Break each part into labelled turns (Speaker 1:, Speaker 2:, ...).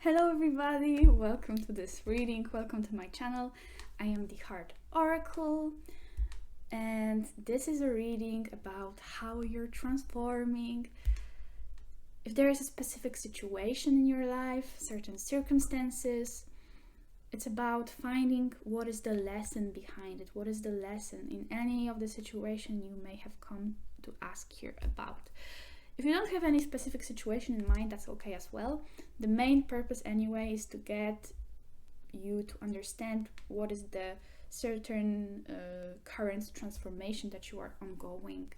Speaker 1: Hello everybody, welcome to this reading, welcome to my channel. I am the Heart Oracle and this is a reading about how you're transforming. If there is a specific situation in your life, certain circumstances, it's about finding what is the lesson behind it, what is the lesson in any of the situation you may have come to ask here about. If you don't have any specific situation in mind, that's okay as well. The main purpose anyway is to get you to understand what is the certain current transformation that you are ongoing.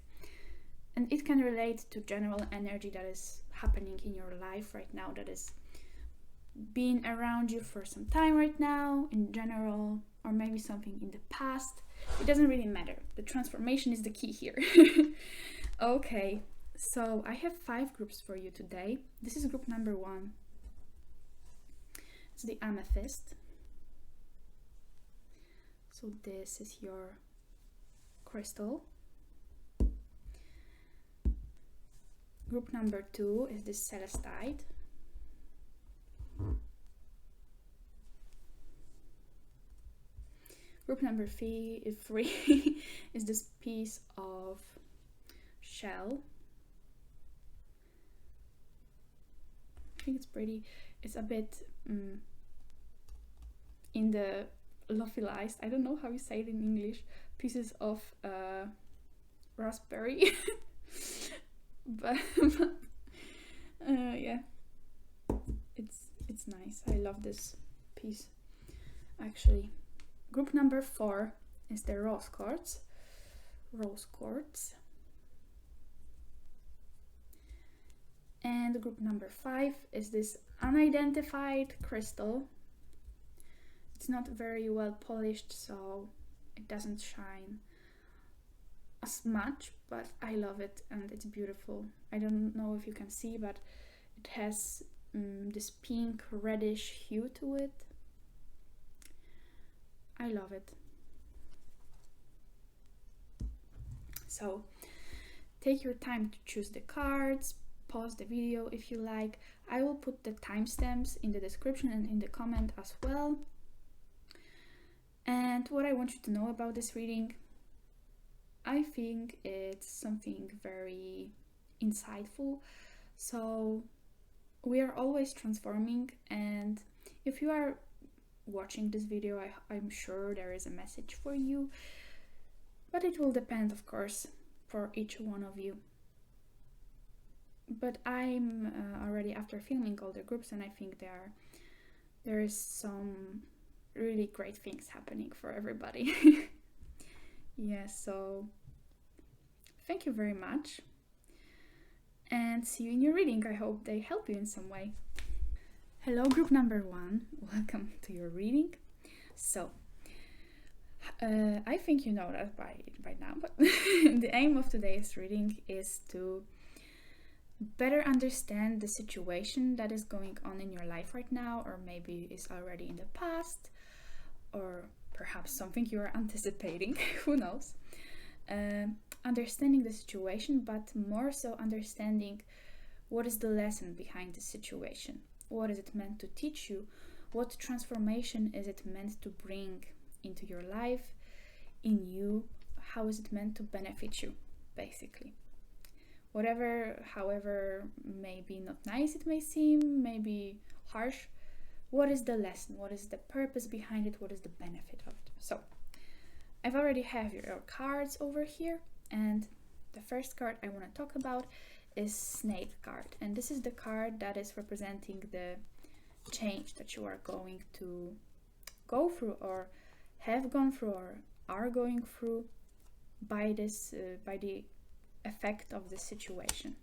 Speaker 1: And it can relate to general energy that is happening in your life right now, that is being around you for some time right now in general, or maybe something in the past. It doesn't really matter. The transformation is the key here. Okay. So I have 5 groups for you today. This is group number 1. It's the amethyst. So this is your crystal. Group number 2 is this celestite. Group number 3 is this piece of shell. I think it's pretty. It's a bit in the lophiolized, I don't know how you say it in English, pieces of raspberry. but yeah, it's nice. I love this piece actually. Group number 4 is the rose quartz. And group number 5 is this unidentified crystal. It's not very well polished, so it doesn't shine as much, but I love it and it's beautiful. I don't know if you can see, but it has this pink reddish hue to it. I love it. So take your time to choose the cards. Pause the video if you like. I will put the timestamps in the description and in the comment as well. And what I want you to know about this reading, I think it's something very insightful. So we are always transforming, and if you are watching this video, I'm sure there is a message for you, but it will depend, of course, for each one of you. But I'm already after filming all the groups, and I think there is some really great things happening for everybody. Yeah, so thank you very much and see you in your reading. I hope they help you in some way. Hello group number 1, welcome to your reading. So I think you know that by now, but the aim of today's reading is to better understand the situation that is going on in your life right now, or maybe is already in the past, or perhaps something you are anticipating. Who knows? Understanding the situation, but more so understanding what is the lesson behind the situation. What is it meant to teach you? What transformation is it meant to bring into your life, in you? How is it meant to benefit you, basically? However, maybe not nice it may seem, maybe harsh, what is the lesson? What is the purpose behind it? What is the benefit of it? So, I've already have your cards over here, and the first card I want to talk about is Snake card. And this is the card that is representing the change that you are going to go through, or have gone through, or are going through by the effect of the situation,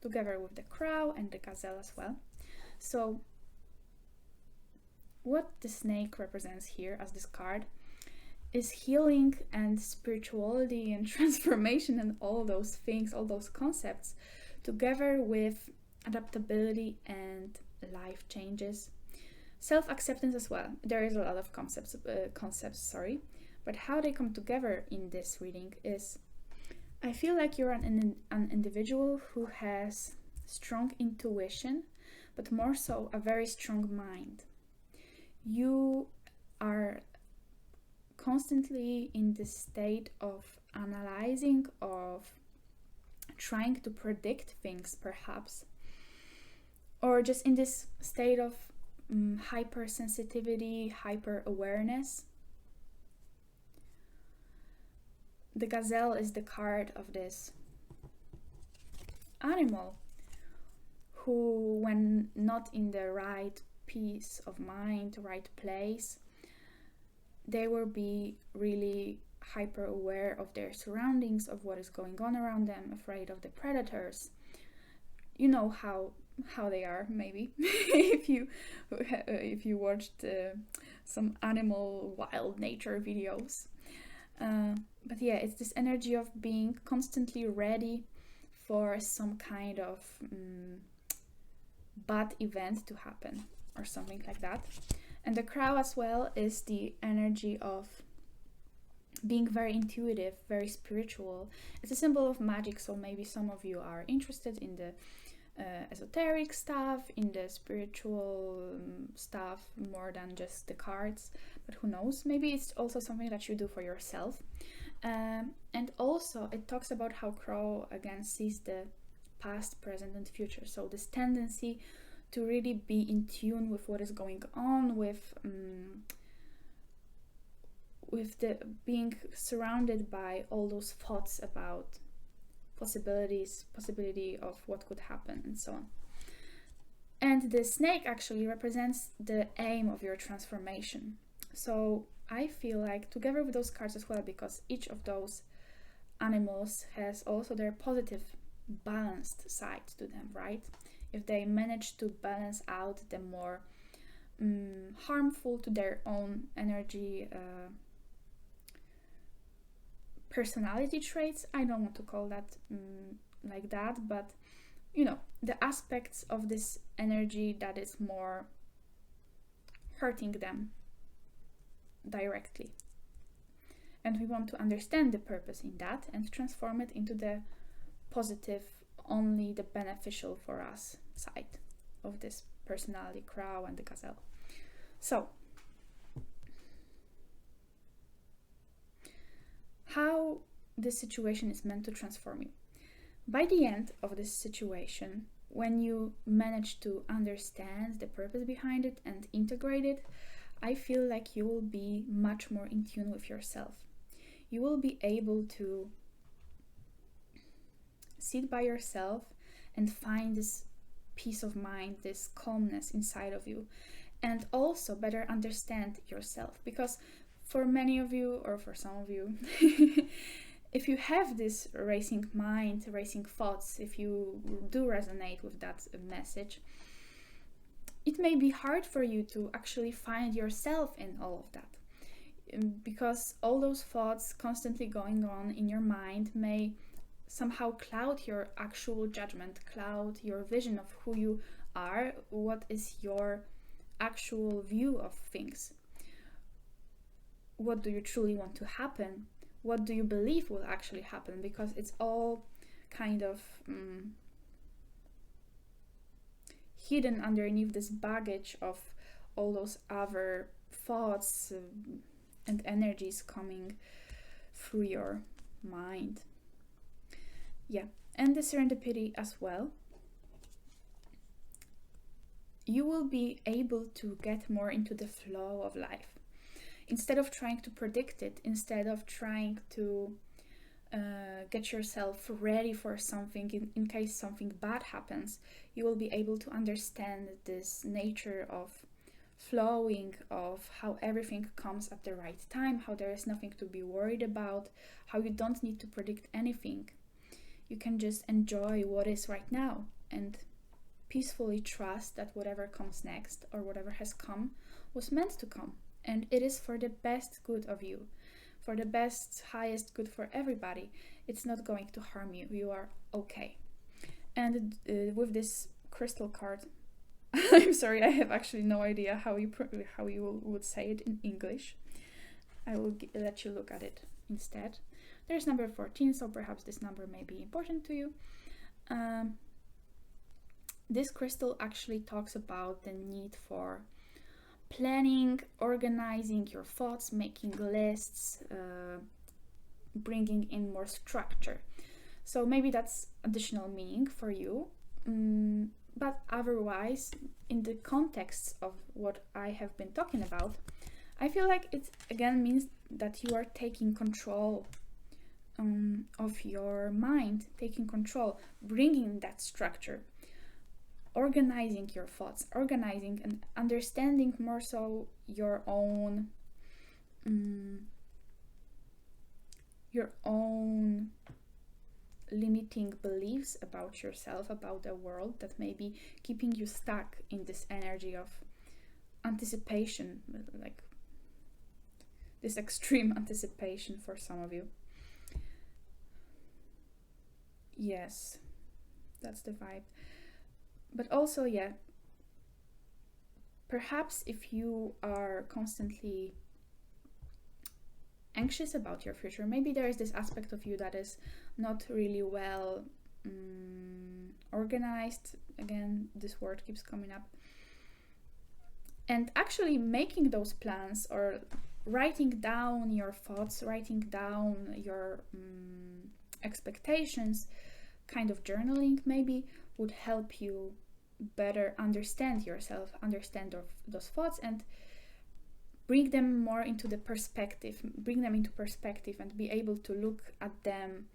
Speaker 1: together with the crow and the gazelle as well. So what the snake represents here as this card is healing and spirituality and transformation and all those things, all those concepts, together with adaptability and life changes, self-acceptance as well. There is a lot of concepts, but how they come together in this reading is, I feel like you're an individual who has strong intuition, but more so a very strong mind. You are constantly in this state of analyzing, of trying to predict things perhaps, or just in this state of hypersensitivity, hyper awareness. The gazelle is the card of this animal who, when not in the right peace of mind, right place, they will be really hyper aware of their surroundings, of what is going on around them, afraid of the predators. You know how they are, maybe if you watched some animal wild nature videos. But yeah, it's this energy of being constantly ready for some kind of bad event to happen or something like that. And the crow as well is the energy of being very intuitive, very spiritual. It's a symbol of magic, so maybe some of you are interested in the esoteric stuff, in the spiritual stuff more than just the cards, but who knows, maybe it's also something that you do for yourself. And also it talks about how crow again sees the past, present and future, so this tendency to really be in tune with what is going on, with the being surrounded by all those thoughts about possibility of what could happen and so on. And the snake actually represents the aim of your transformation. So I feel like, together with those cards as well, because each of those animals has also their positive balanced side to them, right? If they manage to balance out the more harmful to their own energy personality traits, I don't want to call that like that, but you know, the aspects of this energy that is more hurting them directly. And we want to understand the purpose in that and transform it into the positive, only the beneficial for us side of this personality, crow and the gazelle. So how this situation is meant to transform you. By the end of this situation, when you manage to understand the purpose behind it and integrate it, I feel like you will be much more in tune with yourself. You will be able to sit by yourself and find this peace of mind, this calmness inside of you, and also better understand yourself. Because for many of you, or for some of you, if you have this racing mind, racing thoughts, if you do resonate with that message, it may be hard for you to actually find yourself in all of that. Because all those thoughts constantly going on in your mind may somehow cloud your actual judgment, cloud your vision of who you are, what is your actual view of things. What do you truly want to happen? What do you believe will actually happen? Because it's all kind of hidden underneath this baggage of all those other thoughts and energies coming through your mind. Yeah, and the serendipity as well. You will be able to get more into the flow of life. Instead of trying to predict it, instead of trying to get yourself ready for something in case something bad happens, you will be able to understand this nature of flowing, of how everything comes at the right time, how there is nothing to be worried about, how you don't need to predict anything. You can just enjoy what is right now and peacefully trust that whatever comes next or whatever has come was meant to come. And it is for the best good of you, for the best, highest good for everybody. It's not going to harm you. You are okay. And with this crystal card, I'm sorry, I have actually no idea how you would say it in English. I will let you look at it instead. There's number 14, so perhaps this number may be important to you. this crystal actually talks about the need for planning, organizing your thoughts, making lists, bringing in more structure. So maybe that's additional meaning for you. But otherwise, in the context of what I have been talking about, I feel like it again means that you are taking control of your mind, taking control, bringing that structure, organizing your thoughts, organizing and understanding more so your own limiting beliefs about yourself, about the world, that may be keeping you stuck in this energy of anticipation, like this extreme anticipation for some of you. Yes, that's the vibe. But also, yeah, perhaps if you are constantly anxious about your future, maybe there is this aspect of you that is not really well organized. Again, this word keeps coming up. And actually making those plans or writing down your thoughts, writing down your expectations, kind of journaling maybe, would help you better understand yourself, understand those thoughts, and bring them more into the perspective, and be able to look at them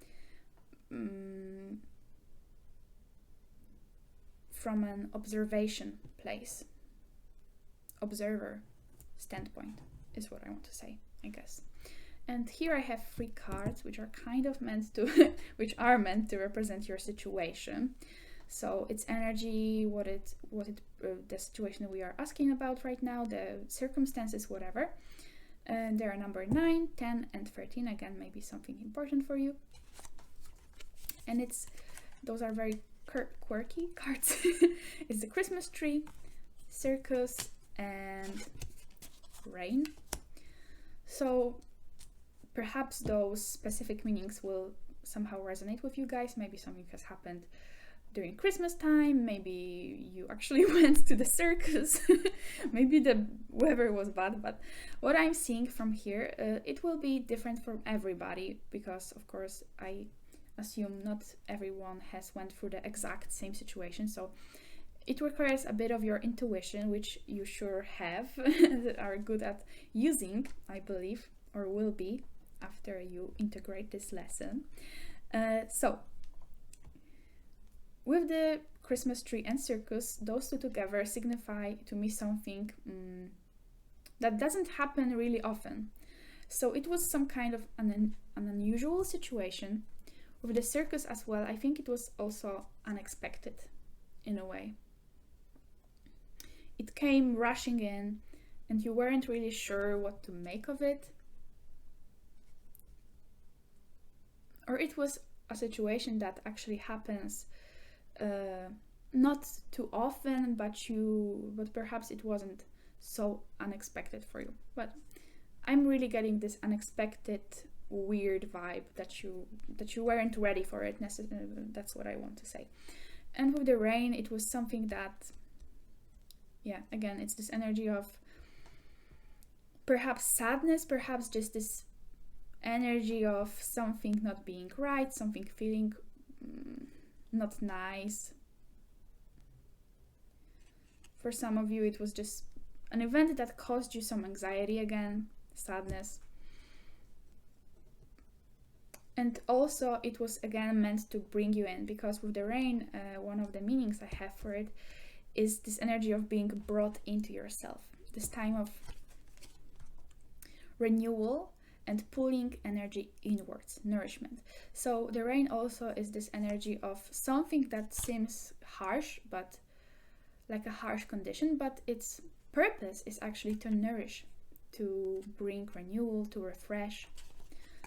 Speaker 1: from an observation place, observer standpoint is what I want to say, I guess. And here I have 3 cards which are kind of meant to meant to represent your situation. So it's energy, the situation we are asking about right now, the circumstances, whatever. And there are number 9, 10, and 13. Again, maybe something important for you. And those are very quirky cards. It's the Christmas tree, circus, and rain. So perhaps those specific meanings will somehow resonate with you guys. Maybe something has happened during Christmas time, maybe you actually went to the circus, maybe the weather was bad, but what I'm seeing from here, it will be different from everybody, because of course I assume not everyone has went through the exact same situation, so it requires a bit of your intuition, which you sure have, are good at using, I believe, or will be after you integrate this lesson. So with the Christmas tree and circus, those two together signify to me something that doesn't happen really often. So it was some kind of an unusual situation. With the circus as well, I think it was also unexpected in a way. It came rushing in and you weren't really sure what to make of it. Or it was a situation that actually happens not too often, but perhaps it wasn't so unexpected for you. But I'm really getting this unexpected, weird vibe that you weren't ready for it. That's what I want to say. And with the rain, it was something that, yeah, again, it's this energy of perhaps sadness, perhaps just this energy of something not being right, something feeling not nice. For some of you, it was just an event that caused you some anxiety again, sadness. And also it was again meant to bring you in, because with the rain, one of the meanings I have for it is this energy of being brought into yourself, this time of renewal and pulling energy inwards, nourishment. So the rain also is this energy of something that seems harsh, but like a harsh condition, but its purpose is actually to nourish, to bring renewal, to refresh.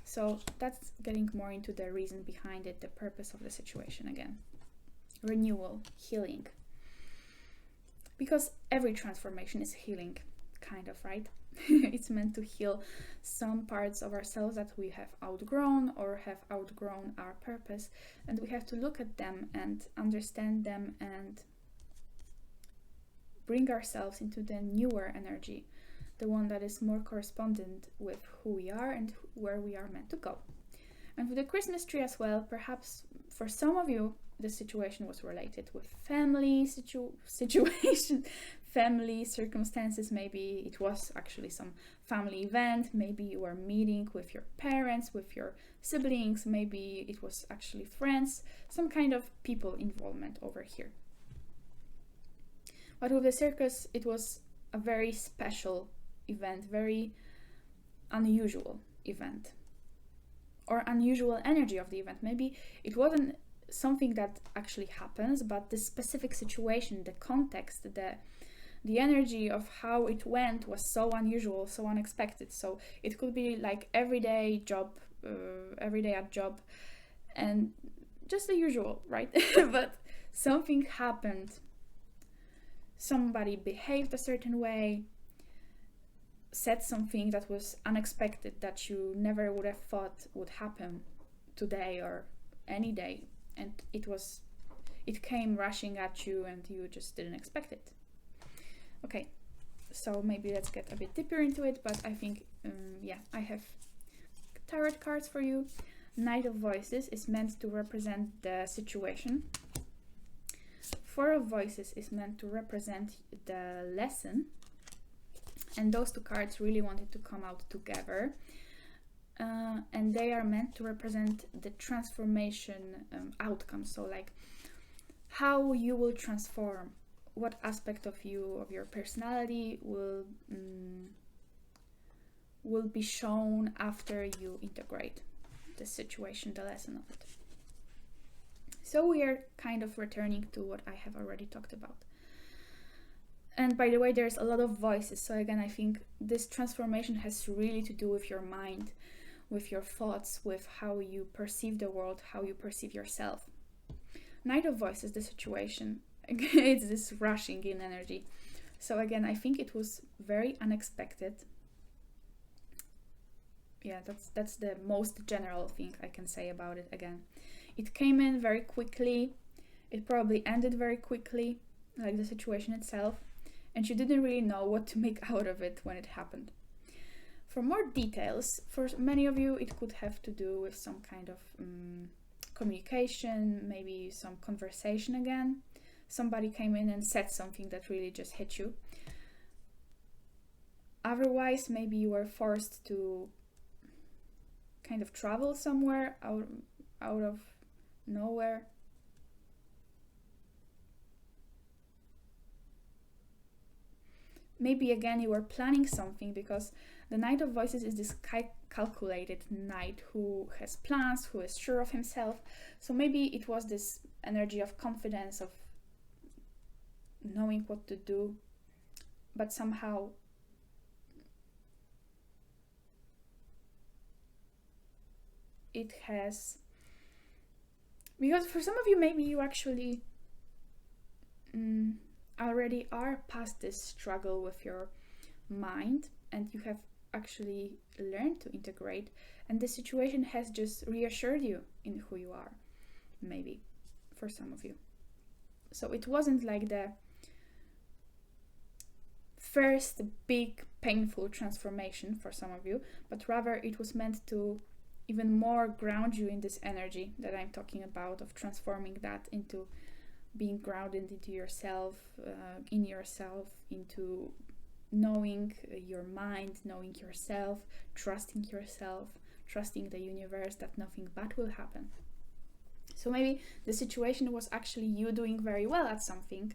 Speaker 1: So that's getting more into the reason behind it, the purpose of the situation again. Renewal, healing. Because every transformation is healing, kind of, right? It's meant to heal some parts of ourselves that we have outgrown or have outgrown our purpose, and we have to look at them and understand them and bring ourselves into the newer energy, the one that is more correspondent with who we are and where we are meant to go. And with the Christmas tree as well, perhaps for some of you, the situation was related with family situation, family circumstances. Maybe it was actually some family event. Maybe you were meeting with your parents, with your siblings. Maybe it was actually friends, some kind of people involvement over here. But with the circus, it was a very special event, very unusual event, or unusual energy of the event. Maybe it wasn't something that actually happens, but the specific situation, the context, the energy of how it went was so unusual, so unexpected. So it could be like everyday at job, and just the usual, right? But something happened. Somebody behaved a certain way, said something that was unexpected, that you never would have thought would happen today or any day, and it came rushing at you and you just didn't expect it. Okay, so maybe let's get a bit deeper into it, but I think I have tarot cards for you. Knight of Voices is meant to represent the situation. Four of Voices is meant to represent the lesson. And those two cards really wanted to come out together. And they are meant to represent the transformation outcome. So like how you will transform, what aspect of you, of your personality will be shown after you integrate the situation, the lesson of it. So we are kind of returning to what I have already talked about. And by the way, there's a lot of voices. So again, I think this transformation has really to do with your mind, with your thoughts, with how you perceive the world, how you perceive yourself. Knight of Voices, the situation. It's this rushing in energy. So again, I think it was very unexpected. Yeah, that's the most general thing I can say about it. Again, it came in very quickly. It probably ended very quickly, like the situation itself. And you didn't really know what to make out of it when it happened. For more details, for many of you, it could have to do with some kind of communication, maybe some conversation again. Somebody came in and said something that really just hit you. Otherwise, maybe you were forced to kind of travel somewhere out of nowhere. Maybe again you were planning something, because the Knight of Voices is this calculated knight who has plans, who is sure of himself. So maybe it was this energy of confidence, of knowing what to do, but somehow it has, because for some of you, maybe you actually already are past this struggle with your mind, and you have actually learned to integrate, and the situation has just reassured you in who you are, maybe for some of you. So it wasn't like the first big painful transformation for some of you, but rather it was meant to even more ground you in this energy that I'm talking about, of transforming that into being grounded into yourself, in yourself, into knowing your mind, knowing yourself, trusting the universe, that nothing bad will happen. So maybe the situation was actually you doing very well at something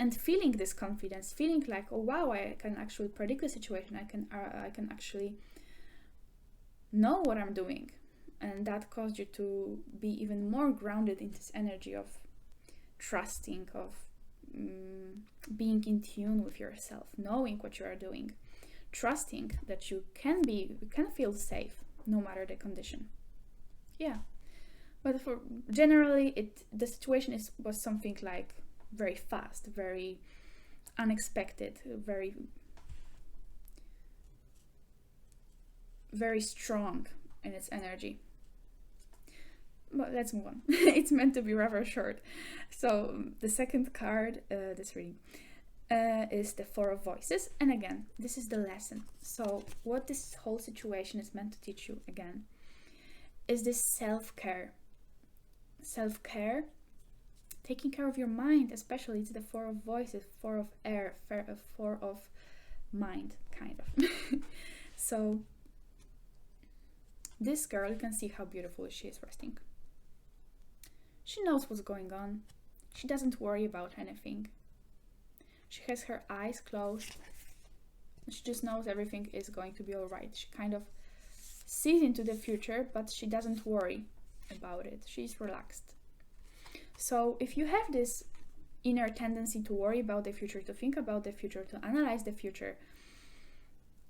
Speaker 1: and feeling this confidence, feeling like, oh wow, I can actually predict the situation, I can actually know what I'm doing, and that caused you to be even more grounded in this energy of trusting, of being in tune with yourself, knowing what you are doing, trusting that you can feel safe no matter the condition. Yeah, but for generally the situation was something like very fast, very unexpected, very very strong in its energy. But let's move on. It's meant to be rather short. So the second card, this reading, is the Four of Voices. And again, this is the lesson. So what this whole situation is meant to teach you, again, is this self-care. Self-care, taking care of your mind, especially. It's the Four of Voices, Four of Air, Four of Mind, kind of. So this girl, you can see how beautiful she is resting. She knows what's going on. She doesn't worry about anything. She has her eyes closed. She just knows everything is going to be all right. She kind of sees into the future, but she doesn't worry about it. She's relaxed. So if you have this inner tendency to worry about the future, to think about the future, to analyze the future,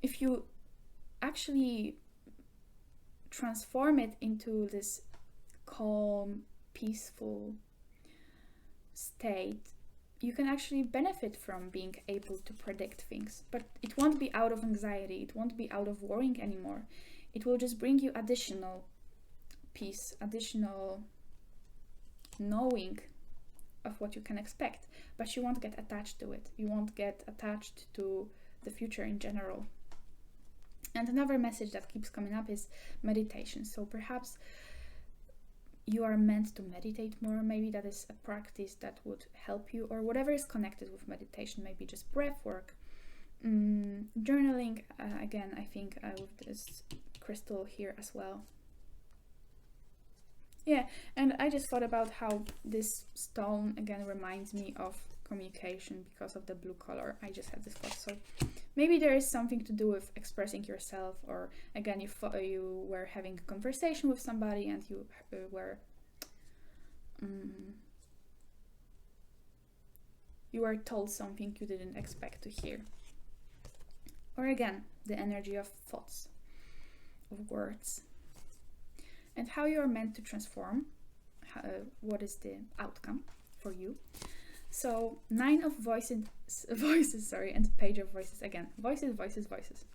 Speaker 1: if you actually transform it into this calm, peaceful state, you can actually benefit from being able to predict things. But it won't be out of anxiety, it won't be out of worrying anymore. It will just bring you additional peace, additional knowing of what you can expect. But you won't get attached to it. You won't get attached to the future in general. And another message that keeps coming up is meditation. So perhaps you are meant to meditate more. Maybe that is a practice that would help you, or whatever is connected with meditation. Maybe just breath work, journaling. Again, I think with this crystal here as well. Yeah, and I just thought about how this stone again reminds me of communication because of the blue color. I just had this thought. So maybe there is something to do with expressing yourself, or again, you were having a conversation with somebody and you were told something you didn't expect to hear. Or again, the energy of thoughts, of words, and how you are meant to transform. What is the outcome for you? So 9 of voices, and Page of Voices. Again, voices.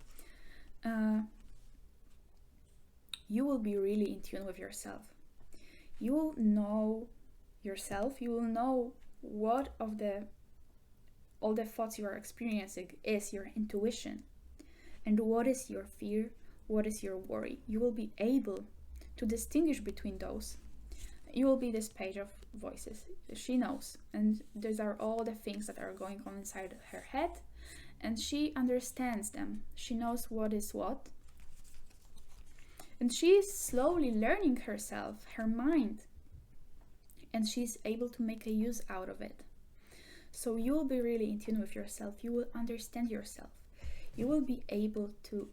Speaker 1: You will be really in tune with yourself. You will know yourself. You will know what of all the thoughts you are experiencing is your intuition, and what is your fear, what is your worry. You will be able to distinguish between those. You will be this Page of Voices. She knows, and these are all the things that are going on inside her head, and she understands them. She knows what is what, and she is slowly learning herself, her mind, and she's able to make a use out of it. So you will be really in tune with yourself. You will understand yourself. You will be able to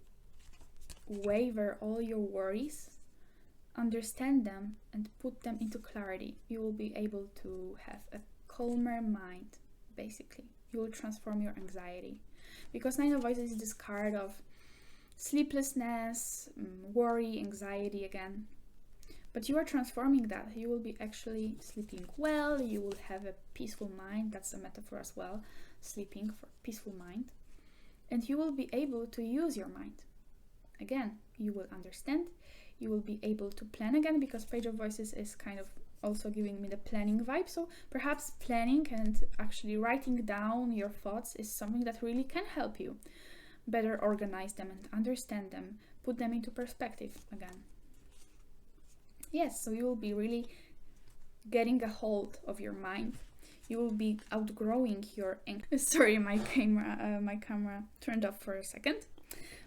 Speaker 1: waver all your worries, understand them, and put them into clarity. You will be able to have a calmer mind, basically. You will transform your anxiety. Because 9 of Voices is this card of sleeplessness, worry, anxiety again. But you are transforming that. You will be actually sleeping well. You will have a peaceful mind. That's a metaphor as well. Sleeping for peaceful mind. And you will be able to use your mind. Again, you will understand. You will be able to plan again, because Page of Voices is kind of also giving me the planning vibe. So perhaps planning and actually writing down your thoughts is something that really can help you better organize them and understand them, put them into perspective again. Yes, so you will be really getting a hold of your mind. You will be outgrowing your... Sorry, my camera turned off for a second.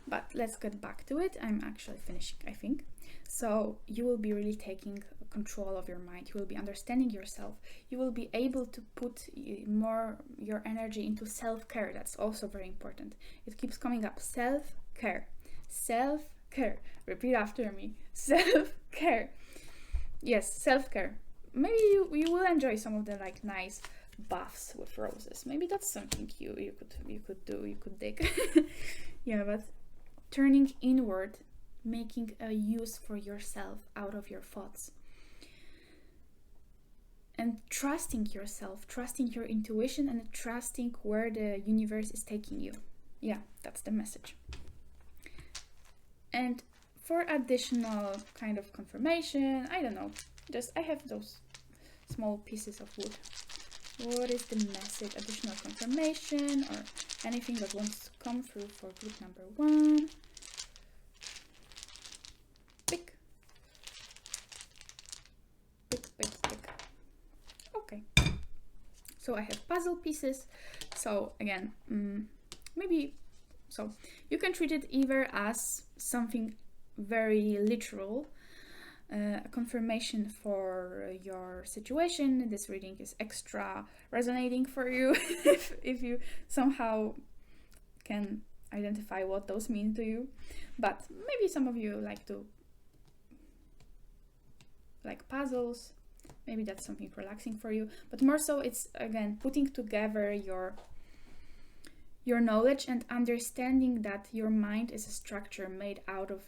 Speaker 1: But let's get back to it. I'm actually finishing, I think. So you will be really taking control of your mind. You will be understanding yourself. You will be able to put more your energy into self-care. That's also very important. It keeps coming up. Self-care. Self-care. Repeat after me. Self-care. Yes, self-care. Maybe you will enjoy some of the nice baths with roses. Maybe that's something you could do. You could dig. Yeah, but turning inward, making a use for yourself out of your thoughts, and trusting yourself, trusting your intuition, and trusting where the universe is taking you. Yeah, that's the message. And for additional kind of confirmation, I don't know, I have those small pieces of wood. What is the message? Additional confirmation or anything that wants to come through for group number 1? Pick. Pick. Okay. So I have puzzle pieces. So again, maybe, so you can treat it either as something very literal, a confirmation for your situation. This reading is extra resonating for you if you somehow can identify what those mean to you. But maybe some of you like puzzles. Maybe that's something relaxing for you. But more so, it's again putting together your knowledge and understanding that your mind is a structure made out of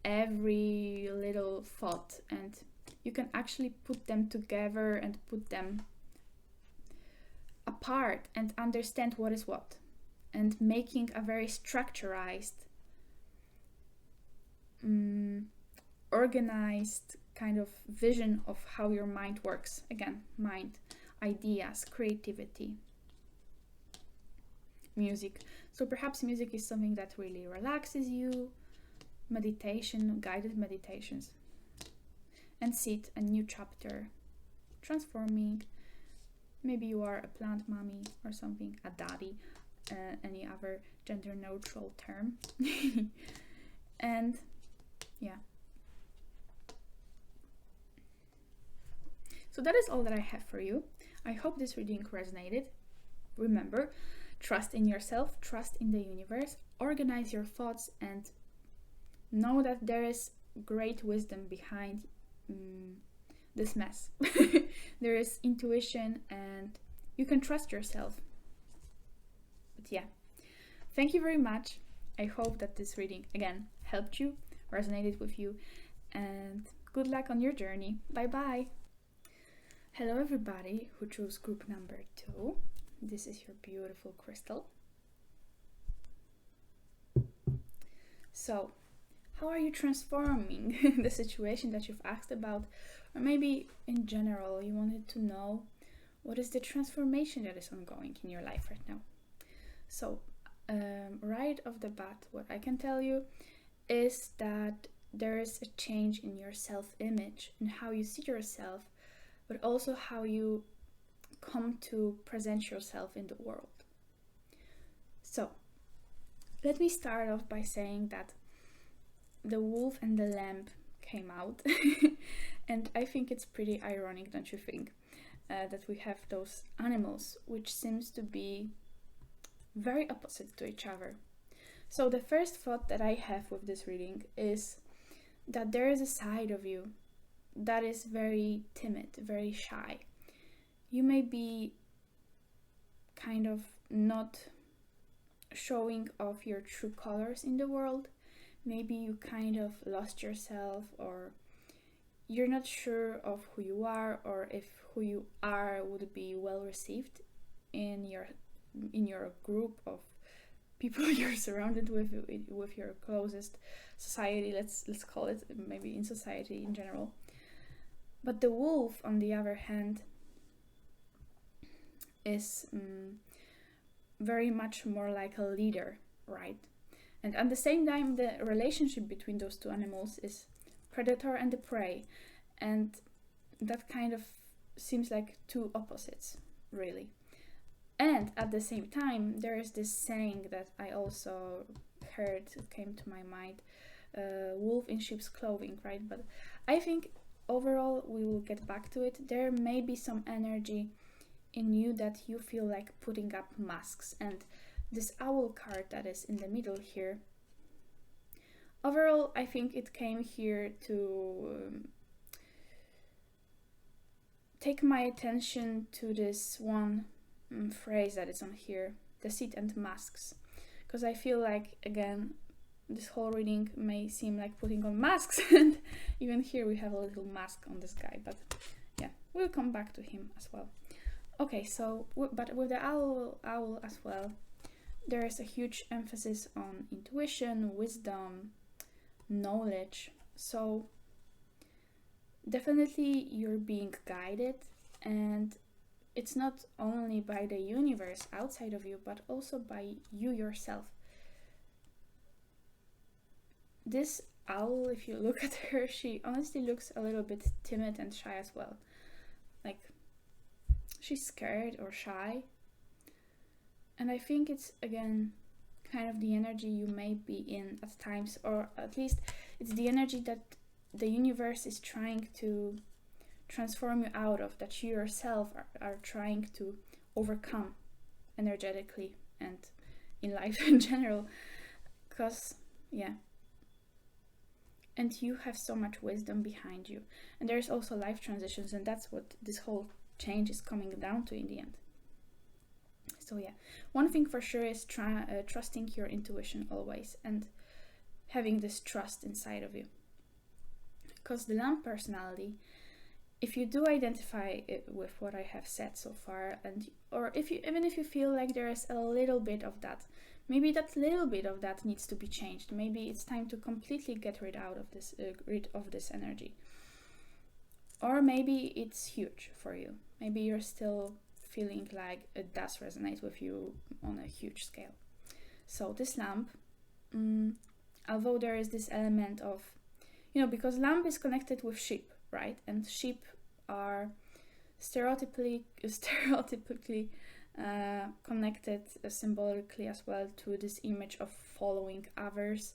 Speaker 1: every little thought, and you can actually put them together and put them apart and understand what is what, and making a very structurized, organized kind of vision of how your mind works. Again, mind, ideas, creativity, music. So perhaps music is something that really relaxes you, meditation, guided meditations, and seed a new chapter, transforming. Maybe you are a plant mommy or something, a daddy, any other gender neutral term. And yeah. So that is all that I have for you. I hope this reading resonated. Remember, trust in yourself, trust in the universe, organize your thoughts, and know that there is great wisdom behind this mess. There is intuition and you can trust yourself. But yeah, thank you very much. I hope that this reading, again, helped you, resonated with you, and good luck on your journey. Bye bye. Hello everybody who chose group number 2. This is your beautiful crystal. So, how are you transforming the situation that you've asked about? Or maybe in general you wanted to know what is the transformation that is ongoing in your life right now. So, right off the bat, what I can tell you is that there is a change in your self-image and how you see yourself, but also how you come to present yourself in the world. So, let me start off by saying that the wolf and the lamb came out. And I think it's pretty ironic, don't you think, that we have those animals which seems to be very opposite to each other. So the first thought that I have with this reading is that there is a side of you that is very timid, very shy. You may be kind of not showing off your true colors in the world. Maybe you kind of lost yourself, or you're not sure of who you are, or if who you are would be well received in your group of people you're surrounded with your closest society, let's call it, maybe in society in general. But the wolf, on the other hand, is very much more like a leader, right? And at the same time, the relationship between those two animals is predator and the prey, and that kind of seems like two opposites, really. And at the same time, there is this saying that I also heard, it came to my mind, wolf in sheep's clothing, right? But I think overall, we will get back to it. There may be some energy in you that you feel like putting up masks, and this owl card that is in the middle here, overall I think it came here to take my attention to this one phrase that is on here, deceit and masks, because I feel like, again, this whole reading may seem like putting on masks, and even here we have a little mask on this guy, but yeah, we'll come back to him as well. Okay, so, but with the owl as well, there is a huge emphasis on intuition, wisdom, knowledge. So definitely you're being guided, and it's not only by the universe outside of you, but also by you yourself. This owl, if you look at her, she honestly looks a little bit timid and shy as well. Like, she's scared or shy. And I think it's, again, kind of the energy you may be in at times, or at least it's the energy that the universe is trying to transform you out of, that you yourself are trying to overcome energetically and in life in general. Because, yeah. And you have so much wisdom behind you. And there's also life transitions, and that's what this whole change is coming down to in the end. So yeah, one thing for sure is trusting your intuition always, and having this trust inside of you. Because the lamp personality, if you do identify it with what I have said so far, and or even if you feel like there is a little bit of that, maybe that little bit of that needs to be changed. Maybe it's time to completely get rid of this energy. Or maybe it's huge for you. Maybe you're still feeling like it does resonate with you on a huge scale. So this lamp, although there is this element of, because lamp is connected with sheep, right? And sheep are stereotypically connected symbolically as well to this image of following others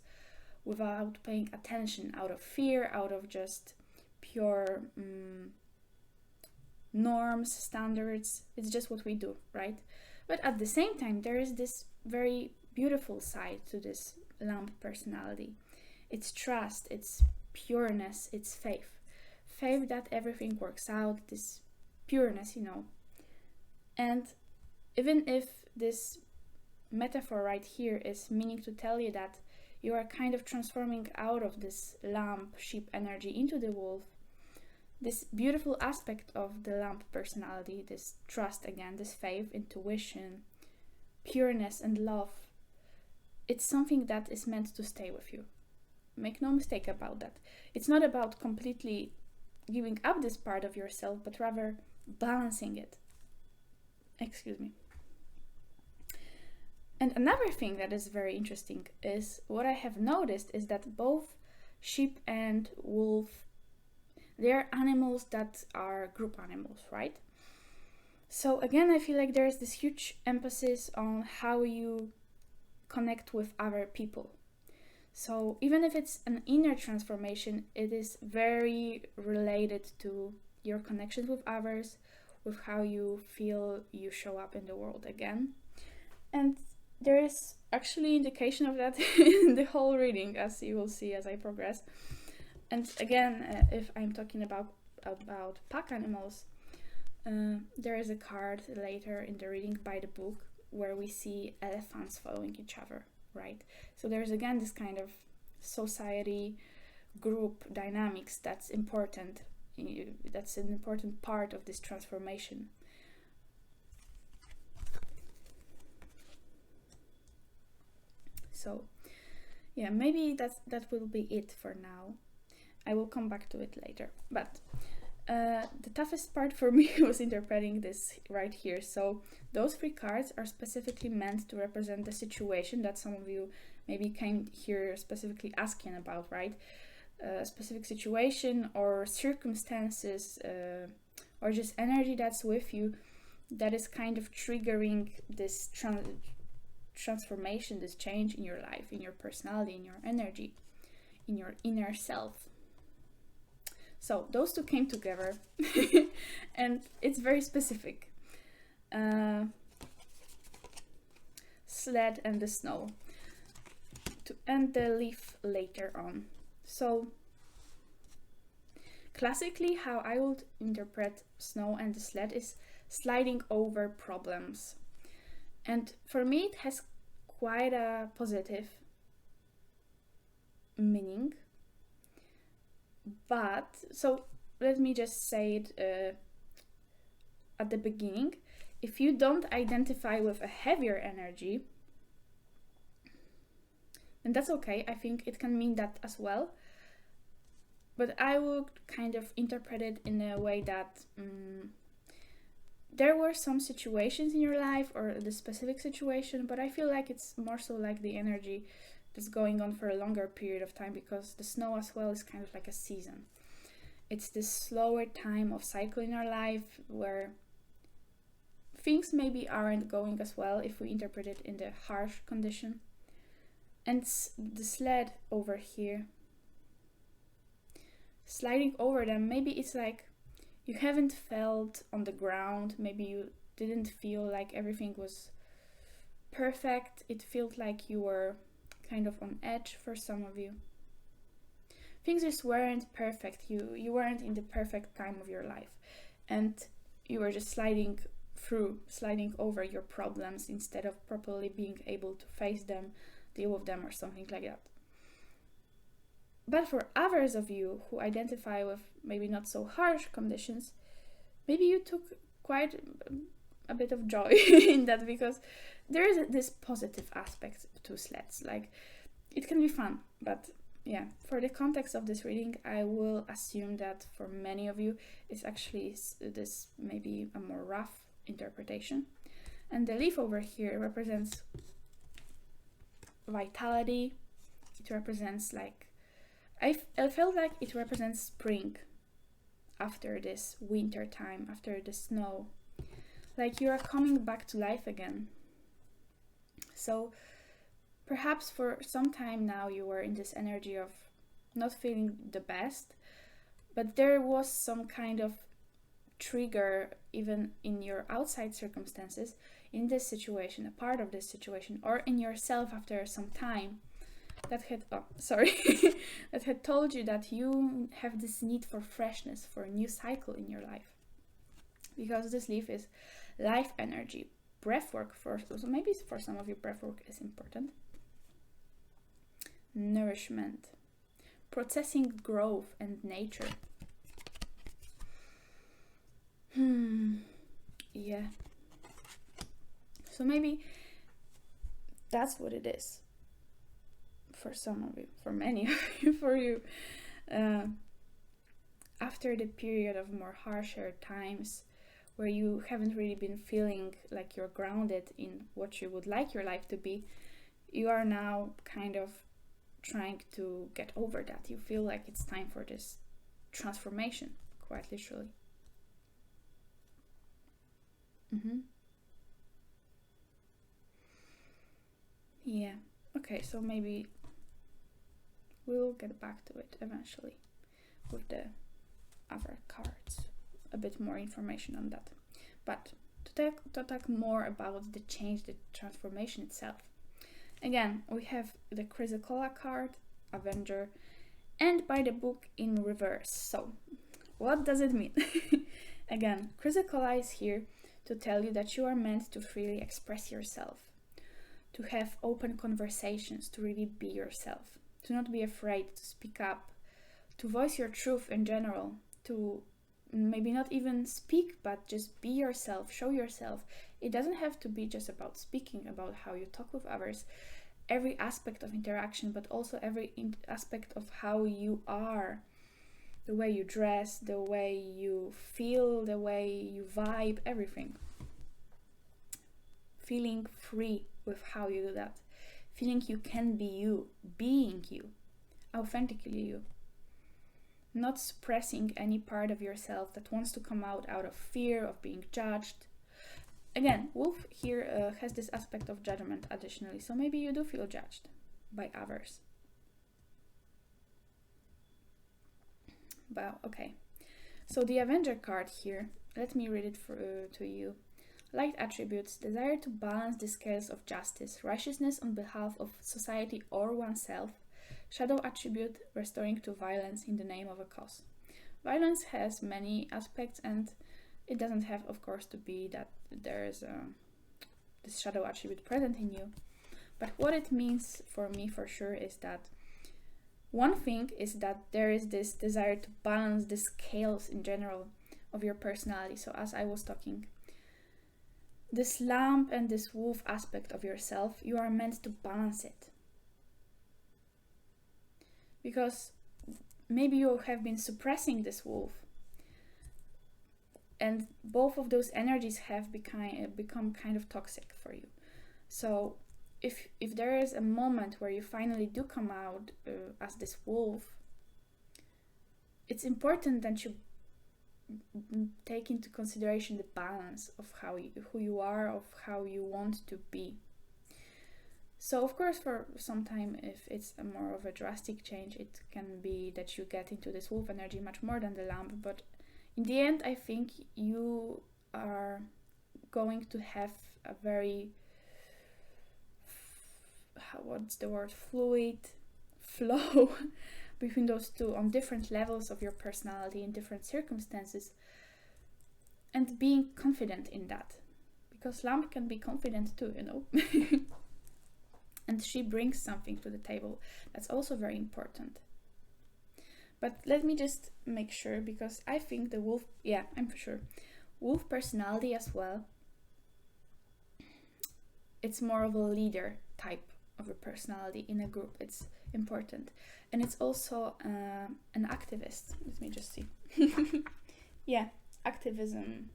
Speaker 1: without paying attention, out of fear, out of just pure norms, standards. It's just what we do, right? But at the same time, there is this very beautiful side to this lamp personality. It's trust, it's pureness, it's faith that everything works out, this pureness, And even if this metaphor right here is meaning to tell you that you are kind of transforming out of this lamp sheep energy into the wolf, this beautiful aspect of the lamp personality, this trust again, this faith, intuition, pureness and love, it's something that is meant to stay with you. Make no mistake about that. It's not about completely giving up this part of yourself, but rather balancing it. Excuse me. And another thing that is very interesting is what I have noticed is that both sheep and wolf, they're animals that are group animals, right? So again, I feel like there's this huge emphasis on how you connect with other people. So even if it's an inner transformation, it is very related to your connections with others, with how you feel you show up in the world again. And there is actually indication of that in the whole reading, as you will see as I progress. And again, if I'm talking about pack animals, there is a card later in the reading by the book where we see elephants following each other, right? So there's again this kind of society group dynamics that's important. That's an important part of this transformation. So yeah, maybe that will be it for now. I will come back to it later. But the toughest part for me was interpreting this right here. So those 3 cards are specifically meant to represent the situation that some of you maybe came here specifically asking about, right? A specific situation or circumstances or just energy that's with you that is kind of triggering this transformation, this change in your life, in your personality, in your energy, in your inner self. So those 2 came together and it's very specific. Sled and the snow. And the leaf later on. So classically, how I would interpret snow and the sled is sliding over problems. And for me, it has quite a positive meaning. But, so let me just say it at the beginning. If you don't identify with a heavier energy, then that's okay. I think it can mean that as well. But I would kind of interpret it in a way that there were some situations in your life, or the specific situation, but I feel like it's more so like the energy that's going on for a longer period of time, because the snow as well is kind of like a season. It's this slower time of cycle in our life where things maybe aren't going as well if we interpret it in the harsh condition. And the sled over here, sliding over them, maybe it's like you haven't felt on the ground, maybe you didn't feel like everything was perfect. It felt like you were kind of on edge for some of you. Things just weren't perfect. You weren't in the perfect time of your life, and you were just sliding over your problems instead of properly being able to face them, deal with them, or something like that. But for others of you who identify with maybe not so harsh conditions, maybe you took quite a bit of joy in that, because there is this positive aspect to sleds. Like, it can be fun, but yeah, for the context of this reading, I will assume that for many of you, it's actually this maybe a more rough interpretation. And the leaf over here represents vitality. It represents like, I felt like it represents spring after this winter time, after the snow. Like you are coming back to life again. So perhaps for some time now you were in this energy of not feeling the best, but there was some kind of trigger even in your outside circumstances, in this situation, a part of this situation, or in yourself after some time that had that had told you that you have this need for freshness, for a new cycle in your life. Because this leaf is life energy, breathwork, so maybe for some of you breathwork is important. Nourishment, processing growth and nature. Yeah. So maybe that's what it is for some of you, for many of you, for you. After the period of more harsher times where you haven't really been feeling like you're grounded in what you would like your life to be, you are now kind of trying to get over that. You feel like it's time for this transformation, quite literally. Yeah, okay, so maybe we'll get back to it eventually with the other cards, a bit more information on that. But to talk more about the change, the transformation itself. Again, we have the Chrysocolla card, Avenger, and by the book in reverse. So, what does it mean? Again, Chrysocolla is here to tell you that you are meant to freely express yourself, to have open conversations, to really be yourself, to not be afraid to speak up, to voice your truth in general, to maybe not even speak, but just be yourself, show yourself. It doesn't have to be just about speaking, about how you talk with others, every aspect of interaction, but also every aspect of how you are, the way you dress, the way you feel, the way you vibe, everything. Feeling free with how you do that. Feeling you can be you, being you, authentically you. Not suppressing any part of yourself that wants to come out of fear of being judged. Again, Wolf here has this aspect of judgment additionally, so maybe you do feel judged by others. Wow, okay. So the Avenger card here, let me read it to you. Light attributes, desire to balance the scales of justice, righteousness on behalf of society or oneself. Shadow attribute, restoring to violence in the name of a cause. Violence has many aspects, and it doesn't have, of course, to be that there is this shadow attribute present in you. But what it means for me for sure is that one thing is that there is this desire to balance the scales in general of your personality. So as I was talking, this lamb and this wolf aspect of yourself, you are meant to balance it. Because maybe you have been suppressing this wolf. and both of those energies have become kind of toxic for you. So if there is a moment where you finally do come out as this wolf, it's important that you take into consideration the balance of who you are, of how you want to be. So of course, for some time, if it's a more of a drastic change, it can be that you get into this wolf energy much more than the lamb. But in the end, I think you are going to have a very, what's the word, fluid flow between those two on different levels of your personality in different circumstances, and being confident in that, because lamb can be confident too, you know. And she brings something to the table that's also very important. But let me just make sure, because I think the wolf, yeah, I'm for sure, wolf personality as well, it's more of a leader type of a personality in a group. It's important. And it's also an activist. Let me just see. Yeah, activism.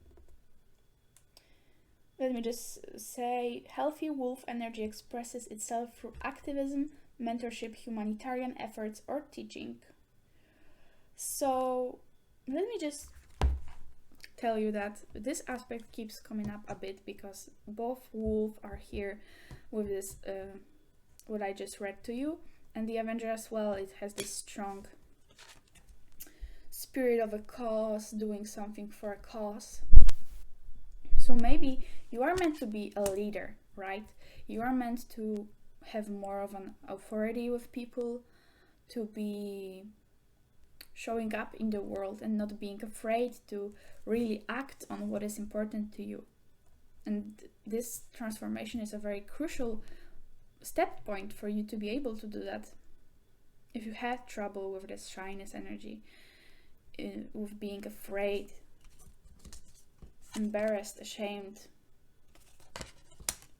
Speaker 1: Let me just say, healthy wolf energy expresses itself through activism, mentorship, humanitarian efforts, or teaching. So let me just tell you that this aspect keeps coming up a bit, because both wolf are here with this, what I just read to you, and the Avenger as well. It has this strong spirit of a cause, doing something for a cause. So maybe you are meant to be a leader, right? You are meant to have more of an authority with people, to be showing up in the world and not being afraid to really act on what is important to you. And this transformation is a very crucial step point for you to be able to do that. If you had trouble with this shyness energy, with being afraid, embarrassed, ashamed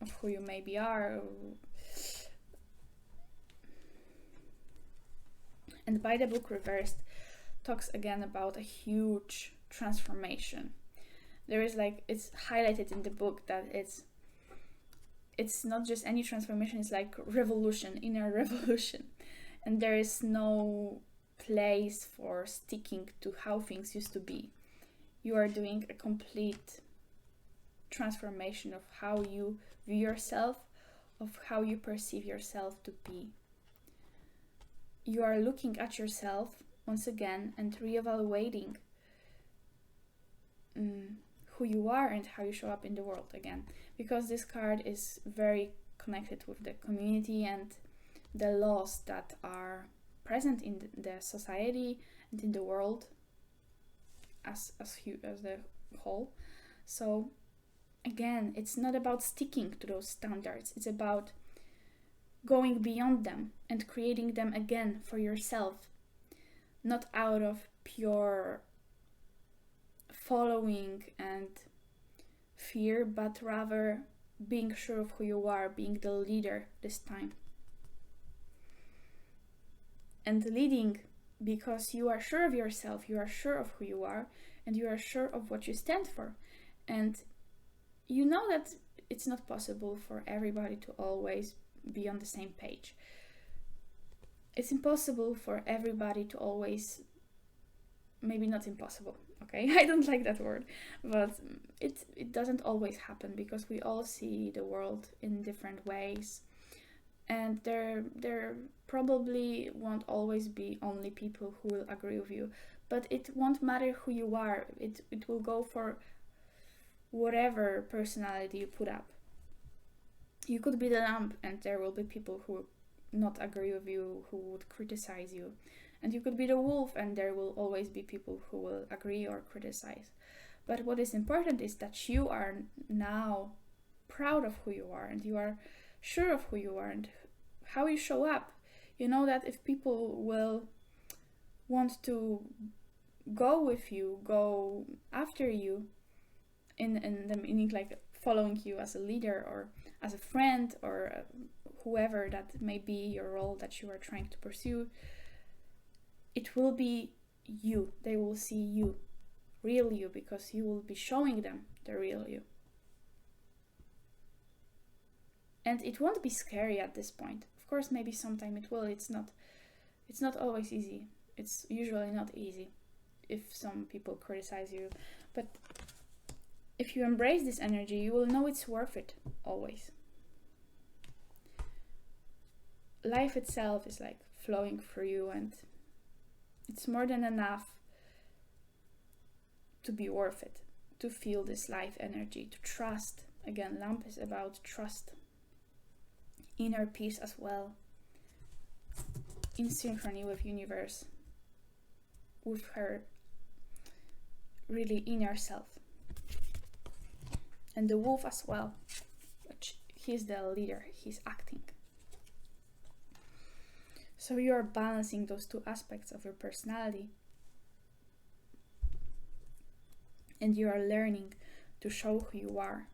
Speaker 1: of who you maybe are. And by the book reversed talks again about a huge transformation. There is it's highlighted in the book that it's not just any transformation, it's like revolution, inner revolution. And there is no place for sticking to how things used to be. You are doing a complete transformation of how you view yourself, of how you perceive yourself to be. You are looking at yourself once again and reevaluating who you are and how you show up in the world again. Because this card is very connected with the community and the laws that are present in the society and in the world as the whole. So again, it's not about sticking to those standards. It's about going beyond them and creating them again for yourself, not out of pure following and fear, but rather being sure of who you are, being the leader this time. And leading because you are sure of yourself, you are sure of who you are, and you are sure of what you stand for. And you know that it's not possible for everybody to always be on the same page. It's impossible for everybody to always, maybe not impossible, okay? I don't like that word, but it doesn't always happen, because we all see the world in different ways. And there probably won't always be only people who will agree with you, but it won't matter who you are. It will go for whatever personality you put up. You could be the lamp and there will be people who not agree with you, who would criticize you. And you could be the wolf and there will always be people who will agree or criticize. But what is important is that you are now proud of who you are, and you are sure of who you are and how you show up. You know that if people will want to go with you, go after you, in the meaning like following you as a leader or as a friend or whoever that may be your role that you are trying to pursue, it will be you. They will see you real you, because you will be showing them the real you. And it won't be scary at this point. Of course, maybe sometime it will. It's not always easy. It's usually not easy if some people criticize you. But if you embrace this energy, you will know it's worth it, always. Life itself is like flowing through you, and it's more than enough to be worth it, to feel this life energy, to trust. Again, lamp is about trust, inner peace as well, in synchrony with universe, with her really inner self. And the wolf as well, which he's the leader, he's acting. So you are balancing those two aspects of your personality, and you are learning to show who you are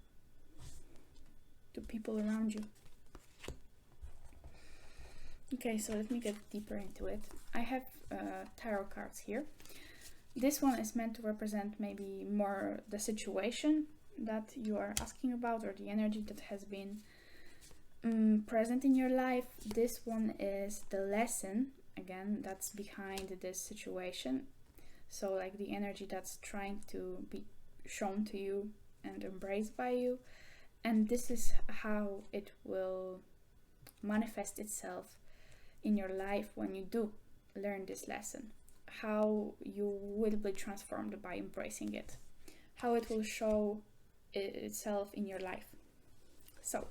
Speaker 1: to people around you. Okay, so let me get deeper into it. I have tarot cards here. This one is meant to represent maybe more the situation that you are asking about, or the energy that has been present in your life. This one is the lesson, again, that's behind this situation. So like the energy that's trying to be shown to you and embraced by you. And this is how it will manifest itself in your life when you do learn this lesson. How you will be transformed by embracing it. How it will show itself in your life. So,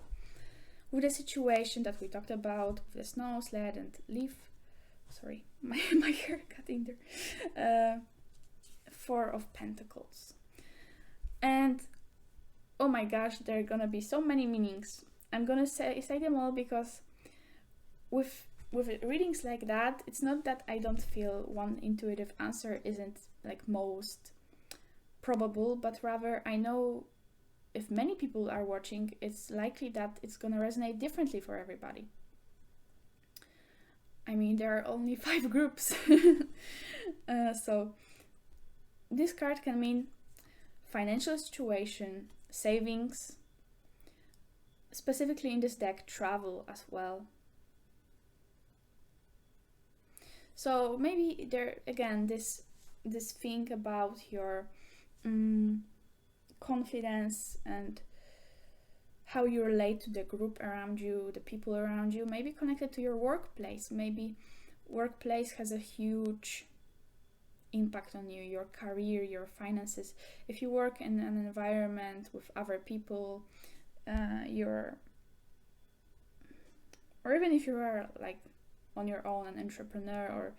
Speaker 1: with the situation that we talked about, with the snow, sled and leaf, sorry, my hair got in there. Four of Pentacles. And oh my gosh, there are gonna be so many meanings. I'm gonna say them all, because with readings like that, it's not that I don't feel one intuitive answer isn't like most probable, but rather I know if many people are watching, it's likely that it's gonna resonate differently for everybody. I mean, there are only 5 groups. So this card can mean financial situation, savings, specifically in this deck, travel as well. So maybe there again this thing about your confidence and how you relate to the group around you, the people around you, maybe connected to your workplace. Maybe workplace has a huge impact on you, your career, your finances. If you work in an environment with other people, or even if you are like on your own, an entrepreneur or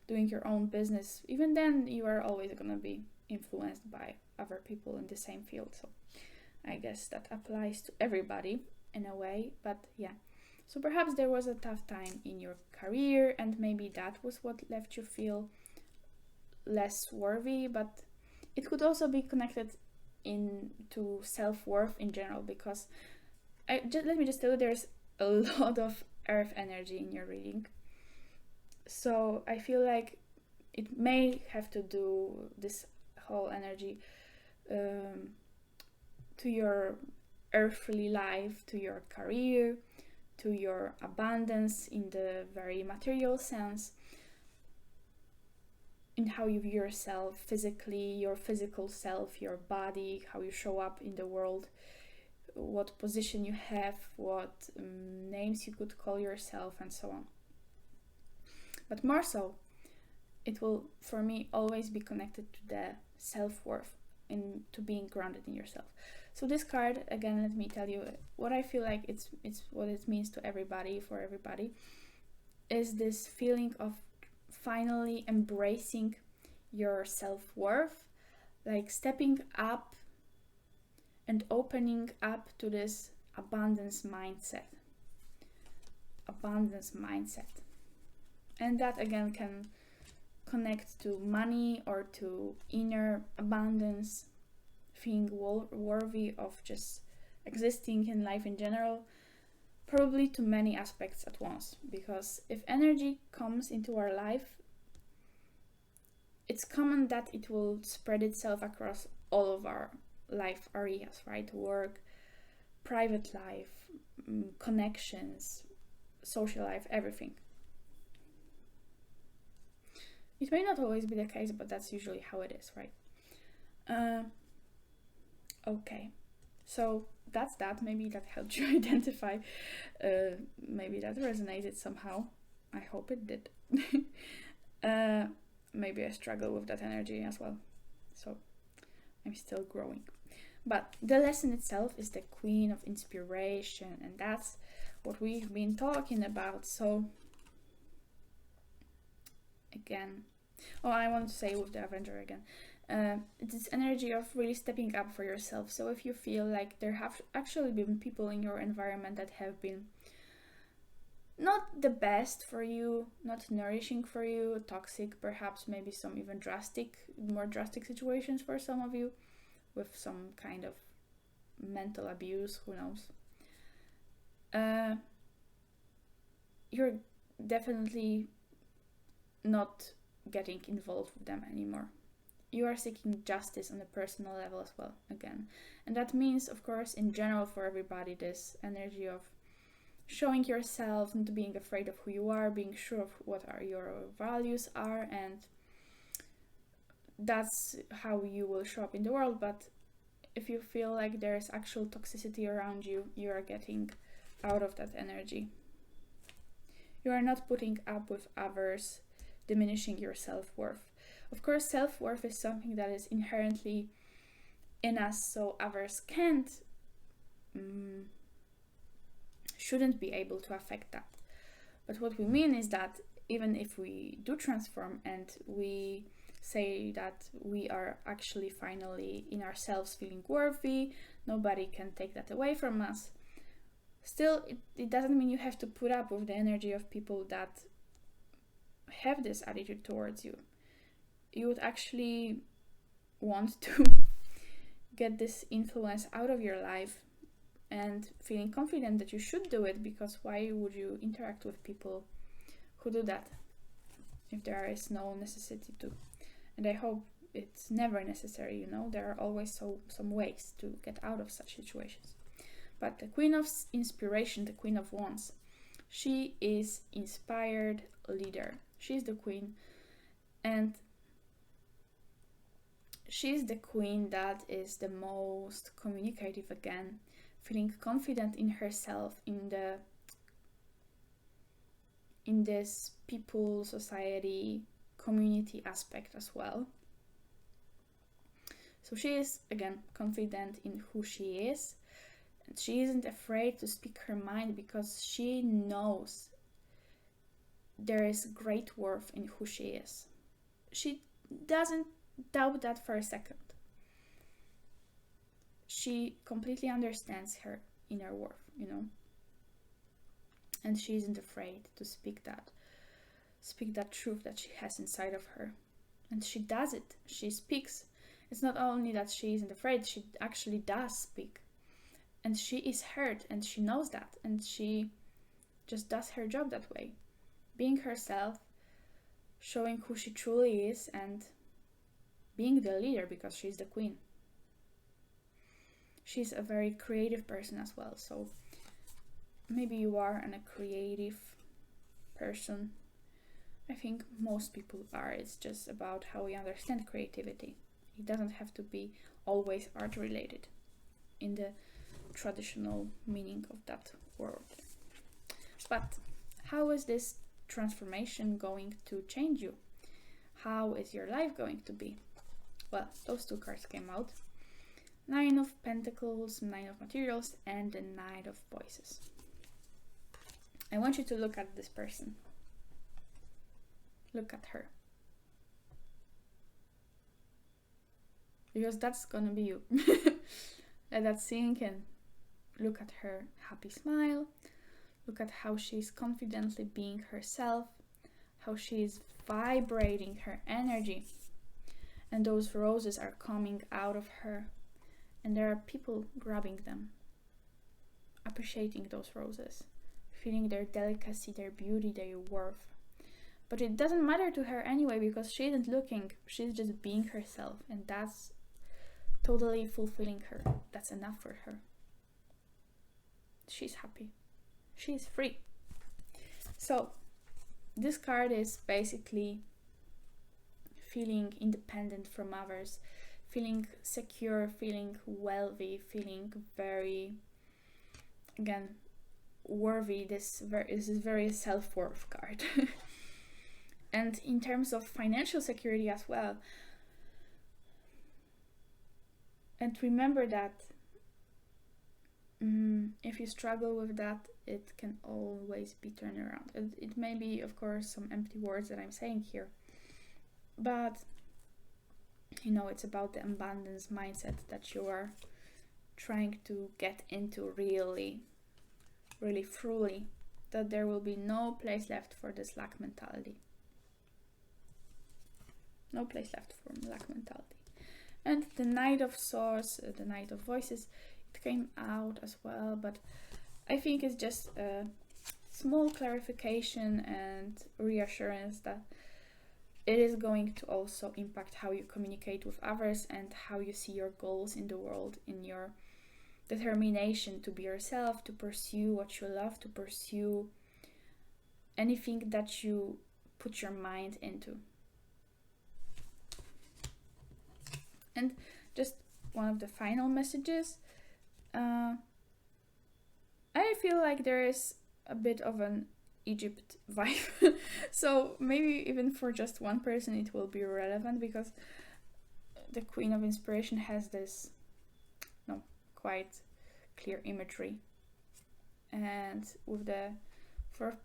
Speaker 1: doing your own business, even then you are always going to be influenced by other people in the same field. So I guess that applies to everybody in a way, but yeah. So perhaps there was a tough time in your career, and maybe that was what left you feel less worthy, but it could also be connected to self-worth in general, because let me just tell you, there's a lot of earth energy in your reading. So I feel like it may have to do, this whole energy, to your earthly life, to your career, to your abundance in the very material sense, in how you view yourself physically, your physical self, your body, how you show up in the world, what position you have, what names you could call yourself, and so on. But more so, it will, for me, always be connected to the self-worth, and to being grounded in yourself. So this card, again, let me tell you what I feel like it's what it means to everybody, for everybody, is this feeling of finally embracing your self-worth, like stepping up and opening up to this abundance mindset. And that again can connect to money or to inner abundance, feeling worthy of just existing in life in general, probably to many aspects at once. Because if energy comes into our life, it's common that it will spread itself across all of our life areas, right? Work, private life, connections, social life, everything. It may not always be the case, but that's usually how it is, right? Okay, so that's that. Maybe that helped you identify. Maybe that resonated somehow. I hope it did. Maybe I struggle with that energy as well. So I'm still growing. But the lesson itself is the Queen of Inspiration, and that's what we've been talking about. So again, I want to say with the Avenger again, it's this energy of really stepping up for yourself. So if you feel like there have actually been people in your environment that have been not the best for you, not nourishing for you, toxic, perhaps maybe some even more drastic situations for some of you, with some kind of mental abuse, who knows. You're definitely not getting involved with them anymore. You are seeking justice on a personal level as well, again. And that means, of course, in general for everybody, this energy of showing yourself, not being afraid of who you are, being sure of what your values are, and that's how you will show up in the world. But if you feel like there's actual toxicity around you, you are getting out of that energy. You are not putting up with others, diminishing your self-worth. Of course, self-worth is something that is inherently in us, so others shouldn't be able to affect that. But what we mean is that even if we do transform and we say that we are actually finally in ourselves feeling worthy, nobody can take that away from us, still it doesn't mean you have to put up with the energy of people that have this attitude towards you. You would actually want to get this influence out of your life and feeling confident that you should do it, because why would you interact with people who do that if there is no necessity to? And I hope it's never necessary, you know, there are always some ways to get out of such situations. But the Queen of Inspiration, the Queen of Wands, she is inspired leader. She's the queen, and she's the queen that is the most communicative, again, feeling confident in herself, in this people, society, community aspect as well. So she is, again, confident in who she is, and she isn't afraid to speak her mind because she knows there is great worth in who she is. She doesn't doubt that for a second. She completely understands her inner worth, you know, and she isn't afraid to speak that truth that she has inside of her, and she does it. She speaks. It's not only that she isn't afraid, she actually does speak, and she is heard, and she knows that, and she just does her job that way, being herself, showing who she truly is, and being the leader because she's the queen. She's a very creative person as well, so maybe you are a creative person. I think most people are. It's just about how we understand creativity. It doesn't have to be always art related in the traditional meaning of that word. But how is this transformation going to change you? How is your life going to be? Well, those two cards came out. 9 of Pentacles, 9 of Materials, and the Knight of Voices. I want you to look at this person. Look at her. Because that's gonna be you. Let that sink in. Look at her happy smile. Look at how she's confidently being herself. How she's vibrating her energy. And those roses are coming out of her. And there are people grabbing them. Appreciating those roses. Feeling their delicacy, their beauty, their worth. but it doesn't matter to her anyway, because she isn't looking, she's just being herself, and that's totally fulfilling her. That's enough for her. She's happy, she's free. So this card is basically feeling independent from others, feeling secure, feeling wealthy, feeling very, again, worthy. This is a very self-worth card. And in terms of financial security as well. And remember that if you struggle with that, it can always be turned around. It may be, of course, some empty words that I'm saying here, but you know, it's about the abundance mindset that you are trying to get into really, really fully, that there will be no place left for this lack mentality. No place left for lack mentality. And the Knight of Swords, the Knight of Voices, it came out as well, but I think it's just a small clarification and reassurance that it is going to also impact how you communicate with others and how you see your goals in the world, in your determination to be yourself, to pursue what you love, to pursue anything that you put your mind into. And just one of the final messages, I feel like there is a bit of an Egypt vibe. So maybe even for just one person it will be relevant, because the Queen of Inspiration has this quite clear imagery, and with the four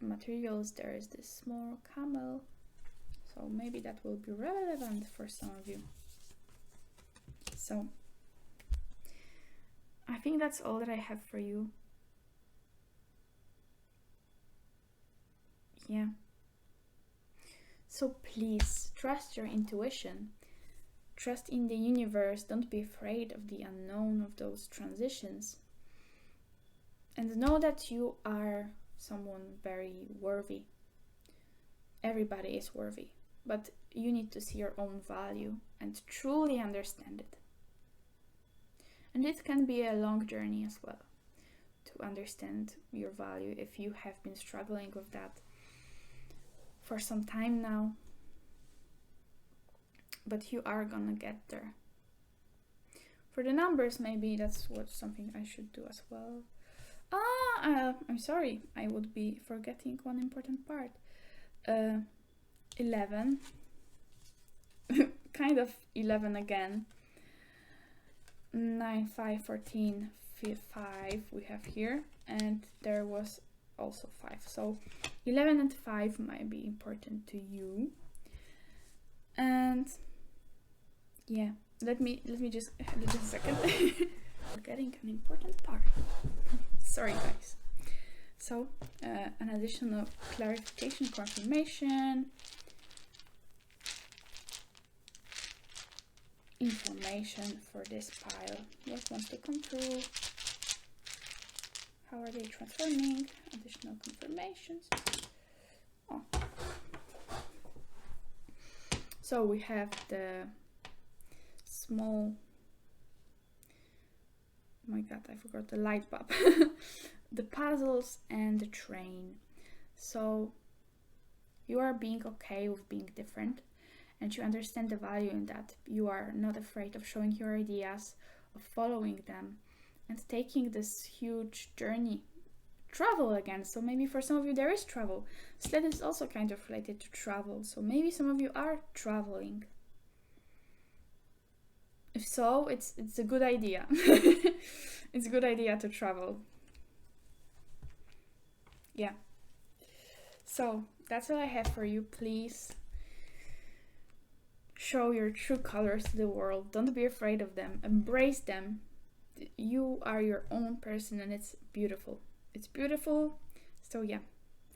Speaker 1: materials there is this small camel, so maybe that will be relevant for some of you. So I think that's all that I have for you. Yeah. So please trust your intuition. Trust in the universe. Don't be afraid of the unknown, of those transitions. And know that you are someone very worthy. Everybody is worthy. But you need to see your own value and truly understand it. And it can be a long journey as well, to understand your value if you have been struggling with that for some time now. But you are gonna get there. For the numbers, maybe that's something I should do as well. I'm sorry, I would be forgetting one important part. 11. Kind of 11 again. 9, 5, 14, 5 we have here, and there was also 5. So 11 and 5 might be important to you. And yeah, let me just a second. Forgetting an important part. Sorry guys. So an additional clarification, confirmation, information for this pile. What wants to come through? How are they transforming? Additional confirmations. Oh. So we have the small, oh my god, I forgot the light bulb. The puzzles and the train. So you are being okay with being different, and you understand the value in that. You are not afraid of showing your ideas, of following them, and taking this huge journey. Travel again. So maybe for some of you there is travel. Sled is also kind of related to travel. So maybe some of you are traveling. If so, it's a good idea. It's a good idea to travel. Yeah. So that's all I have for you. Please show your true colors to the world. Don't be afraid of them. Embrace them. You are your own person, and it's beautiful. It's beautiful. So yeah,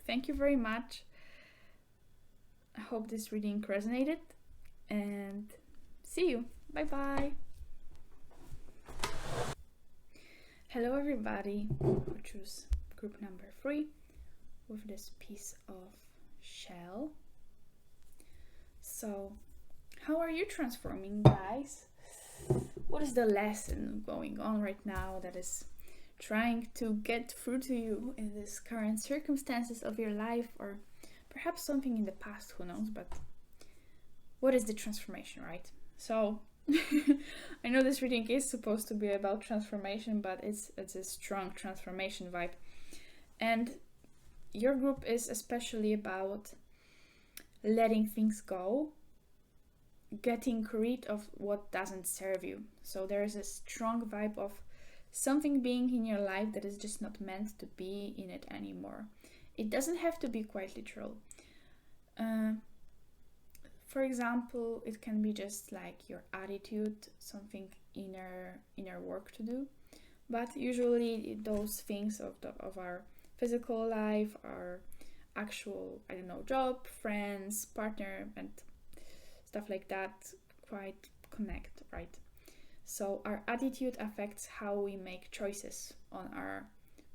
Speaker 1: thank you very much. I hope this reading resonated, and see you. Bye bye. Hello everybody. We'll choose group number 3 with this piece of shell. So, how are you transforming, guys? What is the lesson going on right now that is trying to get through to you in this current circumstances of your life, or perhaps something in the past, who knows? But what is the transformation, right? So I know this reading is supposed to be about transformation, but it's a strong transformation vibe, and your group is especially about letting things go, getting rid of what doesn't serve you. So there is a strong vibe of something being in your life that is just not meant to be in it anymore. It doesn't have to be quite literal. For example, it can be just like your attitude, something inner work to do. But usually those things of our physical life, our actual, I don't know, job, friends, partner, and stuff like that quite connect, right? So our attitude affects how we make choices on our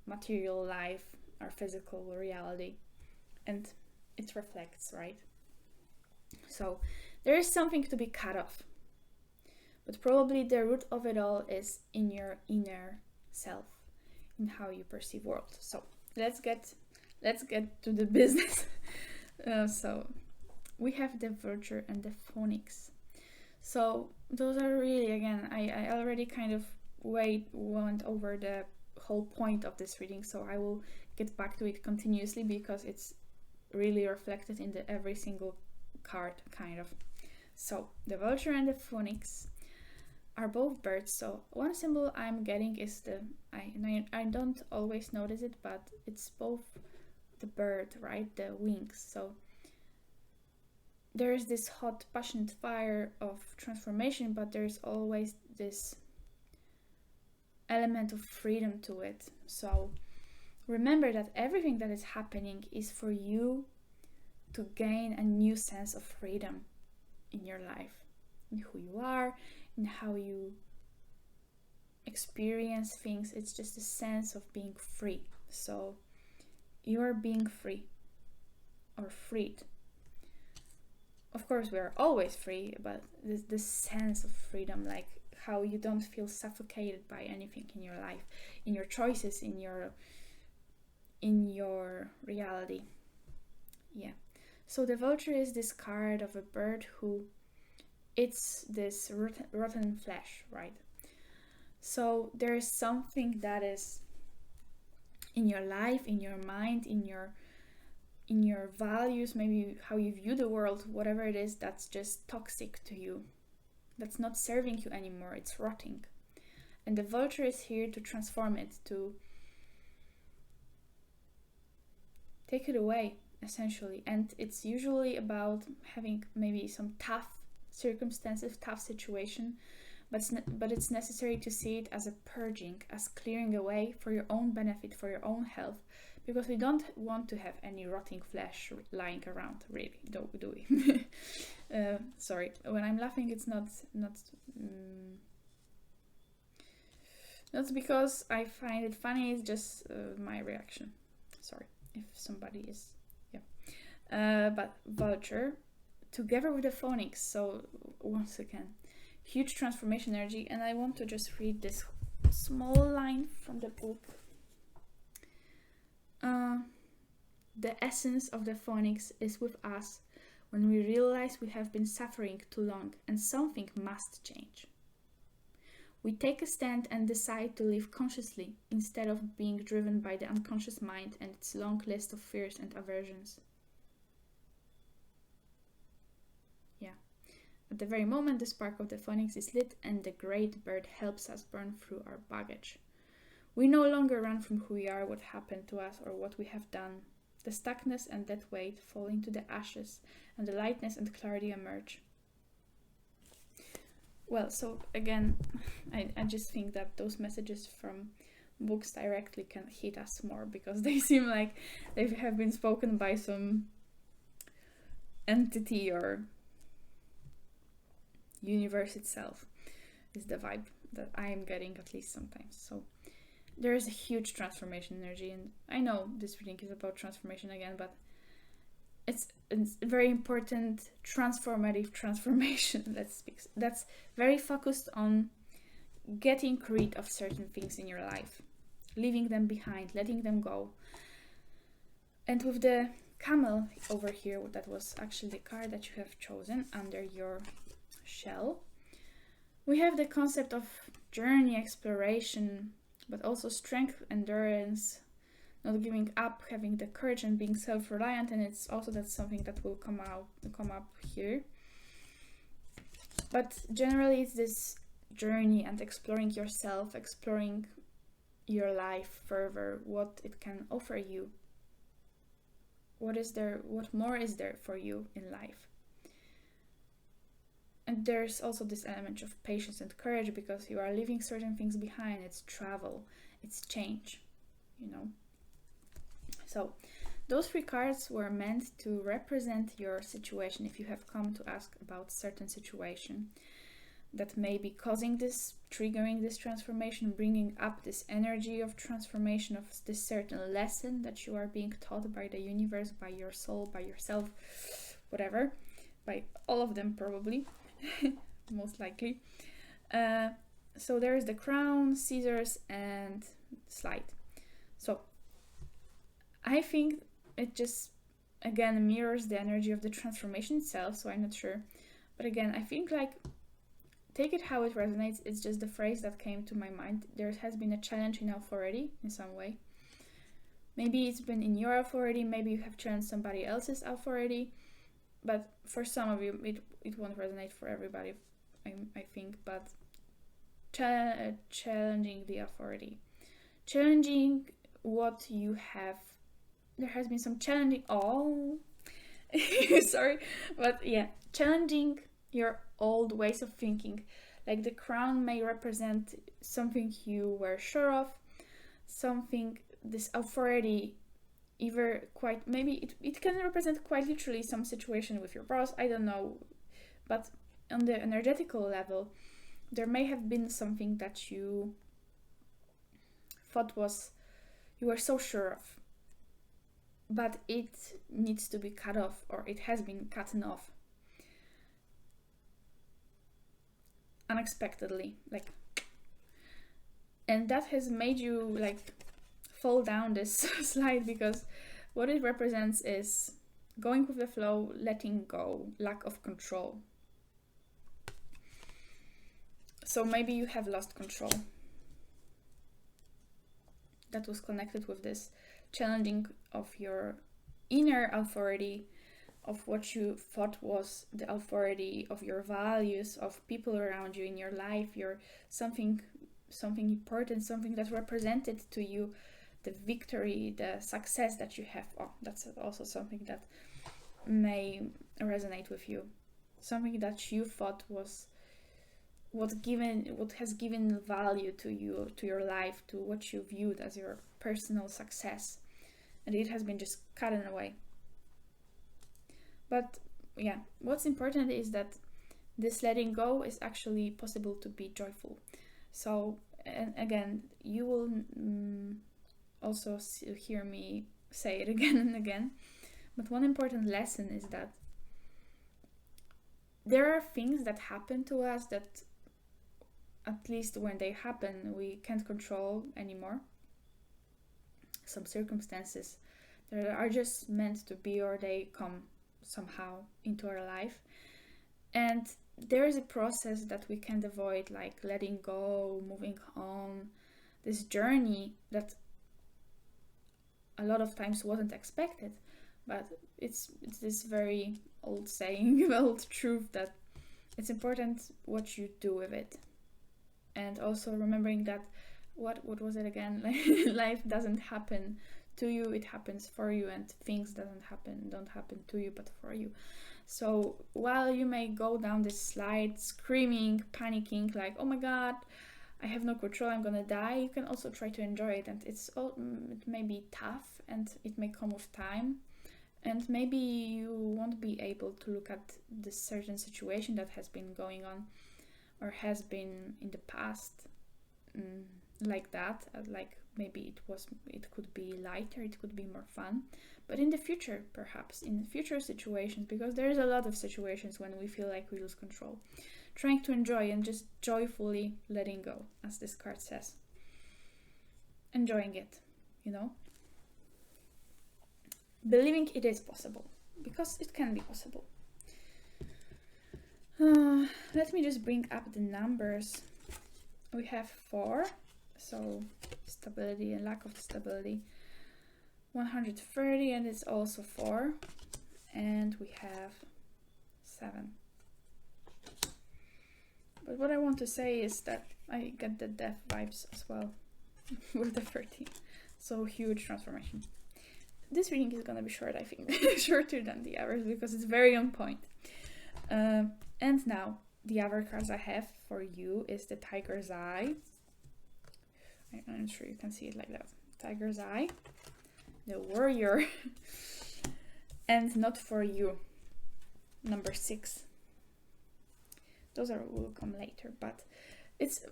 Speaker 1: material life, our physical reality, and it reflects, right? So there is something to be cut off, but probably the root of it all is in your inner self, in how you perceive world. So let's get to the business. So we have the Vulture and the Phoenix. So those are really, again, I already kind of went over the whole point of this reading, so I will get back to it continuously because it's really reflected in the every single card, kind of. So the Vulture and the Phoenix are both birds. So one symbol I'm getting is I don't always notice it, but it's both the bird, right? The wings. So there's this hot, passionate fire of transformation, but there's always this element of freedom to it. So remember that everything that is happening is for you to gain a new sense of freedom in your life, in who you are, in how you experience things. It's just a sense of being free. So you are being free or freed. Of course, we are always free, but this sense of freedom, like how you don't feel suffocated by anything in your life, in your choices, in your reality. Yeah. So the Vulture is this card of a bird who eats this rotten flesh, right? So there is something that is in your life, in your mind, in your values, maybe how you view the world, whatever it is, that's just toxic to you, that's not serving you anymore, it's rotting. And the Vulture is here to transform it, to take it away, essentially. And it's usually about having maybe some tough circumstances, tough situation, but it's necessary to see it as a purging, as clearing away for your own benefit, for your own health, because we don't want to have any rotting flesh lying around, really, do we? Sorry, when I'm laughing, it's not because I find it funny, it's just my reaction. Sorry if somebody is, yeah. But Vulture, together with the Phoenix, so once again, huge transformation energy. And I want to just read this small line from the book. The essence of the Phoenix is with us when we realize we have been suffering too long and something must change. We take a stand and decide to live consciously instead of being driven by the unconscious mind and its long list of fears and aversions. Yeah. At the very moment the spark of the Phoenix is lit and the great bird helps us burn through our baggage. We no longer run from who we are, what happened to us, or what we have done. The stuckness and dead weight fall into the ashes, and the lightness and clarity emerge. Well, so again, I just think that those messages from books directly can hit us more, because they seem like they have been spoken by some entity or universe itself, is the vibe that I am getting, at least sometimes. So there is a huge transformation energy, and I know this reading is about transformation again, but it's a very important transformative transformation. That's very focused on getting rid of certain things in your life, leaving them behind, letting them go. And with the camel over here, that was actually the card that you have chosen under your shell, we have the concept of journey, exploration, but also strength, endurance, not giving up, having the courage and being self-reliant. And it's also that's something that will come up here. But generally it's this journey and exploring yourself, exploring your life further, what it can offer you. What more is there for you in life? And there's also this element of patience and courage, because you are leaving certain things behind. It's travel, it's change, you know. So those 3 cards were meant to represent your situation. If you have come to ask about certain situation that may be causing this, triggering this transformation, bringing up this energy of transformation, of this certain lesson that you are being taught by the universe, by your soul, by yourself, whatever, by all of them probably, most likely. So there is the crown, scissors, and slide. So I think it just, again, mirrors the energy of the transformation itself, so I'm not sure. But again, I think, like, take it how it resonates. It's just the phrase that came to my mind. There has been a challenge in authority in some way. Maybe it's been in your authority, maybe you have challenged somebody else's authority, but for some of you, it won't resonate for everybody, I think. But challenging the authority, challenging what you have. There has been some challenging, sorry, but yeah, challenging your old ways of thinking. Like the crown may represent something you were sure of, something, this authority, either quite, maybe it can represent quite literally some situation with your boss, I don't know. But on the energetical level, there may have been something that you thought you were so sure of, but it needs to be cut off, or it has been cut off unexpectedly, like, and that has made you like fall down this slide, because what it represents is going with the flow, letting go, lack of control. So maybe you have lost control. That was connected with this challenging of your inner authority, of what you thought was the authority of your values, of people around you in your life, your something important, something that represented to you the victory, the success that you have. That's also something that may resonate with you. Something that you thought was what has given value to you, to your life, to what you viewed as your personal success, and it has been just cut away. But yeah, what's important is that this letting go is actually possible to be joyful. So, and again, you will also hear me say it again and again, but one important lesson is that there are things that happen to us that, at least when they happen, we can't control anymore. Some circumstances that are just meant to be, or they come somehow into our life, and there is a process that we can't avoid, like letting go, moving on, this journey that a lot of times wasn't expected. But it's this very old saying, old truth, that it's important what you do with it. And also remembering that what was it again, like life doesn't happen to you, it happens for you, and things don't happen to you but for you. So while you may go down this slide screaming, panicking, like, oh my god, I have no control, I'm gonna die, you can also try to enjoy it. And it may be tough, and it may come with time, and maybe you won't be able to look at this certain situation that has been going on or has been in the past like that, like maybe it could be lighter, it could be more fun. but in the future, perhaps in future situations, because there's a lot of situations when we feel like we lose control, trying to enjoy and just joyfully letting go, as this card says, enjoying it, you know, believing it is possible, because it can be possible. Let me just bring up the numbers. We have 4, so stability and lack of stability. 130, and it's also 4, and we have 7. But what I want to say is that I get the death vibes as well with the 13. So huge transformation. This reading is gonna be short, I think, shorter than the others because it's very on point. And now the other cards I have for you is the Tiger's Eye. I'm not sure you can see it like that. Tiger's Eye, the Warrior, and Not For You, number 6. Those will come later, but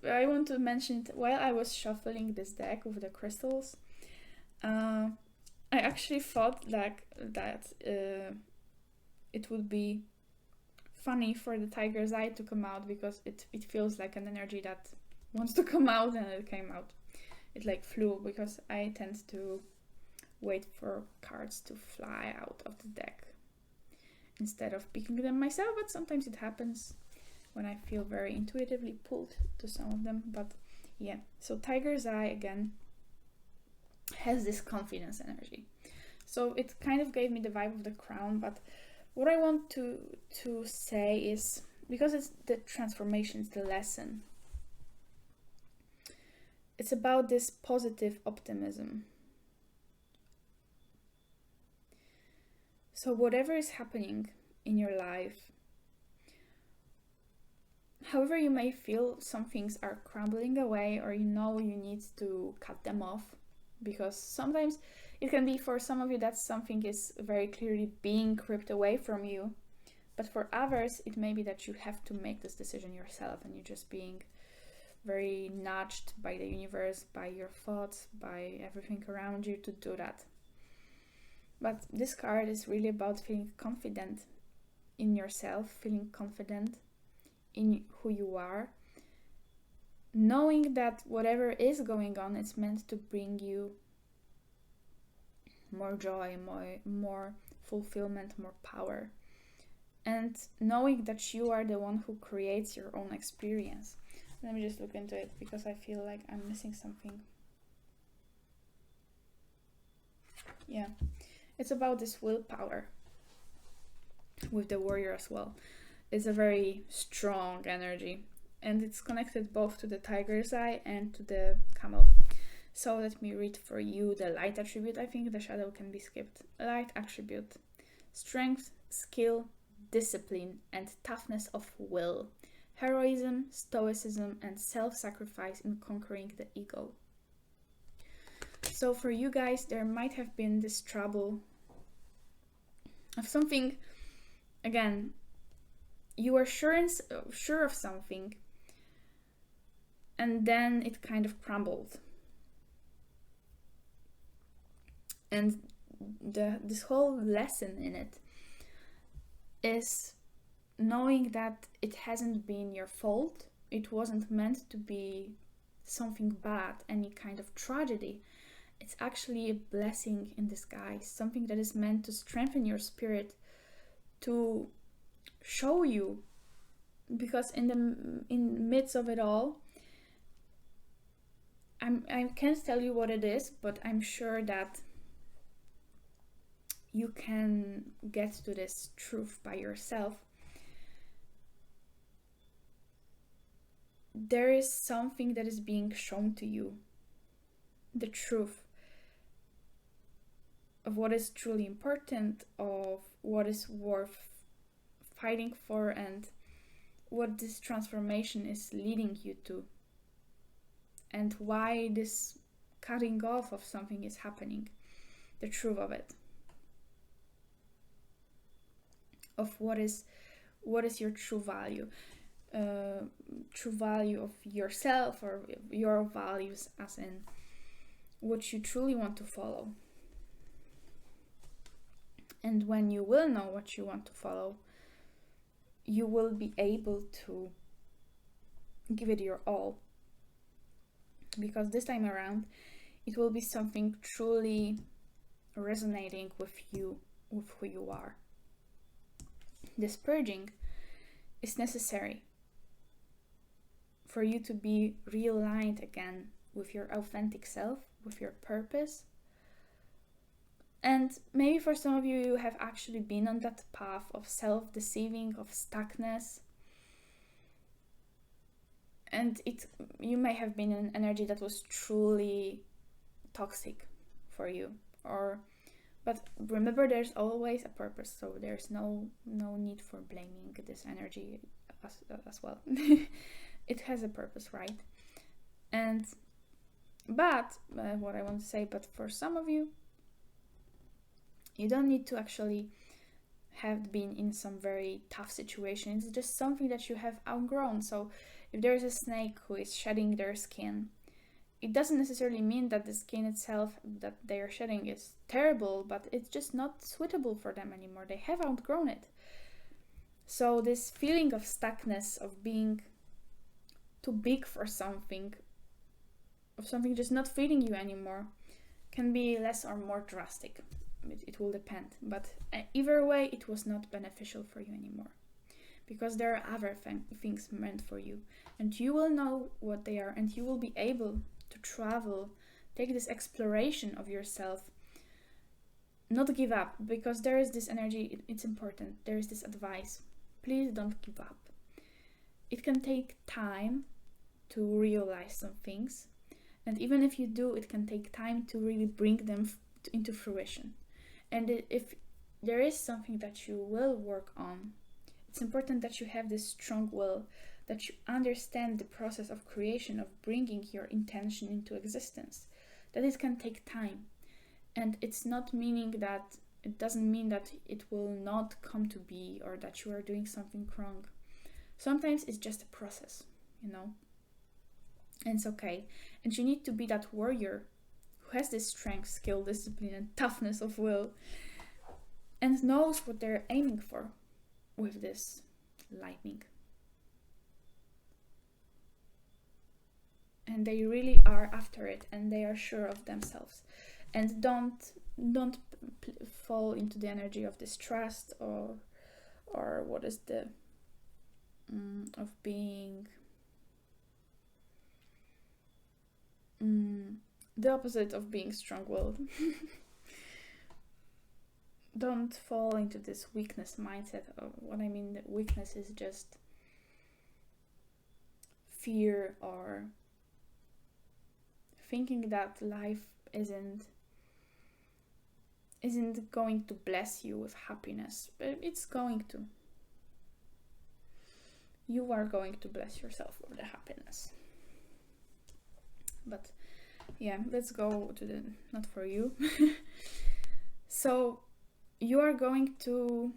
Speaker 1: I want to mention that while I was shuffling this deck with the crystals, I actually thought that it would be funny for the Tiger's Eye to come out, because it feels like an energy that wants to come out, and it came out. It like flew, because I tend to wait for cards to fly out of the deck instead of picking them myself, but sometimes it happens when I feel very intuitively pulled to some of them. But yeah, so Tiger's Eye again has this confidence energy. So it kind of gave me the vibe of the Crown, but what I want to say is, because it's the transformation, it's the lesson, it's about this positive optimism. So whatever is happening in your life, however you may feel some things are crumbling away, or you know you need to cut them off, because sometimes it can be for some of you that something is very clearly being ripped away from you, but for others it may be that you have to make this decision yourself, and you're just being very nudged by the universe, by your thoughts, by everything around you to do that. But this card is really about feeling confident in yourself, feeling confident in who you are, knowing that whatever is going on, it's meant to bring you more joy, more fulfillment, more power, and knowing that you are the one who creates your own experience. Let me just look into it, because I feel like I'm missing something. Yeah, it's about this willpower with the Warrior as well. It's a very strong energy, and it's connected both to the Tiger's Eye and to the Camel. So let me read for you the light attribute. I think the shadow can be skipped. Light attribute: strength, skill, discipline, and toughness of will. Heroism, stoicism, and self-sacrifice in conquering the ego. So for you guys, there might have been this trouble of something. Again, you were sure of something, and then it kind of crumbled. And this whole lesson in it is knowing that it hasn't been your fault. It wasn't meant to be something bad, any kind of tragedy. It's actually a blessing in disguise, something that is meant to strengthen your spirit, to show you, because in the midst of it all, I can't tell you what it is, but I'm sure that you can get to this truth by yourself. There is something that is being shown to you, the truth of what is truly important, of what is worth fighting for, and what this transformation is leading you to, and why this cutting off of something is happening, the truth of it, of what is your true value of yourself, or your values, as in what you truly want to follow. And when you will know what you want to follow, you will be able to give it your all. Because this time around, it will be something truly resonating with you, with who you are. This purging is necessary for you to be realigned again with your authentic self, with your purpose. And maybe for some of you, you have actually been on that path of self-deceiving, of stuckness. And you may have been in an energy that was truly toxic for you. But remember, there's always a purpose, so there's no need for blaming this energy as well. It has a purpose, right? But what I want to say, but for some of you, you don't need to actually have been in some very tough situation. It's just something that you have outgrown. So if there is a snake who is shedding their skin, it doesn't necessarily mean that the skin itself that they are shedding is terrible, but it's just not suitable for them anymore. They have outgrown it. So this feeling of stuckness, of being too big for something, of something just not fitting you anymore, can be less or more drastic. It will depend. But either way, it was not beneficial for you anymore. Because there are other things meant for you. And you will know what they are, and you will be able to travel, take this exploration of yourself, not give up, because there is this energy, it's important, there is this advice, please don't give up. It can take time to realize some things, and even if you do, it can take time to really bring them into fruition. And if there is something that you will work on, it's important that you have this strong will, that you understand the process of creation, of bringing your intention into existence, that it can take time. And it's not meaning that, it doesn't mean that it will not come to be or that you are doing something wrong. Sometimes it's just a process, you know, and it's okay. And you need to be that warrior who has this strength, skill, discipline, and toughness of will, and knows what they're aiming for with this lightning. And they really are after it, and they are sure of themselves. And don't fall into the energy of distrust or what is the of being the opposite of being strong-willed. Don't fall into this weakness mindset. What I mean, the weakness is just fear or thinking that life isn't going to bless you with happiness, but it's going to. You are going to bless yourself with the happiness. But yeah, let's go to the not for you. So you are going to,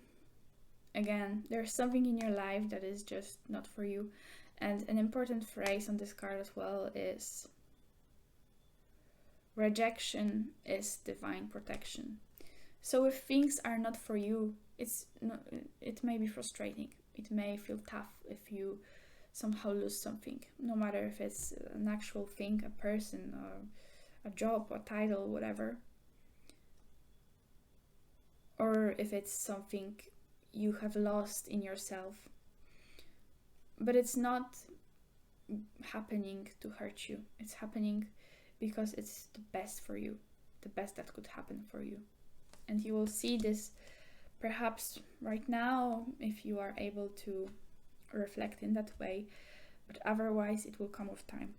Speaker 1: again, there's something in your life that is just not for you. And an important phrase on this card as well is rejection is divine protection. So if things are not for you, it may be frustrating. It may feel tough if you somehow lose something, no matter if it's an actual thing, a person, or a job, a title, whatever. Or if it's something you have lost in yourself. But it's not happening to hurt you. It's happening because it's the best for you, the best that could happen for you. And you will see this perhaps right now if you are able to reflect in that way, but otherwise it will come with time,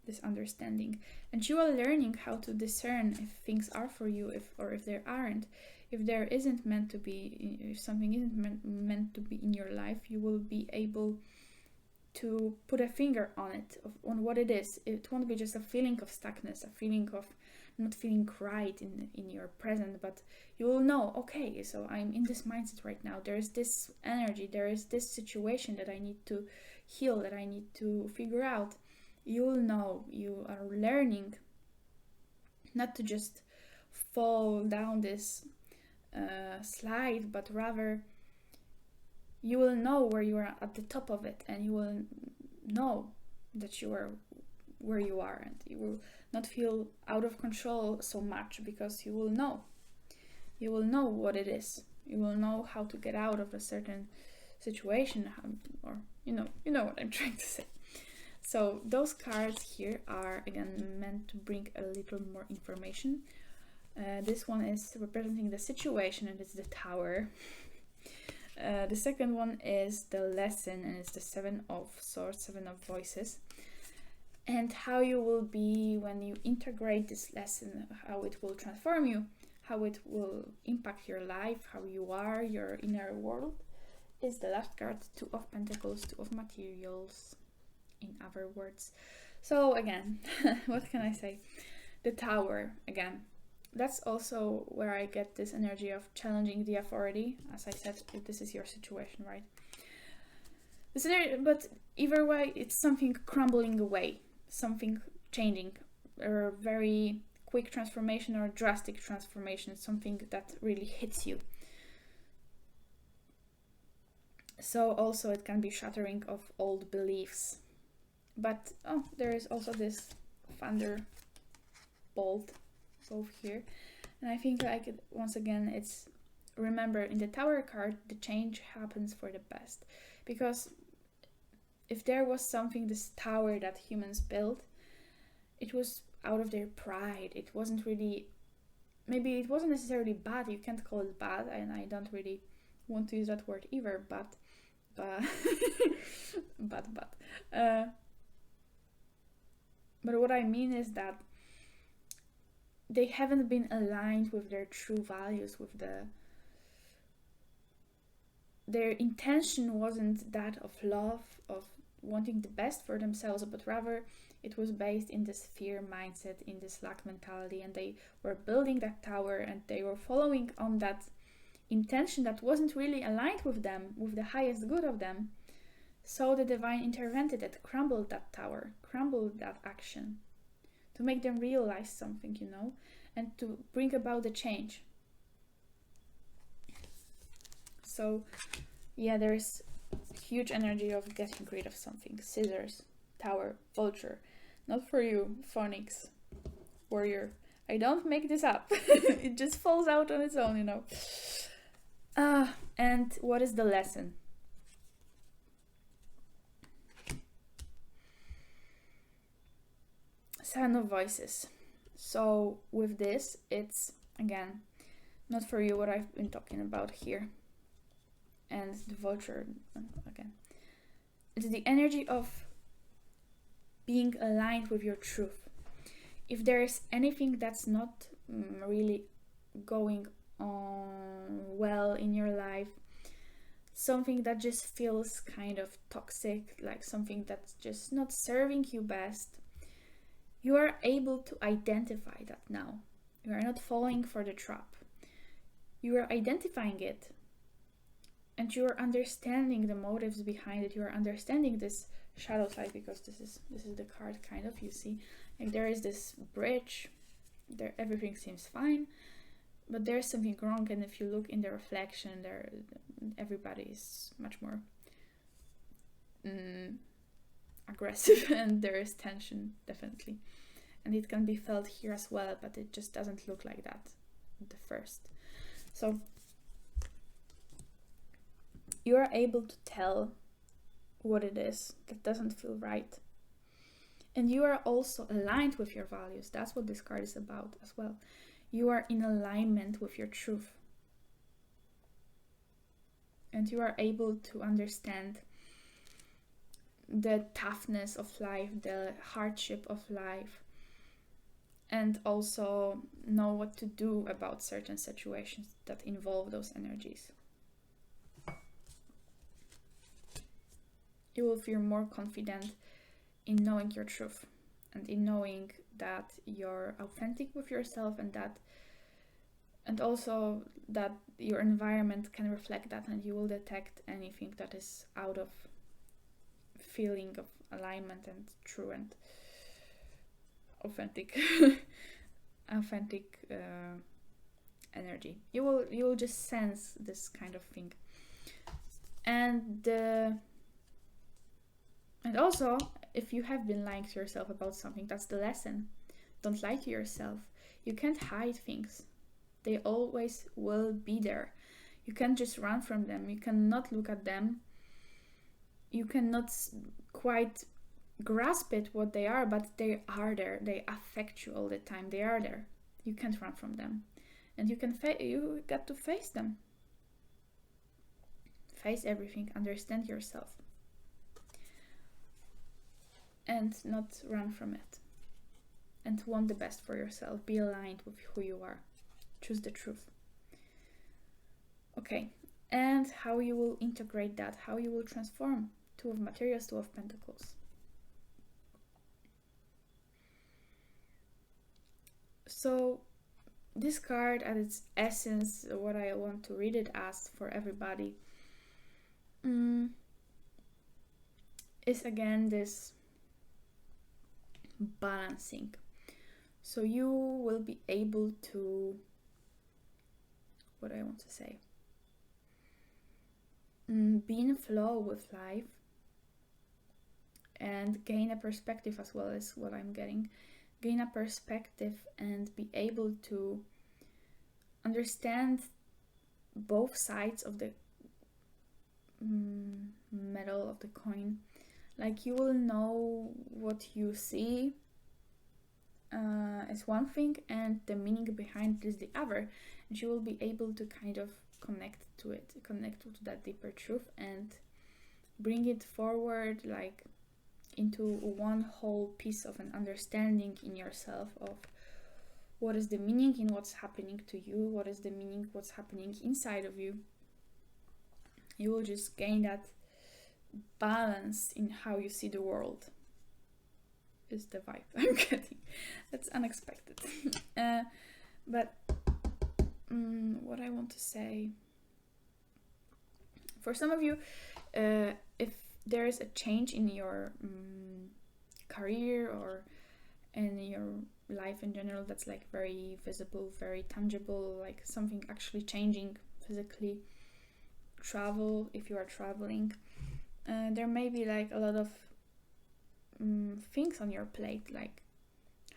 Speaker 1: this understanding. And you are learning how to discern if things are for you or if they aren't. If there isn't meant to be, if something isn't meant to be in your life, you will be able to put a finger on it, on what it is. It won't be just a feeling of stuckness, a feeling of not feeling right in your present, but you will know, okay, so I'm in this mindset right now. There is this energy, there is this situation that I need to heal, that I need to figure out. You will know, you are learning not to just fall down this slide, but rather you will know where you are at the top of it, and you will know that you are where you are, and you will not feel out of control so much, because you will know what it is. You will know how to get out of a certain situation, or you know what I'm trying to say. So those cards here are again meant to bring a little more information. This one is representing the situation, and it's the Tower. The second one is the lesson, and it's the Seven of Swords, Seven of Voices, and how you will be when you integrate this lesson, how it will transform you, how it will impact your life, how you are, your inner world, is the last card, Two of Pentacles, Two of Materials, in other words. So again, what can I say? The Tower, again, that's also where I get this energy of challenging the authority. As I said, if this is your situation, right? But either way, it's something crumbling away, something changing, a very quick transformation or drastic transformation, something that really hits you. So also it can be shattering of old beliefs. But there is also this thunderbolt both here, and I think, like, once again, it's, remember, in the Tower card, the change happens for the best, because if there was something, this tower that humans built, it was out of their pride. It wasn't really, maybe it wasn't necessarily bad, you can't call it bad, and I don't really want to use that word either, but what I mean is that they haven't been aligned with their true values, with their intention wasn't that of love, of wanting the best for themselves, but rather it was based in this fear mindset, in this lack mentality, and they were building that tower, and they were following on that intention that wasn't really aligned with them, with the highest good of them. So the divine intervened and crumbled that tower, crumbled that action, to make them realize something, and to bring about the change. So yeah, there's huge energy of getting rid of something. Scissors, Tower, Vulture. Not for you, Phoenix, Warrior. I don't make this up. It just falls out on its own, And what is the lesson? Seven of Voices. So with this, it's, again, not for you, what I've been talking about here. And the Vulture, again. It's the energy of being aligned with your truth. If there is anything that's not really going on well in your life, something that just feels kind of toxic, like something that's just not serving you best, you are able to identify that now. You are not falling for the trap. You are identifying it, and you are understanding the motives behind it. You are understanding this shadow side, because this is the card, kind of, you see, like there is this bridge there, everything seems fine, but there's something wrong, and if you look in the reflection there, everybody is much more aggressive, and there is tension, definitely, and it can be felt here as well, but it just doesn't look like that at the first. So you are able to tell what it is that doesn't feel right, and you are also aligned with your values. That's what this card is about as well. You are in alignment with your truth, and you are able to understand the toughness of life, the hardship of life, and also know what to do about certain situations that involve those energies. You will feel more confident in knowing your truth, and in knowing that you're authentic with yourself, and also that your environment can reflect that, and you will detect anything that is out of feeling of alignment and true and authentic energy. You will just sense this kind of thing. And also, if you have been lying to yourself about something, that's the lesson. Don't lie to yourself. You can't hide things. They always will be there. You can't just run from them. You cannot look at them. You cannot quite grasp it what they are, but they are there. They affect you all the time. They are there. You can't run from them, and you got to face them. Face everything. Understand yourself, and not run from it. And want the best for yourself. Be aligned with who you are. Choose the truth. Okay, and how you will integrate that, how you will transform. Two of Materials, Two of Pentacles. So this card at its essence, what I want to read it as for everybody, is again this balancing. So you will be able to, what I want to say, be in flow with life and gain a perspective, as well as what I'm getting. Gain a perspective and be able to understand both sides of the metal of the coin. Like, you will know what you see is one thing, and the meaning behind it is the other, and you will be able to kind of connect to it, connect to that deeper truth, and bring it forward, like into one whole piece of an understanding in yourself of what is the meaning in what's happening to you, what is the meaning what's happening inside of you. You will just gain that balance in how you see the world, is the vibe I'm getting. That's unexpected. But what I want to say, for some of you, if there is a change in your career or in your life in general that's like very visible, very tangible, like something actually changing physically, travel, if you are traveling, there may be like a lot of things on your plate like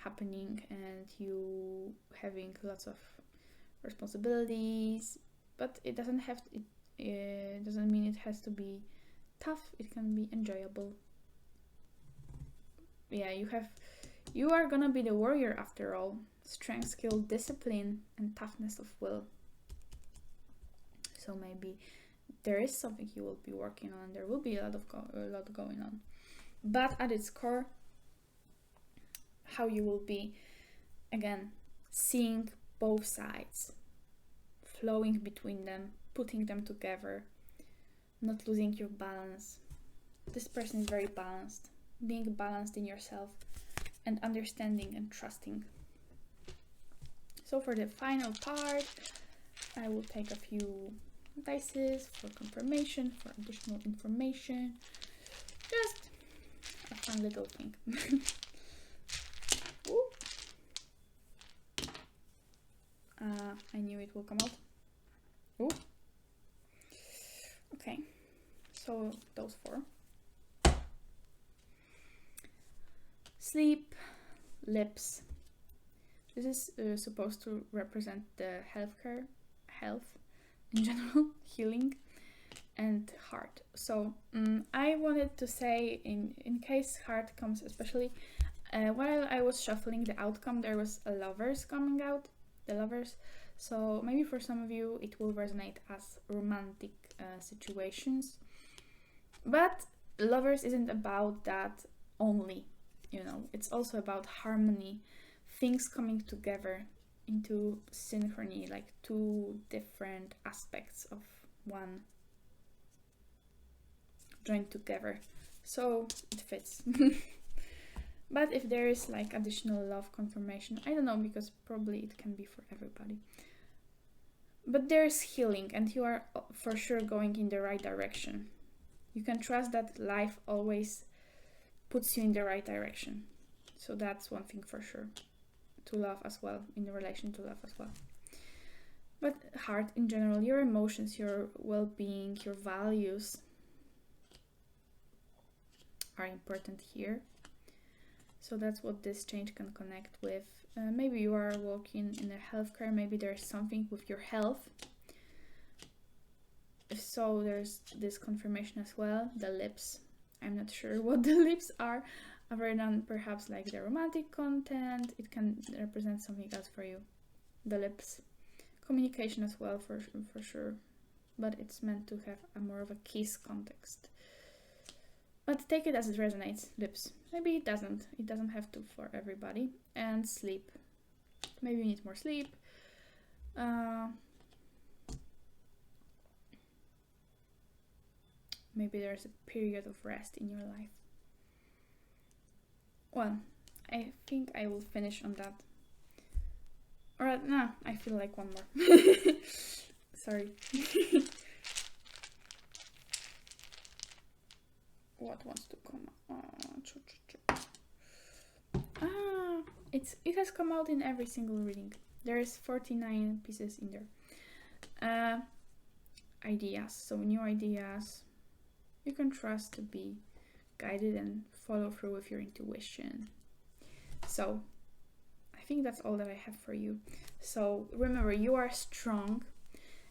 Speaker 1: happening, and you having lots of responsibilities, but it doesn't mean it has to be tough. It can be enjoyable. Yeah, you are gonna be the warrior after all. Strength, skill, discipline, and toughness of will. So maybe there is something you will be working on. There will be a lot going on. But at its core, how you will be, again, seeing both sides, flowing between them, putting them together, not losing your balance. This person is very balanced. Being balanced in yourself and understanding and trusting. So for the final part, I will take a few dices for confirmation, for additional information. Just a fun little thing. I knew it will come out. Ooh. Okay, so those four. Sleep, lips. This is supposed to represent the health in general, healing, and heart. So I wanted to say, in case heart comes, especially while I was shuffling the outcome, there was a lovers coming out, the lovers. So maybe for some of you it will resonate as romantic situations, but lovers isn't about that only, you know. It's also about harmony, things coming together into synchrony, like two different aspects of one joined together, so it fits. But if there is like additional love confirmation, I don't know, because probably it can be for everybody. But there's healing, and you are for sure going in the right direction. You can trust that life always puts you in the right direction. So that's one thing for sure. To love as well, in relation to love as well. But heart in general, your emotions, your well-being, your values are important here. So that's what this change can connect with. Maybe you are working in a healthcare, maybe there's something with your health. So there's this confirmation as well. The lips, I'm not sure what the lips are, other than perhaps like the romantic content. It can represent something else for you. The lips, communication as well for sure, but it's meant to have a more of a kiss context. But take it as it resonates. Lips, maybe it doesn't have to for everybody. And sleep, maybe you need more sleep. Maybe there's a period of rest in your life. Well, I think I will finish on that. Alright, no, I feel like one more. Sorry. What wants to come out? It has come out in every single reading. There is 49 pieces in there. Ideas, so new ideas. You can trust to be guided and follow through with your intuition. So I think that's all that I have for you. So remember, you are strong,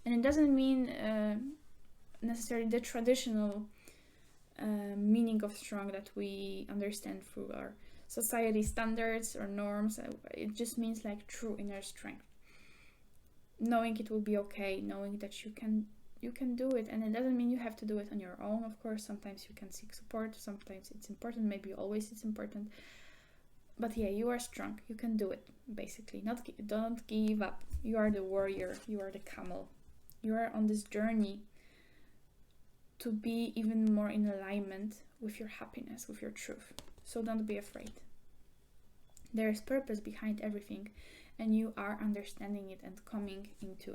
Speaker 1: and it doesn't mean necessarily the traditional meaning of strong that we understand through our society standards or norms. It just means like true inner strength, knowing it will be okay, knowing that you can do it. And it doesn't mean you have to do it on your own. Of course, sometimes you can seek support, sometimes it's important, maybe always it's important. But yeah, you are strong, you can do it, basically. Don't give up. You are the warrior, you are the camel. You are on this journey to be even more in alignment with your happiness, with your truth. So don't be afraid. There is purpose behind everything, and you are understanding it and coming into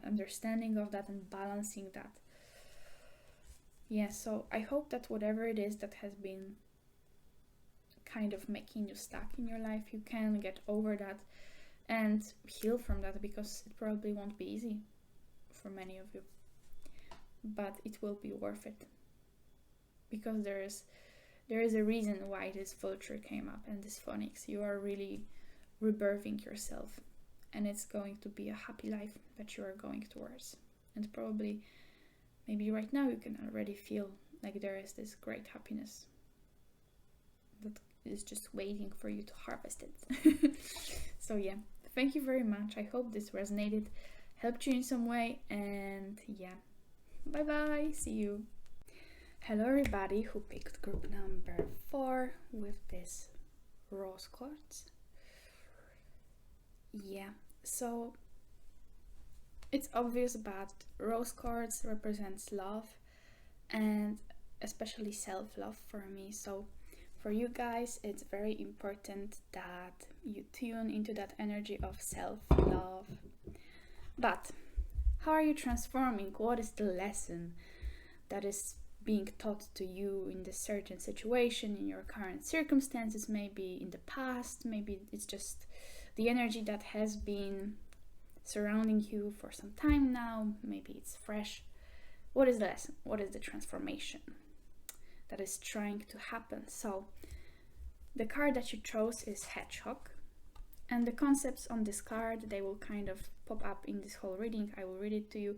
Speaker 1: understanding of that and balancing that. Yeah, so I hope that whatever it is that has been kind of making you stuck in your life, you can get over that and heal from that, because it probably won't be easy for many of you, but it will be worth it, because there is a reason why this vulture came up and this phoenix. You are really rebirthing yourself, and it's going to be a happy life that you are going towards. And probably maybe right now you can already feel like there is this great happiness that is just waiting for you to harvest it. So yeah, thank you very much. I hope this resonated, helped you in some way, and yeah, bye bye, see you. Hello everybody who picked group number 4 with this rose quartz. Yeah, so it's obvious, but rose quartz represents love, and especially self-love for me. So for you guys, it's very important that you tune into that energy of self-love. But how are you transforming? What is the lesson that is being taught to you in this certain situation, in your current circumstances, maybe in the past, maybe it's just the energy that has been surrounding you for some time now, maybe it's fresh. What is the lesson? What is the transformation that is trying to happen? So the card that you chose is Hedgehog, and the concepts on this card, they will kind of pop up in this whole reading. I will read it to you.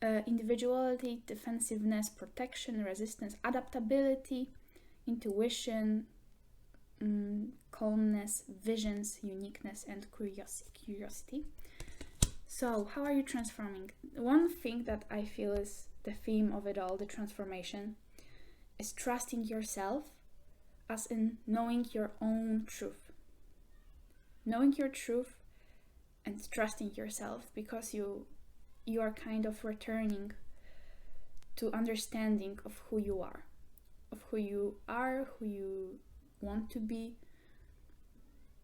Speaker 1: Individuality, defensiveness, protection, resistance, adaptability, intuition, calmness, visions, uniqueness, and curiosity. So how are you transforming? One thing that I feel is the theme of it all, the transformation, is trusting yourself, as in knowing your own truth. Knowing your truth and trusting yourself, because you are kind of returning to understanding of who you are, who you want to be,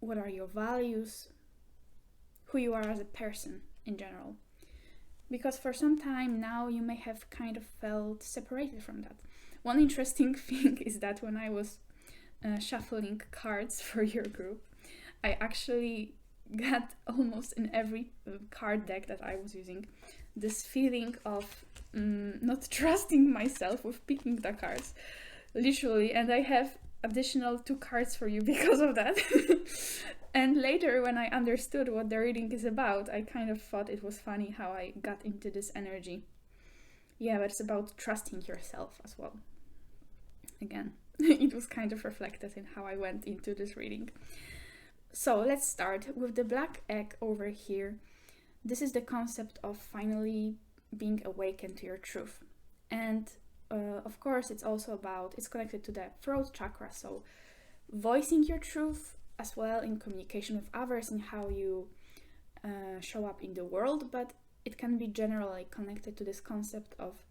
Speaker 1: what are your values, who you are as a person in general. Because for some time now you may have kind of felt separated from that. One interesting thing is that when I was shuffling cards for your group, I actually got almost in every card deck that I was using this feeling of not trusting myself with picking the cards, literally, and I have additional 2 cards for you because of that. And later, when I understood what the reading is about, I kind of thought it was funny how I got into this energy. Yeah, but it's about trusting yourself as well. Again, it was kind of reflected in how I went into this reading. So let's start with the black egg over here. This is the concept of finally being awakened to your truth. And of course, it's connected to the throat chakra. So voicing your truth as well in communication with others and how you show up in the world. But it can be generally connected to this concept of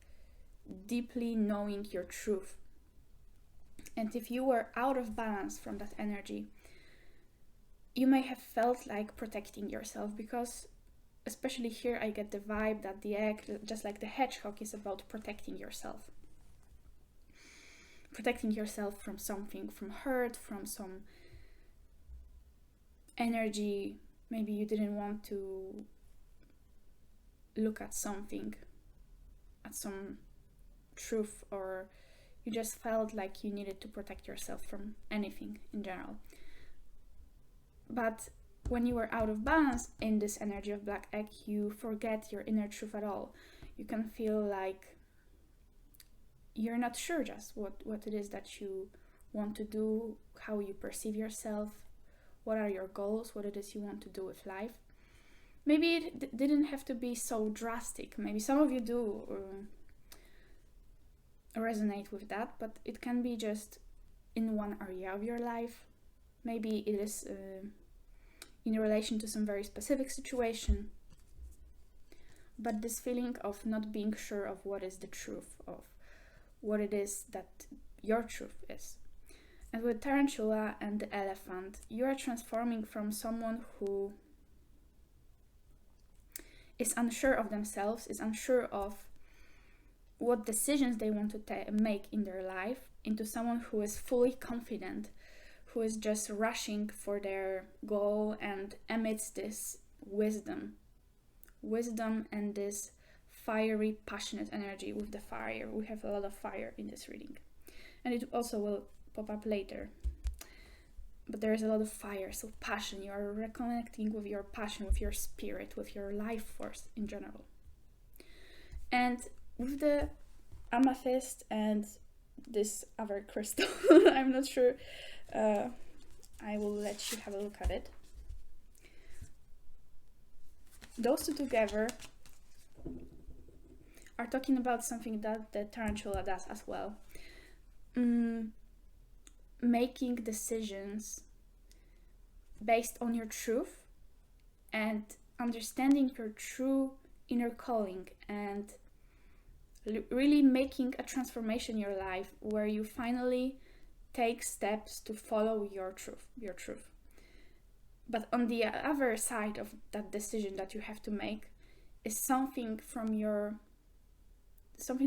Speaker 1: deeply knowing your truth. And if you were out of balance from that energy, you may have felt like protecting yourself, because especially here I get the vibe that the egg, just like the hedgehog, is about protecting yourself. Protecting yourself from something, from hurt, from some energy. Maybe you didn't want to look at something, at some truth, or you just felt like you needed to protect yourself from anything in general. But when you are out of balance in this energy of black egg, you forget your inner truth at all. You can feel like you're not sure just what it is that you want to do, how you perceive yourself, what are your goals, what it is you want to do with life. Maybe it didn't have to be so drastic. Maybe some of you do resonate with that, but it can be just in one area of your life. Maybe it is in relation to some very specific situation. But this feeling of not being sure of what is the truth, of what it is that your truth is. And with Tarantula and the elephant, you are transforming from someone who is unsure of themselves, is unsure of what decisions they want to make in their life, into someone who is fully confident, who is just rushing for their goal and emits this wisdom and this fiery, passionate energy. With the fire, we have a lot of fire in this reading, and it also will pop up later. But there is a lot of fire, so passion. You are reconnecting with your passion, with your spirit, with your life force in general. And with the amethyst and this other crystal, I'm not sure, I will let you have a look at it. Those two together are talking about something that the tarantula does as well. Making decisions based on your truth and understanding your true inner calling, and really making a transformation in your life where you finally take steps to follow your truth. But on the other side of that decision that you have to make is something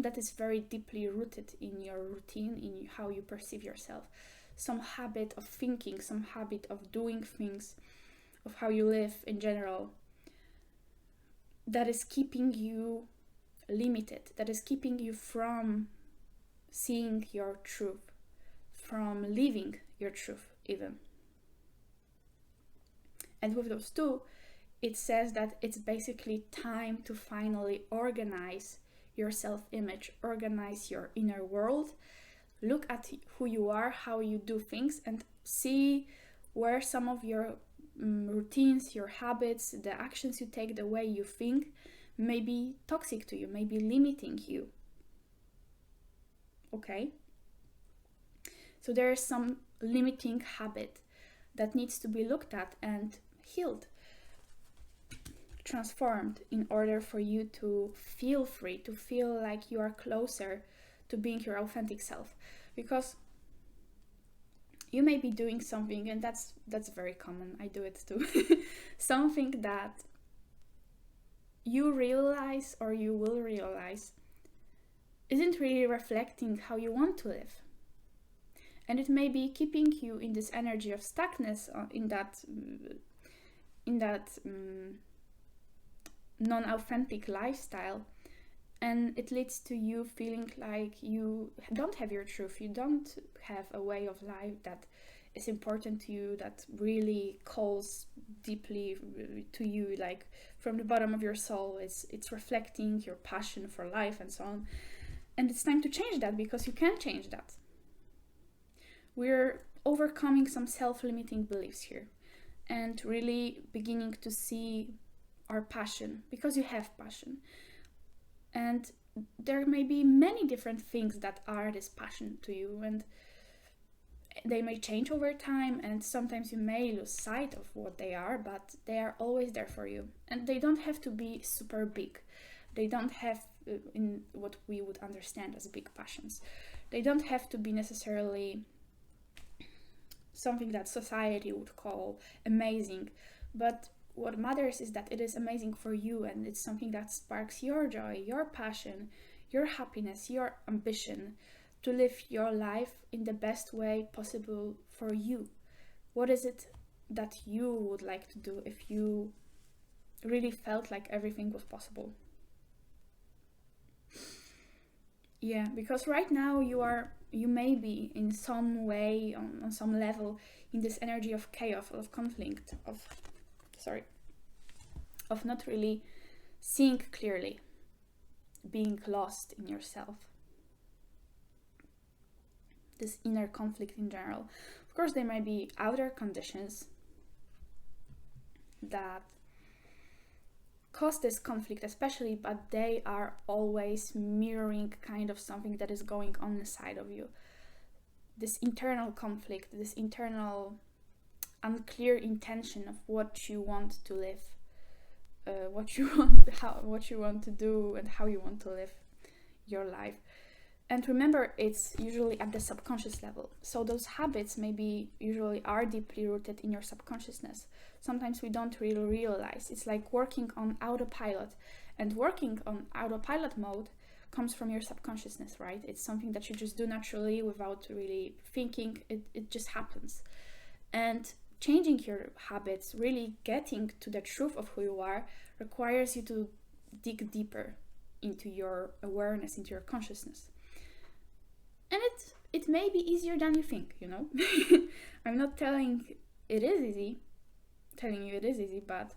Speaker 1: that is very deeply rooted in your routine, in how you perceive yourself. Some habit of thinking, some habit of doing things, of how you live in general, that is keeping you limited, that is keeping you from seeing your truth, from living your truth even. And with those two, it says that it's basically time to finally organize your self-image, organize your inner world, look at who you are, how you do things, and see where some of your routines, your habits, the actions you take, the way you think may be toxic to you, may be limiting you. Okay? So there is some limiting habit that needs to be looked at and healed, transformed, in order for you to feel free, to feel like you are closer to being your authentic self. Because you may be doing something, and that's very common, I do it too, something that you realize, or you will realize, isn't really reflecting how you want to live. And it may be keeping you in this energy of stuckness, in that in that non-authentic lifestyle, and it leads to you feeling like you don't have your truth, you don't have a way of life that is important to you, that really calls deeply to you, like from the bottom of your soul. It's reflecting your passion for life and so on. And it's time to change that, because you can change that. We're overcoming some self-limiting beliefs here and really beginning to see our passion, because you have passion. And there may be many different things that are this passion to you, and they may change over time, and sometimes you may lose sight of what they are, but they are always there for you. And they don't have to be super big. They don't have, in what we would understand as big passions, they don't have to be necessarily something that society would call amazing. But what matters is that it is amazing for you, and it's something that sparks your joy, your passion, your happiness, your ambition to live your life in the best way possible for you. What is it that you would like to do if you really felt like everything was possible? Yeah, because right now you may be in some way, on some level, in this energy of chaos, of conflict, of not really seeing clearly, being lost in yourself. This inner conflict in general. Of course, there might be outer conditions that cause this conflict especially, but they are always mirroring kind of something that is going on inside of you. This internal conflict, this internal unclear intention of what you want to live, what you want to do, and how you want to live your life. And remember, it's usually at the subconscious level. So those habits maybe usually are deeply rooted in your subconsciousness. Sometimes we don't really realize. It's like working on autopilot. And working on autopilot mode comes from your subconsciousness, right? It's something that you just do naturally without really thinking. It just happens. And changing your habits, really getting to the truth of who you are, requires you to dig deeper into your awareness, into your consciousness. And it may be easier than you think, you know. I'm not telling you it is easy, but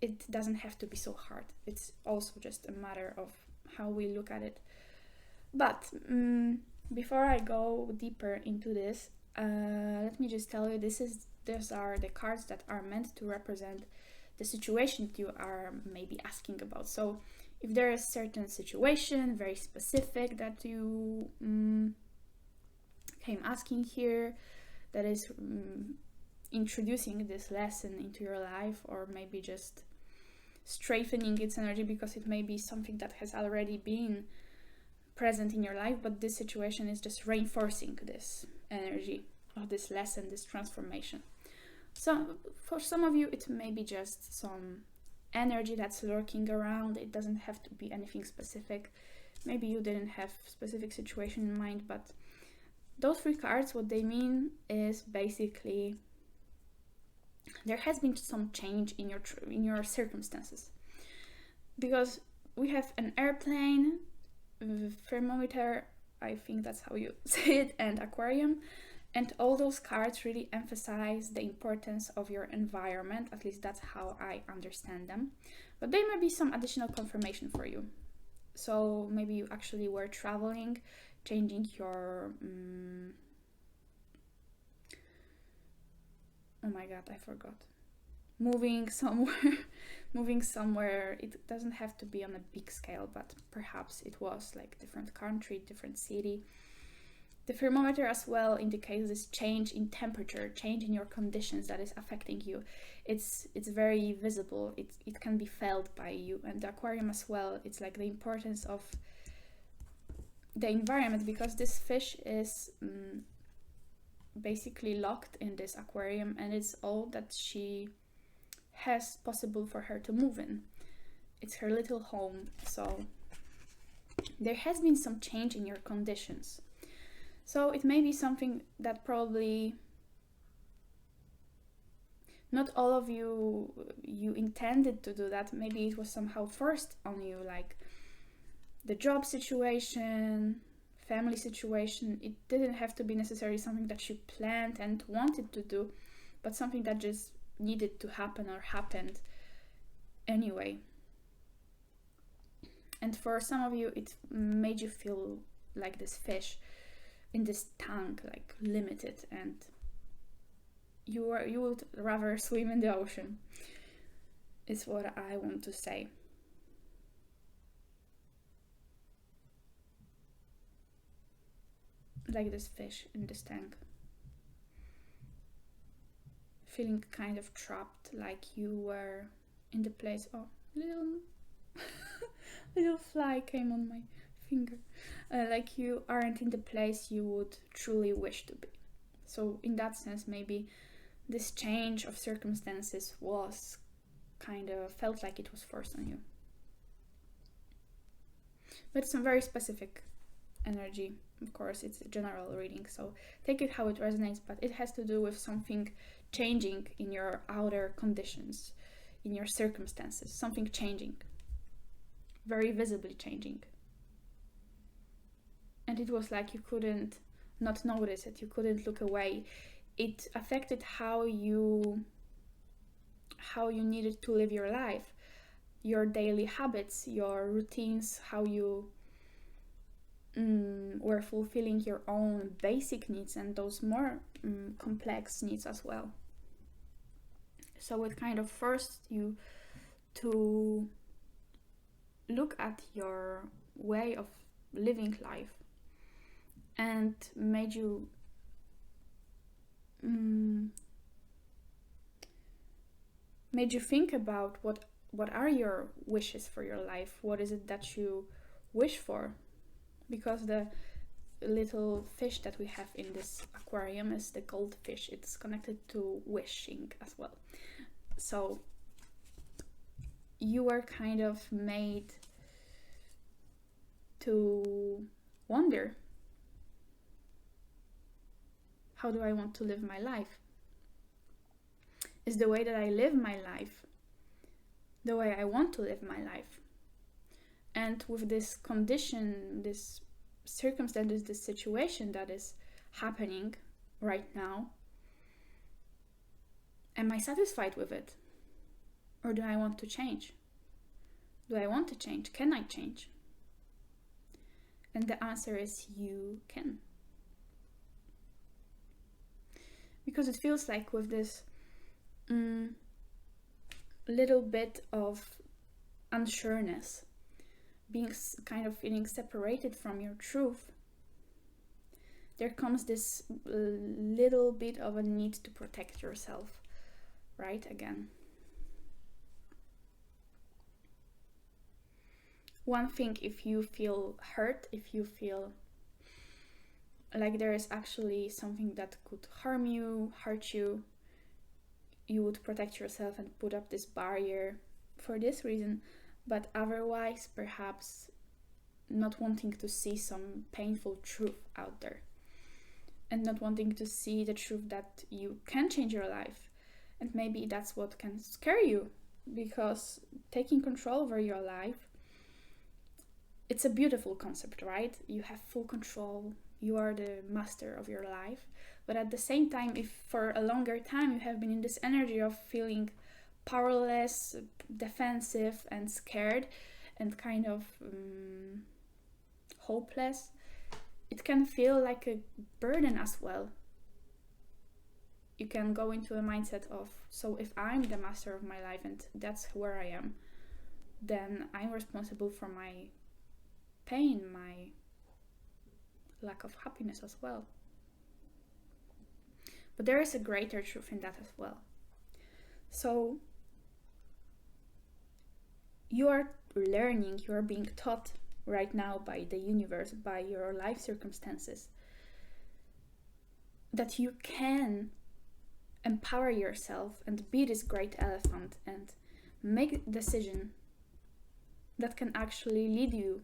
Speaker 1: it doesn't have to be so hard. It's also just a matter of how we look at it. But before I go deeper into this, let me just tell you, these are the cards that are meant to represent the situation that you are maybe asking about. So if there is a certain situation, very specific, that you came asking here, that is introducing this lesson into your life, or maybe just strengthening its energy, because it may be something that has already been present in your life, but this situation is just reinforcing this energy of this lesson, this transformation. So for some of you, it may be just some energy that's lurking around. It doesn't have to be anything specific. Maybe you didn't have specific situation in mind, but those three cards, what they mean is basically there has been some change in your circumstances, because we have an airplane, thermometer, I think that's how you say it, and aquarium. And all those cards really emphasize the importance of your environment. At least that's how I understand them. But there may be some additional confirmation for you. So maybe you actually were traveling, changing your... oh my god, I forgot. Moving somewhere. It doesn't have to be on a big scale, but perhaps it was like different country, different city. The thermometer as well indicates this change in temperature, change in your conditions that is affecting you. It's very visible. It can be felt by you. And the aquarium as well, it's like the importance of the environment, because this fish is basically locked in this aquarium, and it's all that she has possible for her to move in. It's her little home. So there has been some change in your conditions. So it may be something that probably Not all of you intended to do that. Maybe it was somehow forced on you, like the job situation, family situation. It didn't have to be necessarily something that you planned and wanted to do, but something that just needed to happen or happened anyway. And for some of you, it made you feel like this fish in this tank, like limited, and you would rather swim in the ocean, is what I want to say. Like this fish in this tank, feeling kind of trapped, like you were in the place. Oh, little fly came on my finger. Like you aren't in the place you would truly wish to be. So in that sense, maybe this change of circumstances was kind of felt like it was forced on you. But some very specific energy. Of course, it's a general reading, so take it how it resonates, but it has to do with something changing in your outer conditions, in your circumstances, something changing, very visibly changing. And it was like you couldn't not notice it, you couldn't look away. It affected how you needed to live your life, your daily habits, your routines, how you were fulfilling your own basic needs and those more complex needs as well. So it kind of forced you to look at your way of living life and made you think about what are your wishes for your life, what is it that you wish for, because the little fish that we have in this aquarium is the goldfish. It's connected to wishing as well. So you were kind of made to wonder, how do I want to live my life? Is the way that I live my life the way I want to live my life? And with this condition, this circumstance, this situation that is happening right now, am I satisfied with it? Or do I want to change? Do I want to change? Can I change? And the answer is you can. Because it feels like with this little bit of unsureness, being kind of feeling separated from your truth, there comes this little bit of a need to protect yourself, right? Again. One thing, if you feel hurt, if you feel like there is actually something that could harm you, hurt you, you would protect yourself and put up this barrier for this reason. But otherwise, perhaps not wanting to see some painful truth out there, and not wanting to see the truth that you can change your life. And maybe that's what can scare you, because taking control over your life, it's a beautiful concept, right? You have full control, you are the master of your life. But at the same time, if for a longer time you have been in this energy of feeling powerless, defensive and scared and kind of hopeless, it can feel like a burden as well. You can go into a mindset of, so if I'm the master of my life and that's where I am, then I'm responsible for my pain, my lack of happiness as well. But there is a greater truth in that as well. So you are learning, you are being taught right now by the universe, by your life circumstances, that you can empower yourself and be this great elephant and make a decision that can actually lead you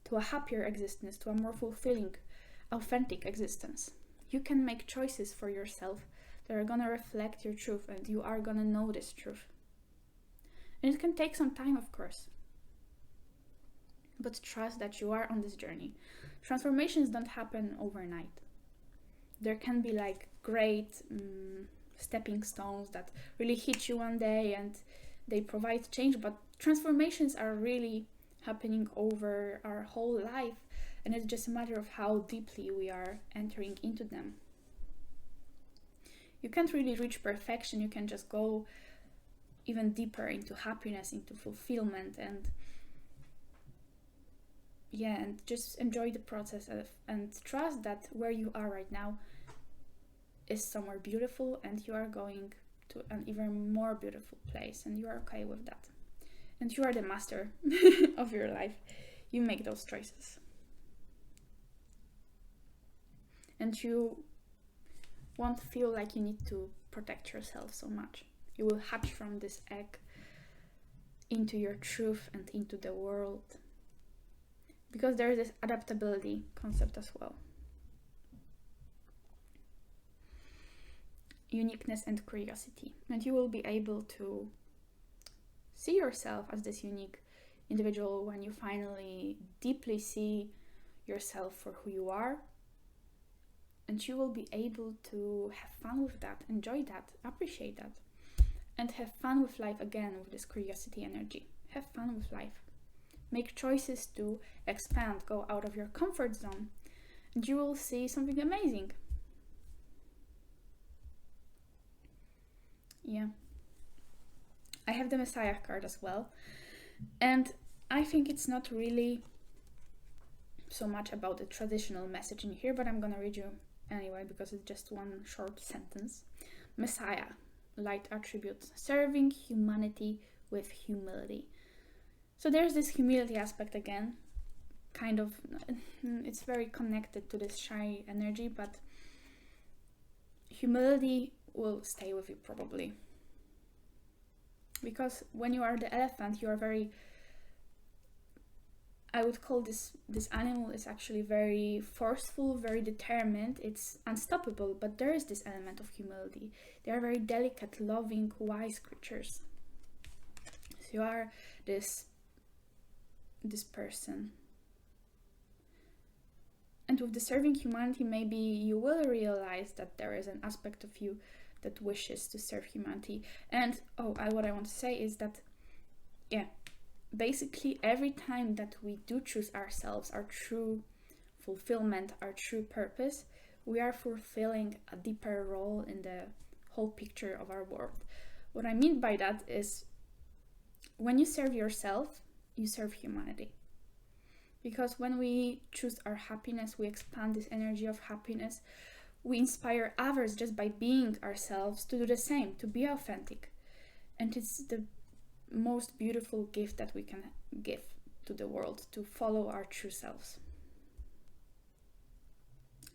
Speaker 1: to a happier existence, to a more fulfilling, authentic existence. You can make choices for yourself They're gonna reflect your truth, and you are gonna know this truth. And it can take some time, of course. But trust that you are on this journey. Transformations don't happen overnight. There can be like great stepping stones that really hit you one day and they provide change, but transformations are really happening over our whole life, and it's just a matter of how deeply we are entering into them. You can't really reach perfection. You can just go even deeper into happiness, into fulfillment, and just enjoy the process and trust that where you are right now is somewhere beautiful, and you are going to an even more beautiful place, and you are okay with that. And you are the master of your life. You make those choices. And you won't feel like you need to protect yourself so much. You will hatch from this egg into your truth and into the world. Because there is this adaptability concept as well. Uniqueness and curiosity. And you will be able to see yourself as this unique individual when you finally deeply see yourself for who you are. And you will be able to have fun with that, enjoy that, appreciate that. And have fun with life again with this curiosity energy. Have fun with life. Make choices to expand, go out of your comfort zone, and you will see something amazing. Yeah. I have the Messiah card as well. And I think it's not really so much about the traditional message in here, but I'm gonna read you anyway because it's just one short sentence. Messiah, light attributes, serving humanity with humility. So there's this humility aspect again, kind of, it's very connected to this shy energy, but humility will stay with you probably. Because when you are the elephant, you are very, I would call this animal is actually very forceful, very determined, it's unstoppable, but there is this element of humility. They are very delicate, loving, wise creatures. So you are this person. And with the serving humanity, maybe you will realize that there is an aspect of you that wishes to serve humanity. And what I want to say is that, basically every time that we do choose ourselves, our true fulfillment, our true purpose, we are fulfilling a deeper role in the whole picture of our world. What I mean by that is when you serve yourself, you serve humanity. Because when we choose our happiness, we expand this energy of happiness. We inspire others just by being ourselves to do the same, to be authentic. And it's the most beautiful gift that we can give to the world, to follow our true selves.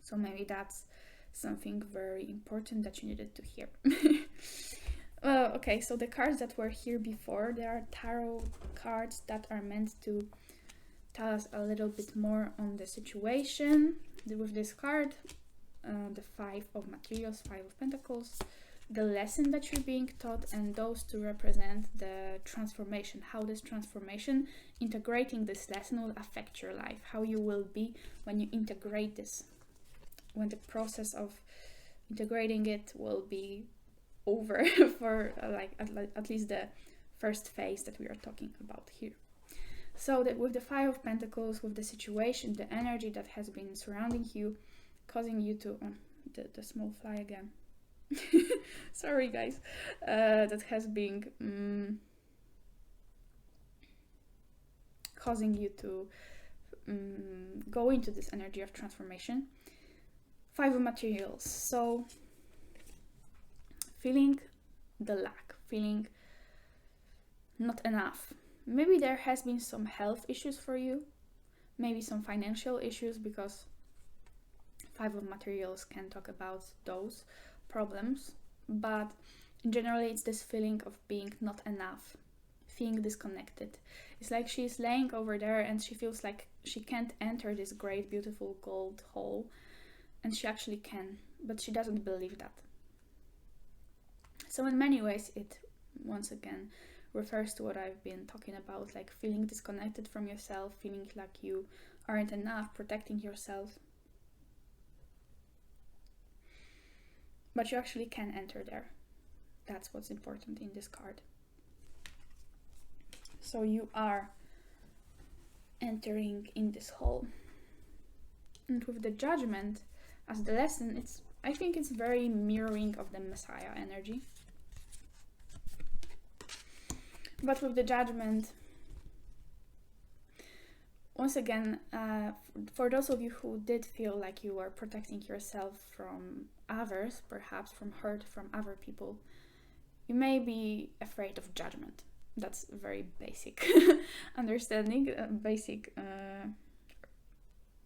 Speaker 1: So maybe that's something very important that you needed to hear. Okay, so the cards that were here before, they are tarot cards that are meant to tell us a little bit more on the situation. With this card, the 5 of materials, 5 of pentacles, the lesson that you're being taught, and those two represent the transformation, how this transformation, integrating this lesson will affect your life, how you will be when you integrate this, when the process of integrating it will be over for at least the first phase that we are talking about here. So that with the 5 of pentacles, with the situation, the energy that has been surrounding you, causing you to the small fly again. Sorry guys, that has been causing you to go into this energy of transformation. 5 of materials, so feeling the lack, feeling not enough. Maybe there has been some health issues for you, maybe some financial issues, because 5 of materials can talk about those problems, but generally it's this feeling of being not enough, feeling disconnected. It's like she's laying over there and she feels like she can't enter this great beautiful gold hole, and she actually can, but she doesn't believe that. So in many ways, it once again refers to what I've been talking about, like feeling disconnected from yourself, feeling like you aren't enough, protecting yourself. But you actually can enter there. That's what's important in this card. So you are entering in this hole. And with the Judgment as the lesson, I think it's very mirroring of the Messiah energy. But with the Judgment, once again, for those of you who did feel like you were protecting yourself from others, perhaps from hurt from other people, you may be afraid of judgment. That's a very basic understanding, basic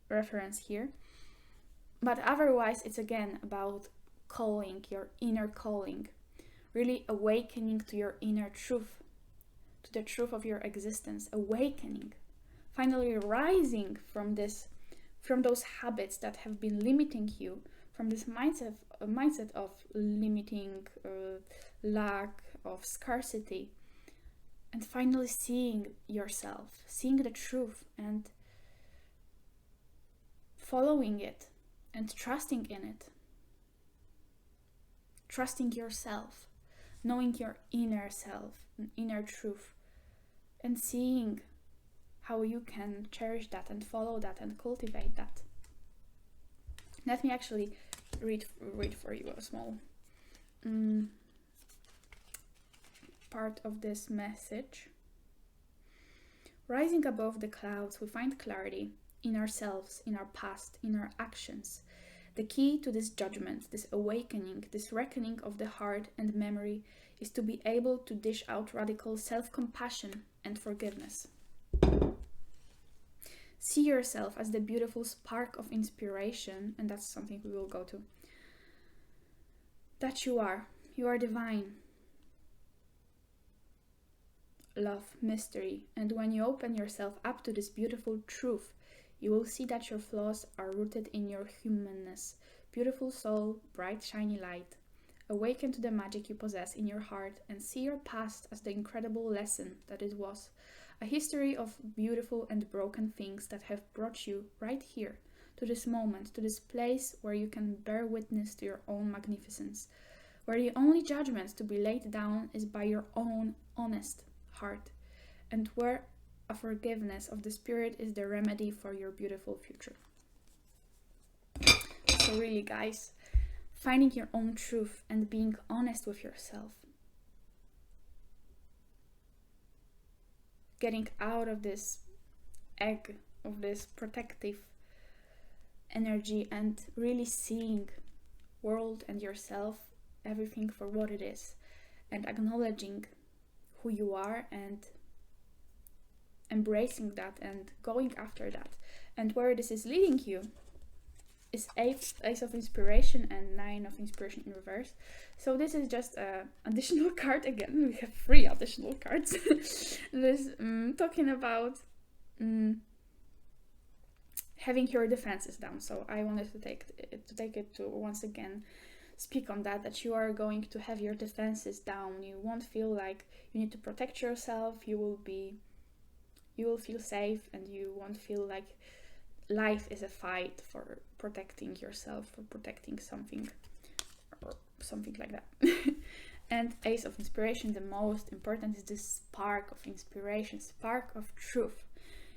Speaker 1: reference here. But otherwise, it's again about calling, your inner calling, really awakening to your inner truth, to the truth of your existence, awakening, finally rising from those habits that have been limiting you, from this mindset of limiting, lack, of scarcity, and finally seeing yourself, seeing the truth and following it and trusting in it, trusting yourself, knowing your inner self, inner truth, and seeing how you can cherish that and follow that and cultivate that. Let me actually read for you a small part of this message. Rising above the clouds, we find clarity in ourselves, in our past, in our actions. The key to this judgment, this awakening, this reckoning of the heart and memory is to be able to dish out radical self-compassion and forgiveness. See yourself as the beautiful spark of inspiration, and that's something we will go to, that you are. You are divine. Love, mystery, and when you open yourself up to this beautiful truth, you will see that your flaws are rooted in your humanness. Beautiful soul, bright shiny light. Awaken to the magic you possess in your heart and see your past as the incredible lesson that it was. A history of beautiful and broken things that have brought you right here, to this moment, to this place where you can bear witness to your own magnificence, where the only judgment to be laid down is by your own honest heart, and where a forgiveness of the spirit is the remedy for your beautiful future. So really, guys, finding your own truth and being honest with yourself, getting out of this egg of this protective energy and really seeing world and yourself, everything for what it is, and acknowledging who you are and embracing that and going after that. And where this is leading you is Ace of Inspiration and 9 of Inspiration in reverse. So this is just an additional card. Again, we have 3 additional cards. This talking about having your defenses down. So I wanted to take it to once again speak on that you are going to have your defenses down. You won't feel like you need to protect yourself. You will feel safe, and you won't feel like life is a fight for protecting yourself, for protecting something, or something like that. And Ace of Inspiration, the most important, is this spark of inspiration, spark of truth.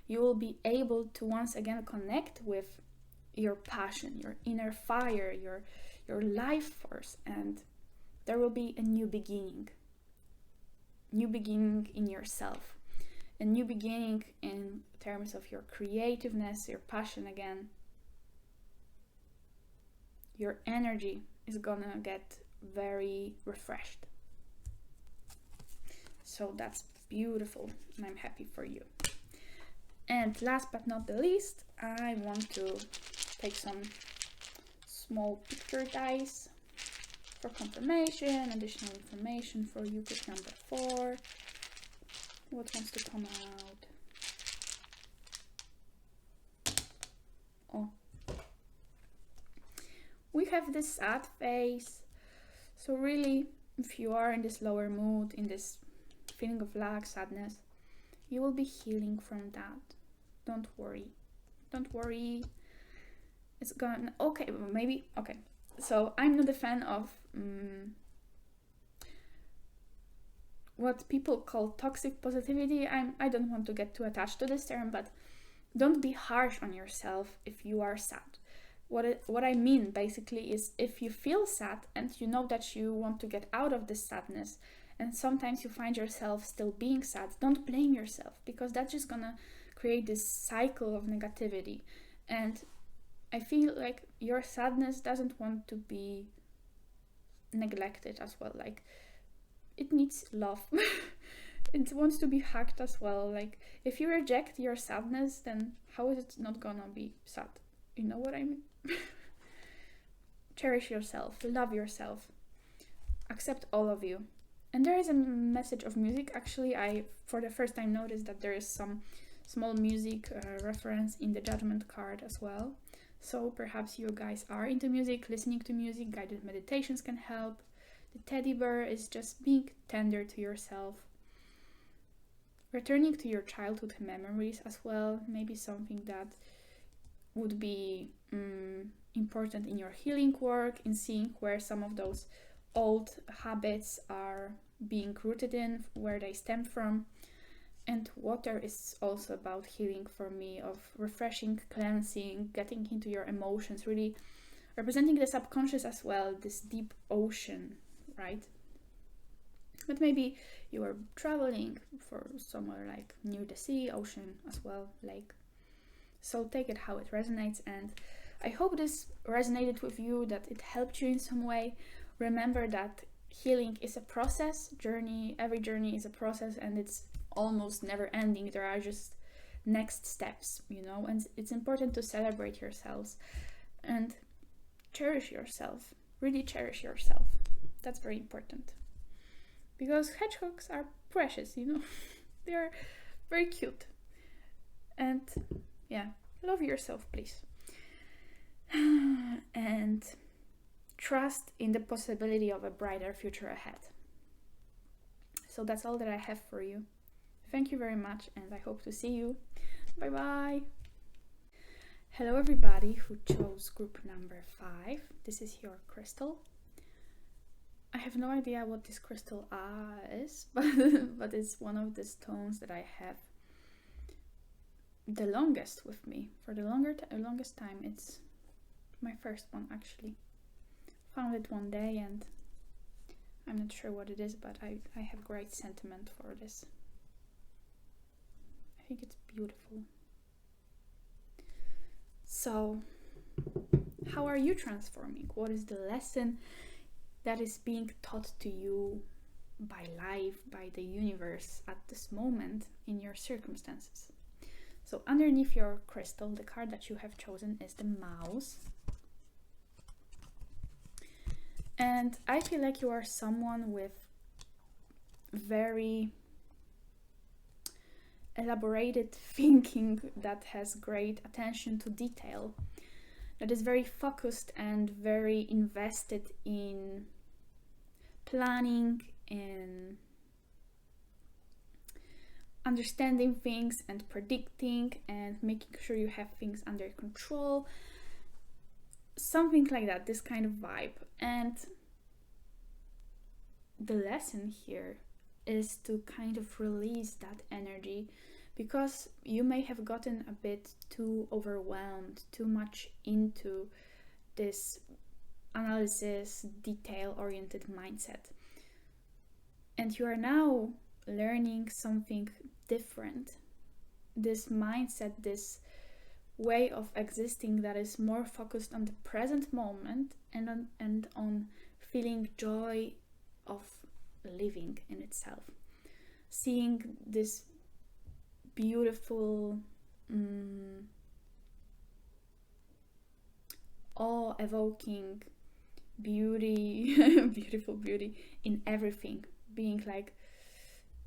Speaker 1: You will be able to once again connect with your passion, your inner fire, your life force, and there will be a new beginning in yourself. A new beginning in terms of your creativeness, your passion again. Your energy is gonna get very refreshed. So that's beautiful, and I'm happy for you. And last but not the least, I want to take some small picture dice for confirmation, additional information for you. Pick number 4. What wants to come out? Oh. We have this sad face. So really, if you are in this lower mood, in this feeling of lack, sadness, you will be healing from that. Don't worry. Don't worry. It's gonna... Okay, maybe... Okay. So, I'm not a fan of what people call toxic positivity. I don't want to get too attached to this term, but don't be harsh on yourself if you are sad. What I mean basically is, if you feel sad and you know that you want to get out of this sadness, and sometimes you find yourself still being sad, don't blame yourself, because that's just gonna create this cycle of negativity. And I feel like your sadness doesn't want to be neglected as well. Like, it needs love. It wants to be hugged as well. Like, if you reject your sadness, then how is it not gonna be sad? You know what I mean? Cherish yourself, love yourself, accept all of you. And there is a message of music. Actually, I for the first time noticed that there is some small music reference in the judgment card as well. So perhaps you guys are into music, listening to music, guided meditations can help. The teddy bear is just being tender to yourself. Returning to your childhood memories as well, maybe something that would be important in your healing work, in seeing where some of those old habits are being rooted in, where they stem from. And water is also about healing for me, of refreshing, cleansing, getting into your emotions, really representing the subconscious as well, this deep ocean, right? But maybe you are traveling for somewhere like near the sea, ocean as well, lake. So take it how it resonates, and I hope this resonated with you, that it helped you in some way. Remember that healing is a process, every journey is a process, and it's almost never ending. There are just next steps, and it's important to celebrate yourselves and cherish yourself, really cherish yourself. That's very important, because hedgehogs are precious, they are very cute. And yeah, love yourself, please. And trust in the possibility of a brighter future ahead. So that's all that I have for you. Thank you very much, and I hope to see you. Bye bye. Hello everybody who chose group number 5. This is your crystal. I have no idea what this crystal is, but it's one of the stones that I have the longest with me. For the longest time. It's my first one, actually. Found it one day, and I'm not sure what it is, but I have great sentiment for this. I think it's beautiful. So, how are you transforming? What is the lesson that is being taught to you by life, by the universe at this moment in your circumstances? So underneath your crystal, the card that you have chosen is the Mouse. And I feel like you are someone with very elaborated thinking, that has great attention to detail, that is very focused and very invested in planning, in understanding things and predicting and making sure you have things under control. Something like that, this kind of vibe. And the lesson here is to kind of release that energy, because you may have gotten a bit too overwhelmed, too much into this analysis, detail-oriented mindset. And you are now learning something different. This mindset, this way of existing that is more focused on the present moment and on feeling joy of living in itself. Seeing this beautiful, awe-evoking beauty, beautiful beauty in everything, being like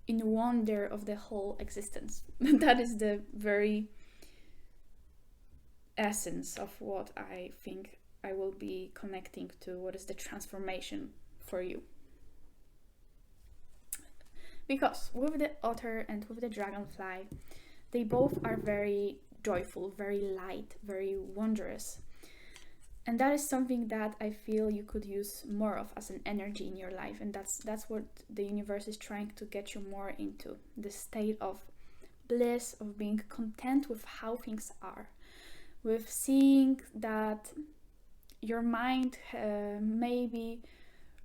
Speaker 1: in wonder of the whole existence. That is the very essence of what I think I will be connecting to. What is the transformation for you? Because with the otter and with the dragonfly, they both are very joyful, very light, very wondrous. And that is something that I feel you could use more of as an energy in your life. And that's what the universe is trying to get you more into. The state of bliss, of being content with how things are. With seeing that your mind may be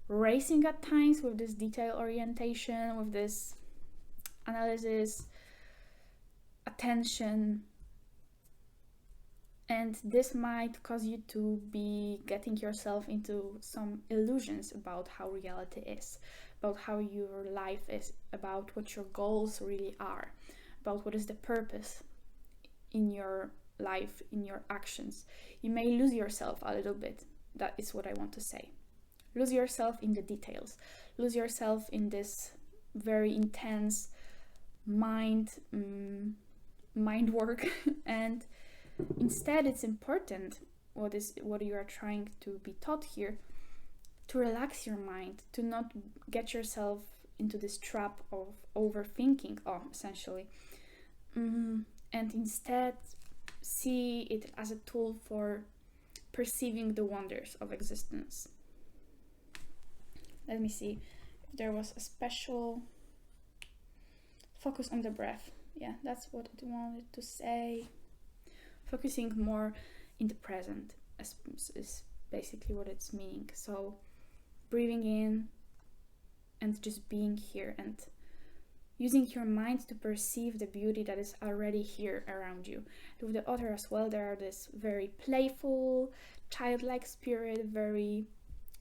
Speaker 1: racing at times with this detail orientation, with this analysis, attention, and this might cause you to be getting yourself into some illusions about how reality is, about how your life is, about what your goals really are, about what is the purpose in your life, in your actions. You may lose yourself a little bit. That is what I want to say. Lose yourself in the details. Lose yourself in this very intense mind work. And instead, it's important, what you are trying to be taught here, to relax your mind, to not get yourself into this trap of overthinking, essentially. And instead, see it as a tool for perceiving the wonders of existence. Let me see if there was a special focus on the breath. Yeah, that's what I wanted to say. Focusing more in the present is basically what it's meaning. So breathing in and just being here and using your mind to perceive the beauty that is already here around you. With the otter as well, there are this very playful, childlike spirit, very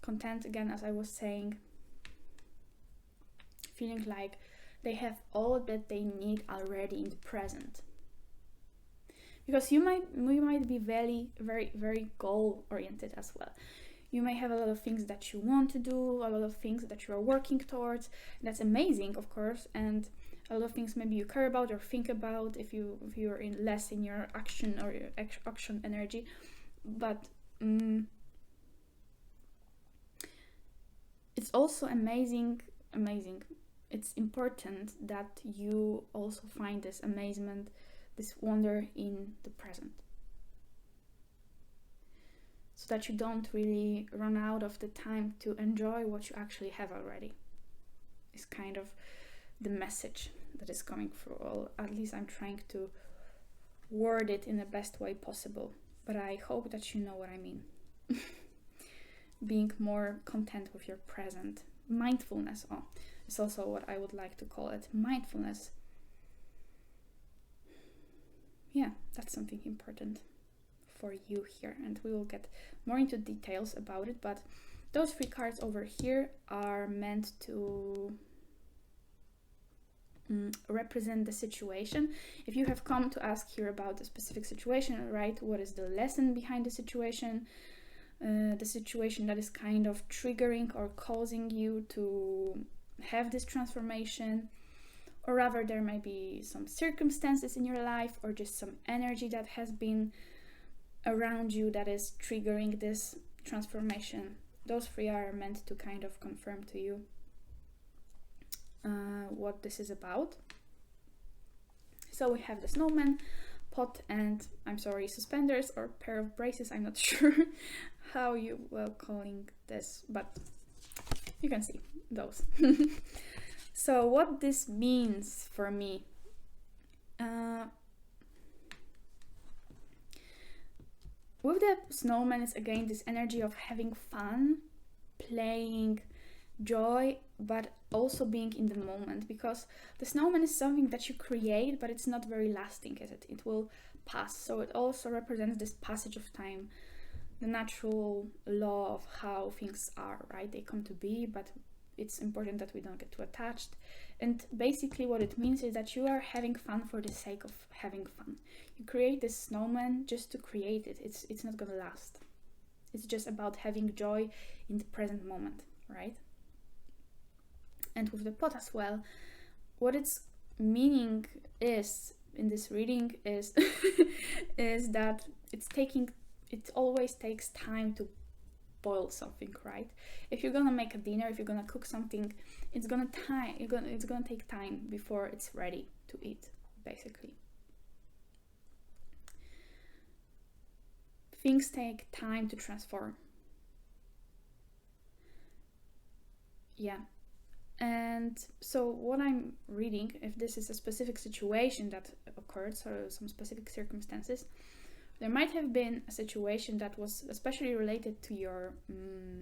Speaker 1: content, again, as I was saying, feeling like they have all that they need already in the present. Because you might be very, very, very goal oriented as well. You may have a lot of things that you want to do, a lot of things that you are working towards. That's amazing, of course, and a lot of things maybe you care about or think about if you're less in your action or your action energy. But it's also amazing. It's important that you also find this amazement, this wonder in the present, so that you don't really run out of the time to enjoy what you actually have already. It's kind of the message that is coming through. Well, at least I'm trying to word it in the best way possible, but I hope that you know what I mean. Being more content with your present. Mindfulness, it's also what I would like to call it. Mindfulness. Yeah, that's something important for you here, and we will get more into details about it, but those 3 cards over here are meant to represent the situation. If you have come to ask here about a specific situation, right, what is the lesson behind the situation that is kind of triggering or causing you to have this transformation, or rather there may be some circumstances in your life or just some energy that has been around you that is triggering this transformation. Those 3 are meant to kind of confirm to you what this is about. So we have the snowman, pot, and suspenders or pair of braces. I'm not sure how you were calling this, but you can see those. So what this means for me, with the snowman is again this energy of having fun, playing, joy, but also being in the moment, because the snowman is something that you create, but it's not very lasting, is it? It will pass. So it also represents this passage of time, the natural law of how things are, right? They come to be, but it's important that we don't get too attached. And basically what it means is that you are having fun for the sake of having fun. You create this snowman just to create it. It's not gonna last. It's just about having joy in the present moment, right? And with the pot as well, what its meaning is in this reading is is that it always takes time to boil something, right? If you're gonna make a dinner, if you're gonna cook something, it's gonna take time before it's ready to eat, basically. Things take time to transform. Yeah. And so what I'm reading, if this is a specific situation that occurred, so some specific circumstances, there might have been a situation that was especially related to your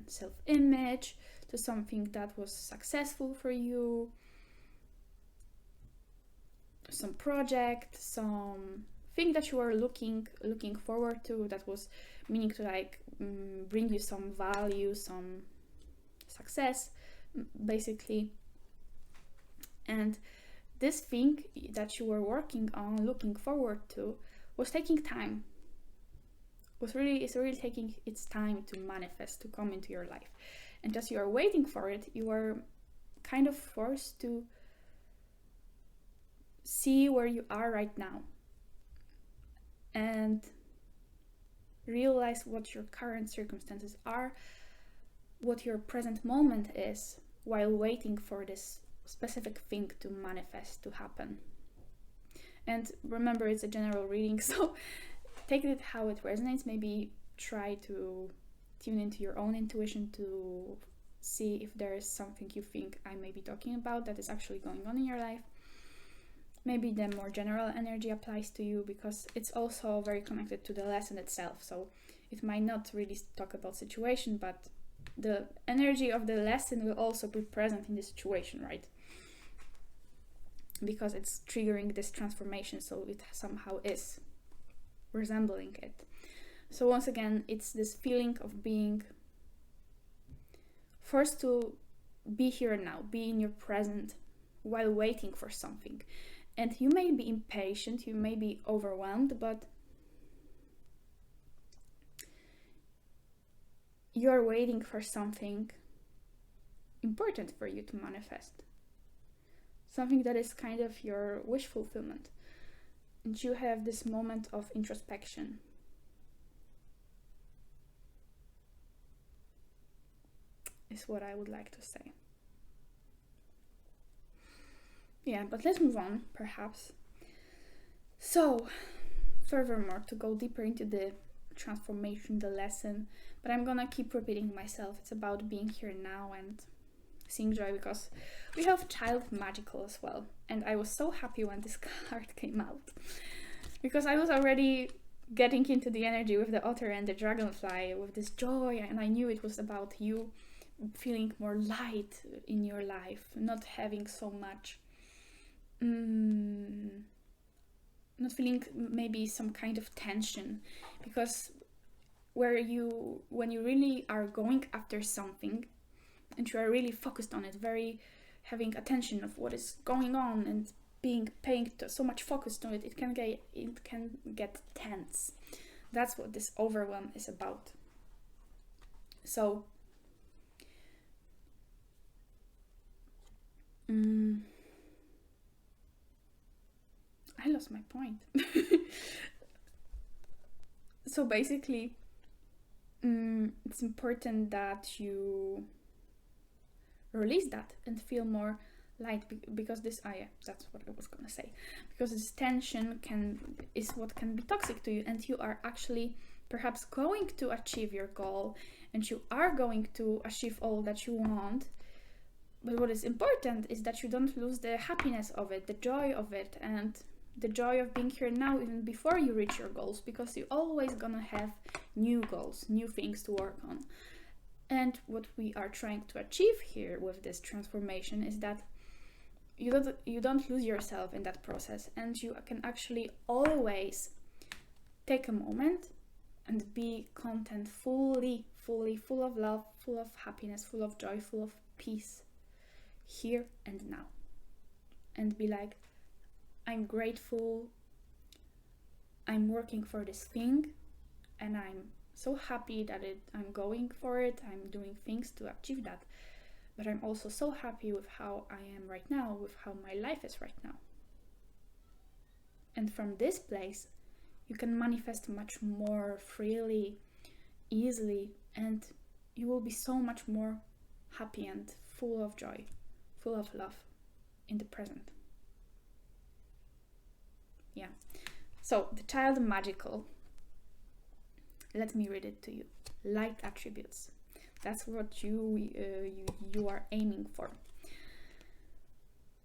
Speaker 1: self-image, to something that was successful for you, some project, some thing that you were looking forward to, that was meaning to like bring you some value, some success, basically. And this thing that you were working on, looking forward to, was taking time. It's really taking its time to manifest, to come into your life. And as you are waiting for it, you are kind of forced to see where you are right now and realize what your current circumstances are, what your present moment is, while waiting for this specific thing to manifest, to happen. And remember, it's a general reading, so take it how it resonates. Maybe try to tune into your own intuition to see if there is something you think I may be talking about that is actually going on in your life. Maybe the more general energy applies to you, because it's also very connected to the lesson itself. So it might not really talk about situation, but the energy of the lesson will also be present in the situation, right? Because it's triggering this transformation, so it somehow is resembling it. So once again, it's this feeling of being forced to be here now, be in your present while waiting for something. And you may be impatient, you may be overwhelmed, but you're waiting for something important for you to manifest. Something that is kind of your wish fulfillment. And you have this moment of introspection. Is what I would like to say. Yeah, but let's move on, perhaps. So, furthermore, to go deeper into the transformation, the lesson, but I'm gonna keep repeating myself. It's about being here now and seeing joy, because we have child magical as well. And I was so happy when this card came out, because I was already getting into the energy with the otter and the dragonfly, with this joy, and I knew it was about you feeling more light in your life, not having so much not feeling maybe some kind of tension, because when you really are going after something and you are really focused on it, very having attention of what is going on and paying so much focus to it, it can get tense. That's what this overwhelm is about. So I lost my point. So basically, it's important that you release that and feel more light, because that's what I was gonna say. Because this tension is what can be toxic to you, and you are actually perhaps going to achieve your goal, and you are going to achieve all that you want. But what is important is that you don't lose the happiness of it, the joy of it, and the joy of being here now, even before you reach your goals, because you're always gonna have new goals, new things to work on. And what we are trying to achieve here with this transformation is that you don't lose yourself in that process, and you can actually always take a moment and be content, fully full of love, full of happiness, full of joy, full of peace, here and now. And be like, I'm grateful, I'm working for this thing, and I'm so happy that I'm going for it, I'm doing things to achieve that. But I'm also so happy with how I am right now, with how my life is right now. And from this place, you can manifest much more freely, easily, and you will be so much more happy and full of joy, full of love in the present. Yeah. So the child magical. Let me read it to you. Light attributes. That's what you are aiming for.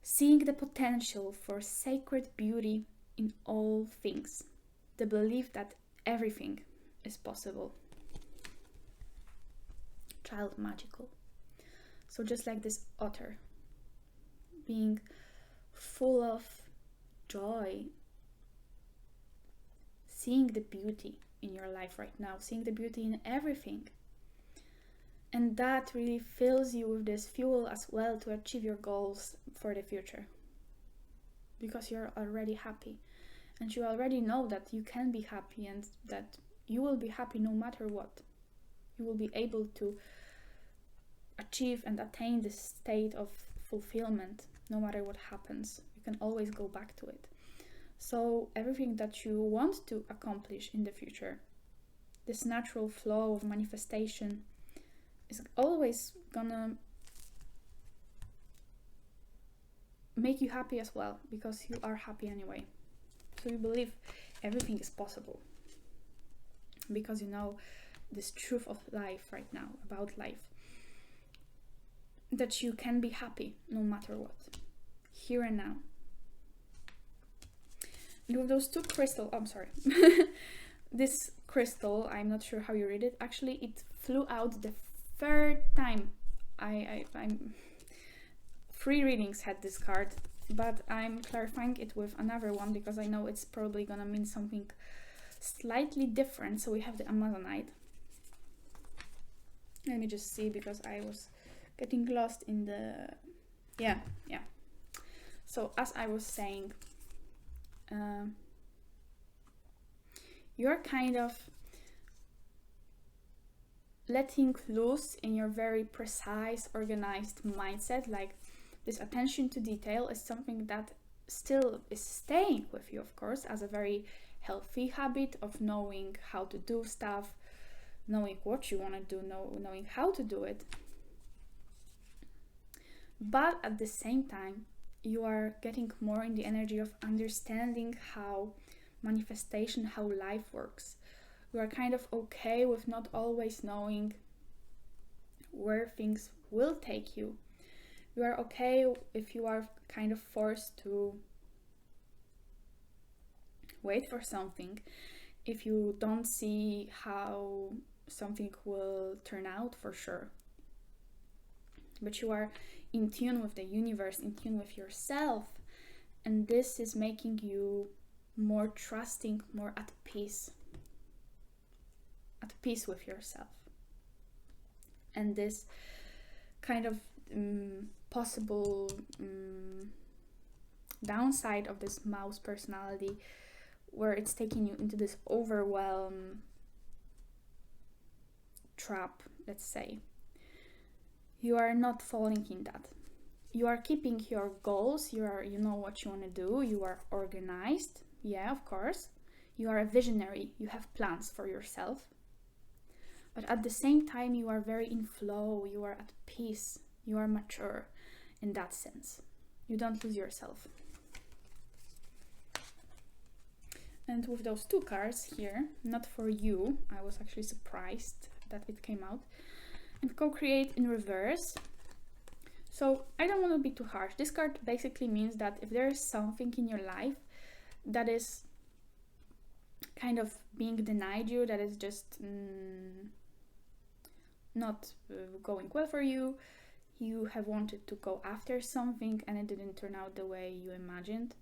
Speaker 1: Seeing the potential for sacred beauty in all things. The belief that everything is possible. Child magical. So just like this otter, being full of joy, seeing the beauty in your life right now, seeing the beauty in everything. And that really fills you with this fuel as well to achieve your goals for the future. Because you're already happy. And you already know that you can be happy and that you will be happy no matter what. You will be able to achieve and attain this state of fulfillment no matter what happens. You can always go back to it. So everything that you want to accomplish in the future, this natural flow of manifestation is always gonna make you happy as well, because you are happy anyway. So you believe everything is possible because you know this truth of life right now, about life, that you can be happy no matter what, here and now. And with those two crystals, I'm sorry, this crystal, I'm not sure how you read it, actually it flew out the third time. I'm 3 readings had this card, but I'm clarifying it with another one because I know it's probably gonna mean something slightly different. So we have the Amazonite. Let me just see, because I was getting lost in the yeah. So as I was saying, you're kind of letting loose in your very precise, organized mindset. Like, this attention to detail is something that still is staying with you, of course, as a very healthy habit of knowing how to do stuff, knowing what you want to do, knowing how to do it. But at the same time, you are getting more in the energy of understanding how manifestation, how life works. You are kind of okay with not always knowing where things will take you. You are okay if you are kind of forced to wait for something, if you don't see how something will turn out for sure. But you are in tune with the universe, in tune with yourself, and this is making you more trusting, more at peace with yourself. And this kind of possible downside of this mouse personality, where it's taking you into this overwhelm trap, let's say, you are not falling in that. You are keeping your goals, you know what you want to do, you are organized, yeah, of course, you are a visionary, you have plans for yourself, but at the same time you are very in flow, you are at peace, you are mature in that sense. You don't lose yourself. And with those 2 cards here, not for you, I was actually surprised that it came out, and co-create in reverse. So I don't want to be too harsh. This card basically means that if there is something in your life that is kind of being denied you, that is just not going well for you, you have wanted to go after something and it didn't turn out the way you imagined,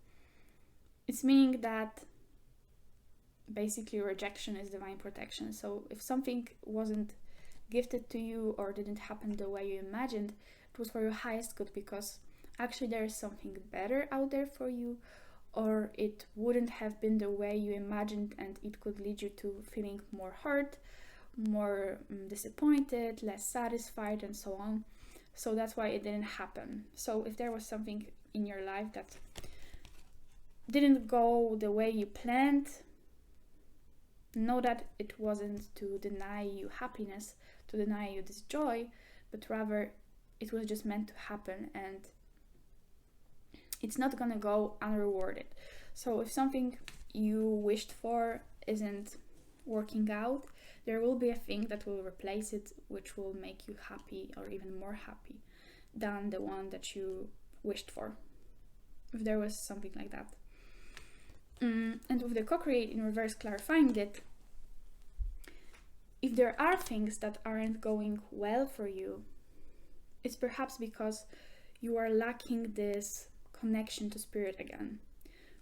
Speaker 1: it's meaning that basically rejection is divine protection. So if something wasn't gifted to you or didn't happen the way you imagined, it was for your highest good, because actually there is something better out there for you, or it wouldn't have been the way you imagined and it could lead you to feeling more hurt, more disappointed, less satisfied, and so on. So that's why it didn't happen. So if there was something in your life that didn't go the way you planned, Know that it wasn't to deny you happiness, to deny you this joy, but rather it was just meant to happen, and it's not gonna go unrewarded. So if something you wished for isn't working out, there will be a thing that will replace it, which will make you happy or even more happy than the one that you wished for, if there was something like that. And with the co-create in reverse, clarifying that if there are things that aren't going well for you, it's perhaps because you are lacking this connection to spirit again,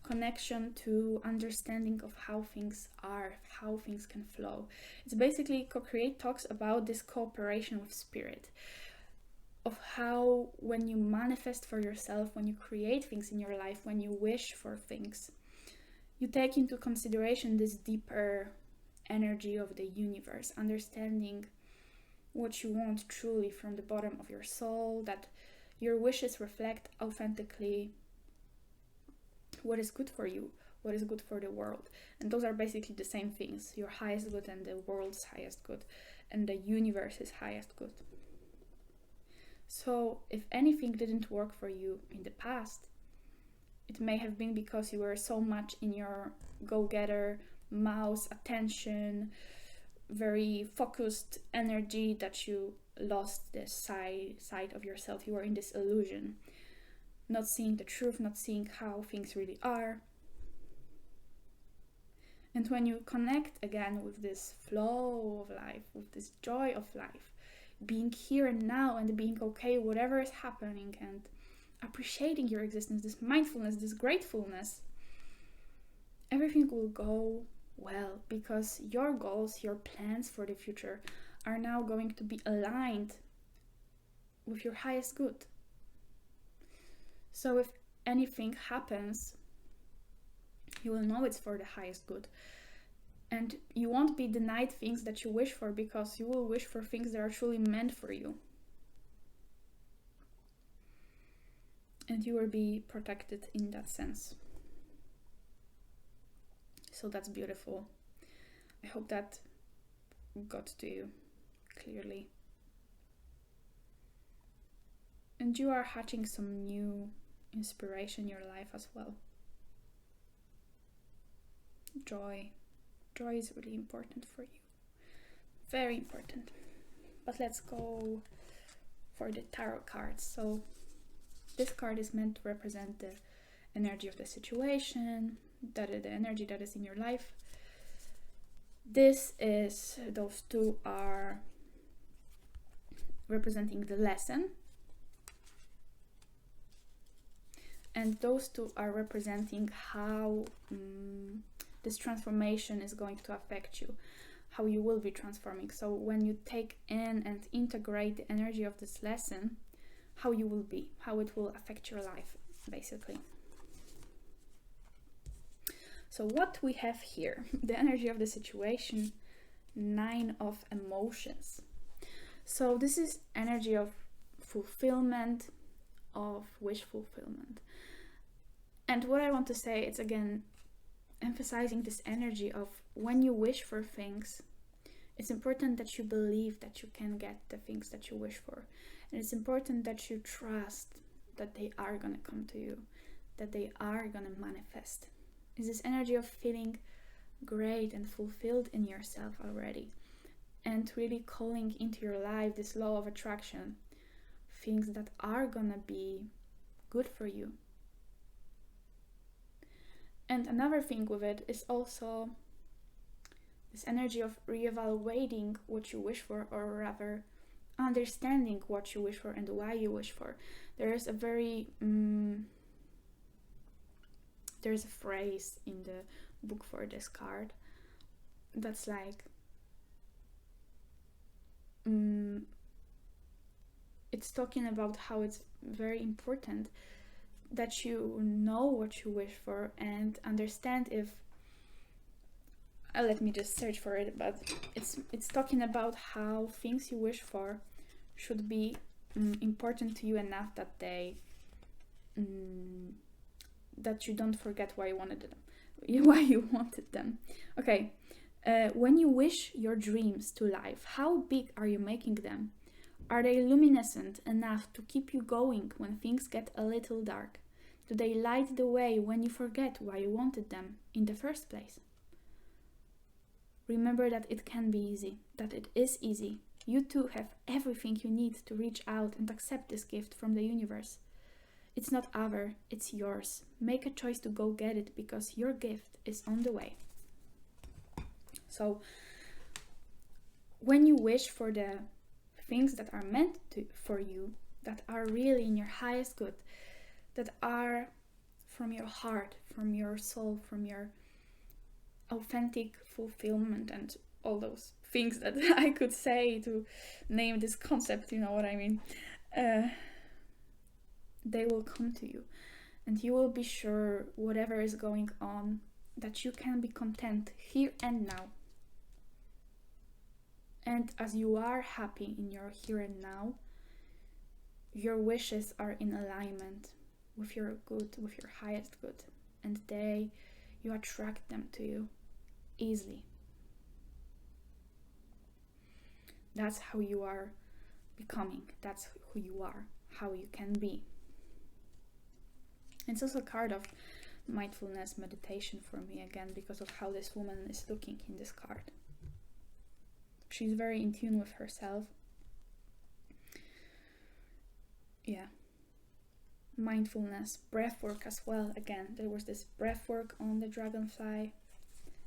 Speaker 1: connection to understanding of how things are, how things can flow. It's basically, co-create talks about this cooperation with spirit, of how when you manifest for yourself, when you create things in your life, when you wish for things, you take into consideration this deeper energy of the universe, understanding what you want truly from the bottom of your soul, that your wishes reflect authentically what is good for you, what is good for the world. And those are basically the same things, your highest good and the world's highest good and the universe's highest good. So if anything didn't work for you in the past, it may have been because you were so much in your go-getter, mouse, attention, very focused energy that you lost the sight of yourself. You were in this illusion, not seeing the truth, not seeing how things really are. And when you connect again with this flow of life, with this joy of life, being here and now and being okay whatever is happening, and appreciating your existence, this mindfulness, this gratefulness, everything will go well, because your goals, your plans for the future are now going to be aligned with your highest good. So if anything happens, you will know it's for the highest good. And you won't be denied things that you wish for, because you will wish for things that are truly meant for you. And you will be protected in that sense. So that's beautiful. I hope that got to you clearly. And you are hatching some new inspiration in your life as well. Joy. Joy is really important for you. Very important. But let's go for the tarot cards. So this card is meant to represent the energy of the situation, the energy that is in your life. Those two are representing the lesson, and those two are representing how this transformation is going to affect you, how you will be transforming. So when you take in and integrate the energy of this lesson, how you will be, how it will affect your life, basically. So what we have here, the energy of the situation, 9 of emotions. So this is energy of fulfillment, of wish fulfillment. And what I want to say, it's again emphasizing this energy of when you wish for things, it's important that you believe that you can get the things that you wish for. And it's important that you trust that they are going to come to you, that they are going to manifest. It's this energy of feeling great and fulfilled in yourself already, and really calling into your life this law of attraction, things that are gonna be good for you. And another thing with it is also this energy of reevaluating what you wish for, or rather understanding what you wish for and why you wish for. There's a very there's a phrase in the book for this card that's like it's talking about how it's very important that you know what you wish for and understand if let me just search for it, but it's talking about how things you wish for should be important to you enough that they that you don't forget why you wanted them. Okay, When you wish your dreams to life, how big are you making them? Are they luminescent enough to keep you going when things get a little dark? Do they light the way when you forget why you wanted them in the first place? Remember that it can be easy, that it is easy. You too have everything you need to reach out and accept this gift from the universe. It's not our, it's yours. Make a choice to go get it because your gift is on the way. So, when you wish for the things that are meant for you, that are really in your highest good, that are from your heart, from your soul, from your authentic fulfillment, and all those things that I could say to name this concept, you know what I mean, they will come to you, and you will be sure, whatever is going on, that you can be content here and now. And as you are happy in your here and now, your wishes are in alignment with your good, with your highest good, and you attract them to you easily. That's how you are becoming. That's who you are, how you can be. It's also a card of mindfulness meditation for me, again, because of how this woman is looking in this card. She's very in tune with herself. Yeah. Mindfulness, breath work as well. Again, there was this breath work on the dragonfly,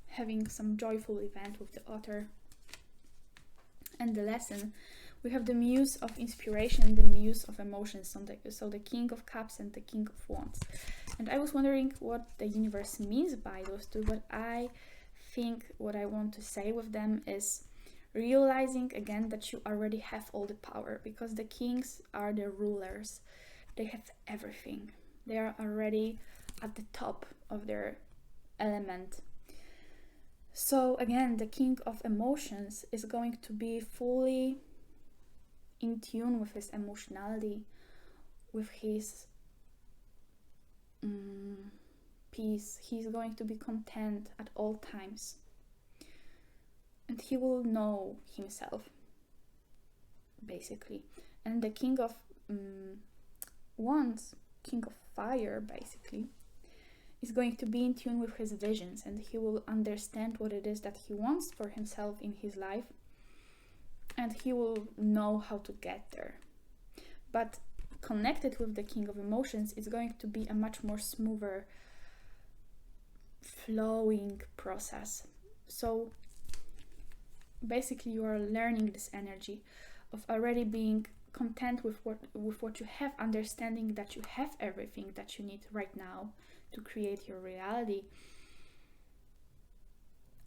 Speaker 1: having some joyful event with the otter. And the lesson, we have the Muse of inspiration, the Muse of emotions, so the King of Cups and the King of Wands. And I was wondering what the universe means by those two, but I think what I want to say with them is realizing again that you already have all the power, because the kings are the rulers. They have everything. They are already at the top of their element. So again, the King of Emotions is going to be fully in tune with his emotionality, with his peace. He's going to be content at all times. And he will know himself, basically. And the King of Wands, King of Fire, basically, is going to be in tune with his visions, and he will understand what it is that he wants for himself in his life, and he will know how to get there. But connected with the King of Emotions is going to be a much more smoother, flowing process. So basically you are learning this energy of already being content with what you have, understanding that you have everything that you need right now to create your reality.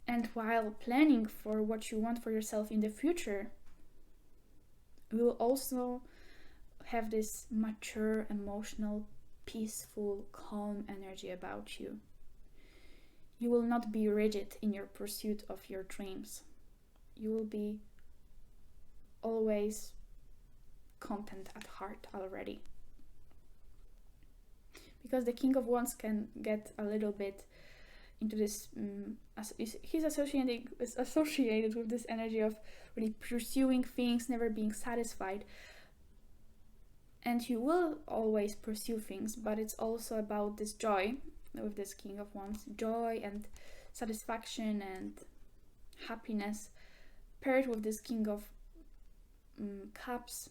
Speaker 1: And while planning for what you want for yourself in the future, you will also have this mature, emotional, peaceful, calm energy about you. You will not be rigid in your pursuit of your dreams. You will be always content at heart already. Because the King of Wands can get a little bit into this, he's associated with this energy of really pursuing things, never being satisfied. And you will always pursue things, but it's also about this joy with this King of Wands, joy and satisfaction and happiness, paired with this King of Cups,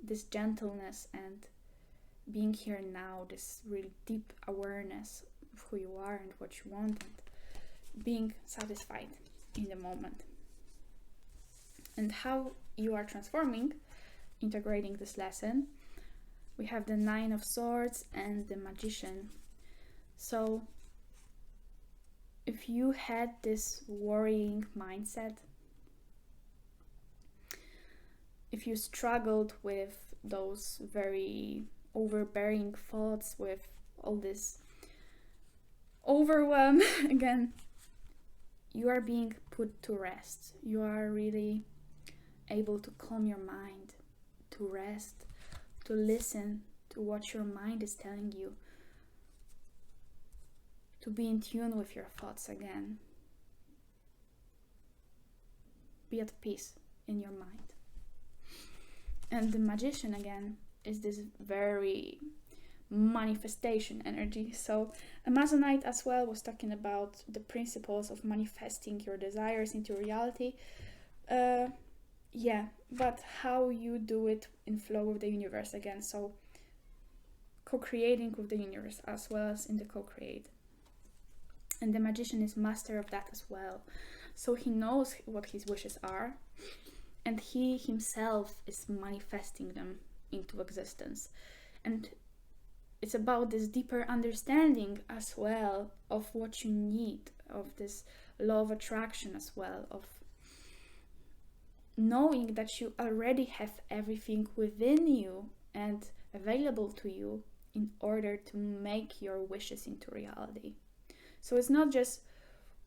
Speaker 1: this gentleness and being here now, this really deep awareness of who you are and what you want, and being satisfied in the moment. And how you are transforming, integrating this lesson, we have the Nine of Swords and the Magician. So if you had this worrying mindset, if you struggled with those very overbearing thoughts, with all this overwhelm, again, you are being put to rest. You are really able to calm your mind, to rest, to listen to what your mind is telling you, to be in tune with your thoughts again. be at peace in your mind. And the Magician again is this very manifestation energy. So Amazonite as well was talking about the principles of manifesting your desires into reality. Yeah, but how you do it in flow with the universe again. So co-creating with the universe as well as in the co-create. And the Magician is master of that as well. So he knows what his wishes are, and he himself is manifesting them into existence. And it's about this deeper understanding as well of what you need, of this law of attraction as well, of knowing that you already have everything within you and available to you in order to make your wishes into reality. So it's not just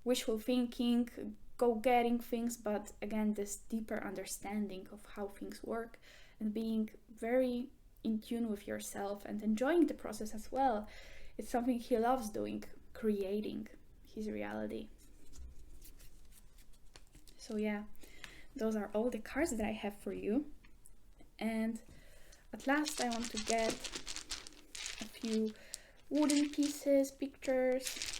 Speaker 1: wishful thinking, go getting things, but again, this deeper understanding of how things work and being very in tune with yourself and enjoying the process as well. It's something he loves doing, creating his reality. So yeah, those are all the cards that I have for you. And at last I want to get a few wooden pieces, pictures.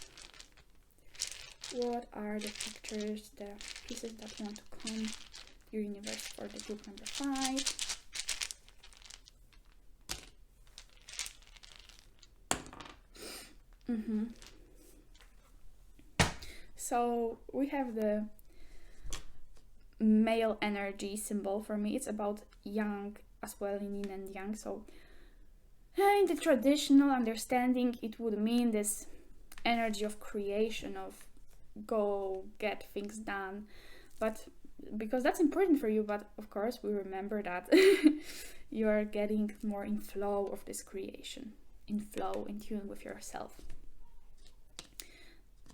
Speaker 1: What are the pictures, the pieces that want to come to your universe for the group number 5? So we have the male energy symbol. For me, it's about yang as well, in yin and yang. So in the traditional understanding, it would mean this energy of creation, of go get things done, but because that's important for you, but of course we remember that you are getting more in flow of this creation, in flow, in tune with yourself.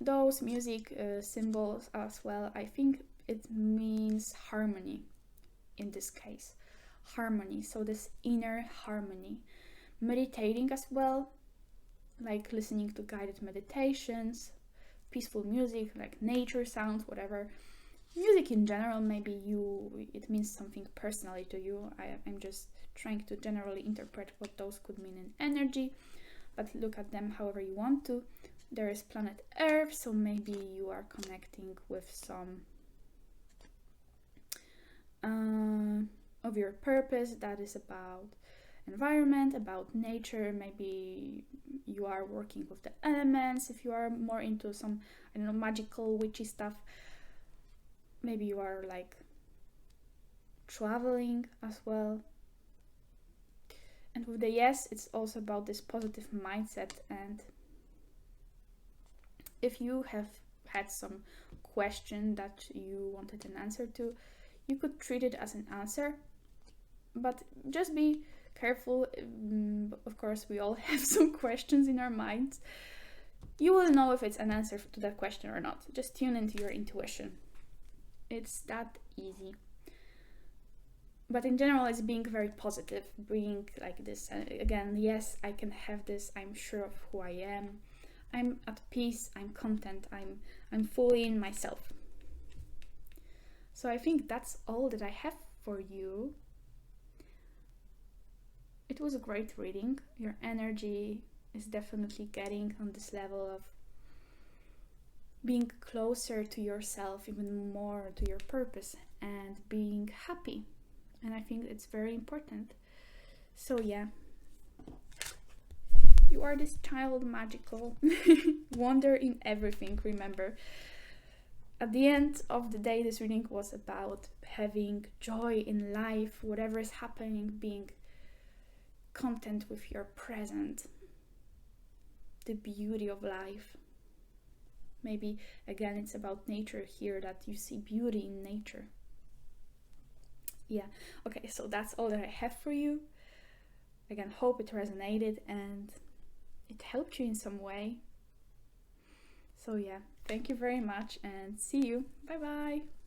Speaker 1: Those music symbols as well, I think it means harmony in this case, harmony. So this inner harmony, meditating as well, like listening to guided meditations, peaceful music like nature sounds, whatever music in general. Maybe it means something personally to you. I'm just trying to generally interpret what those could mean in energy, but look at them however you want to. There is planet Earth, so maybe you are connecting with some of your purpose that is about environment, about nature. Maybe you are working with the elements if you are more into some, I don't know, magical witchy stuff. Maybe you are like traveling as well. And with the yes, it's also about this positive mindset. And if you have had some question that you wanted an answer to, you could treat it as an answer, but just be careful. Of course, we all have some questions in our minds. You will know if it's an answer to that question or not. Just tune into your intuition. It's that easy. But in general, it's being very positive, being like this. Again, yes, I can have this. I'm sure of who I am. I'm at peace. I'm content. I'm fully in myself. So I think that's all that I have for you. It was a great reading. Your energy is definitely getting on this level of being closer to yourself, even more to your purpose, and being happy. And I think it's very important. So yeah, you are this child, magical, wonder in everything. Remember, at the end of the day, this reading was about having joy in life, whatever is happening, being content with your present, the beauty of life. Maybe again it's about nature here, that you see beauty in nature. Yeah, okay, so that's all that I have for you. Again, hope it resonated and it helped you in some way. So yeah, thank you very much and see you. Bye bye.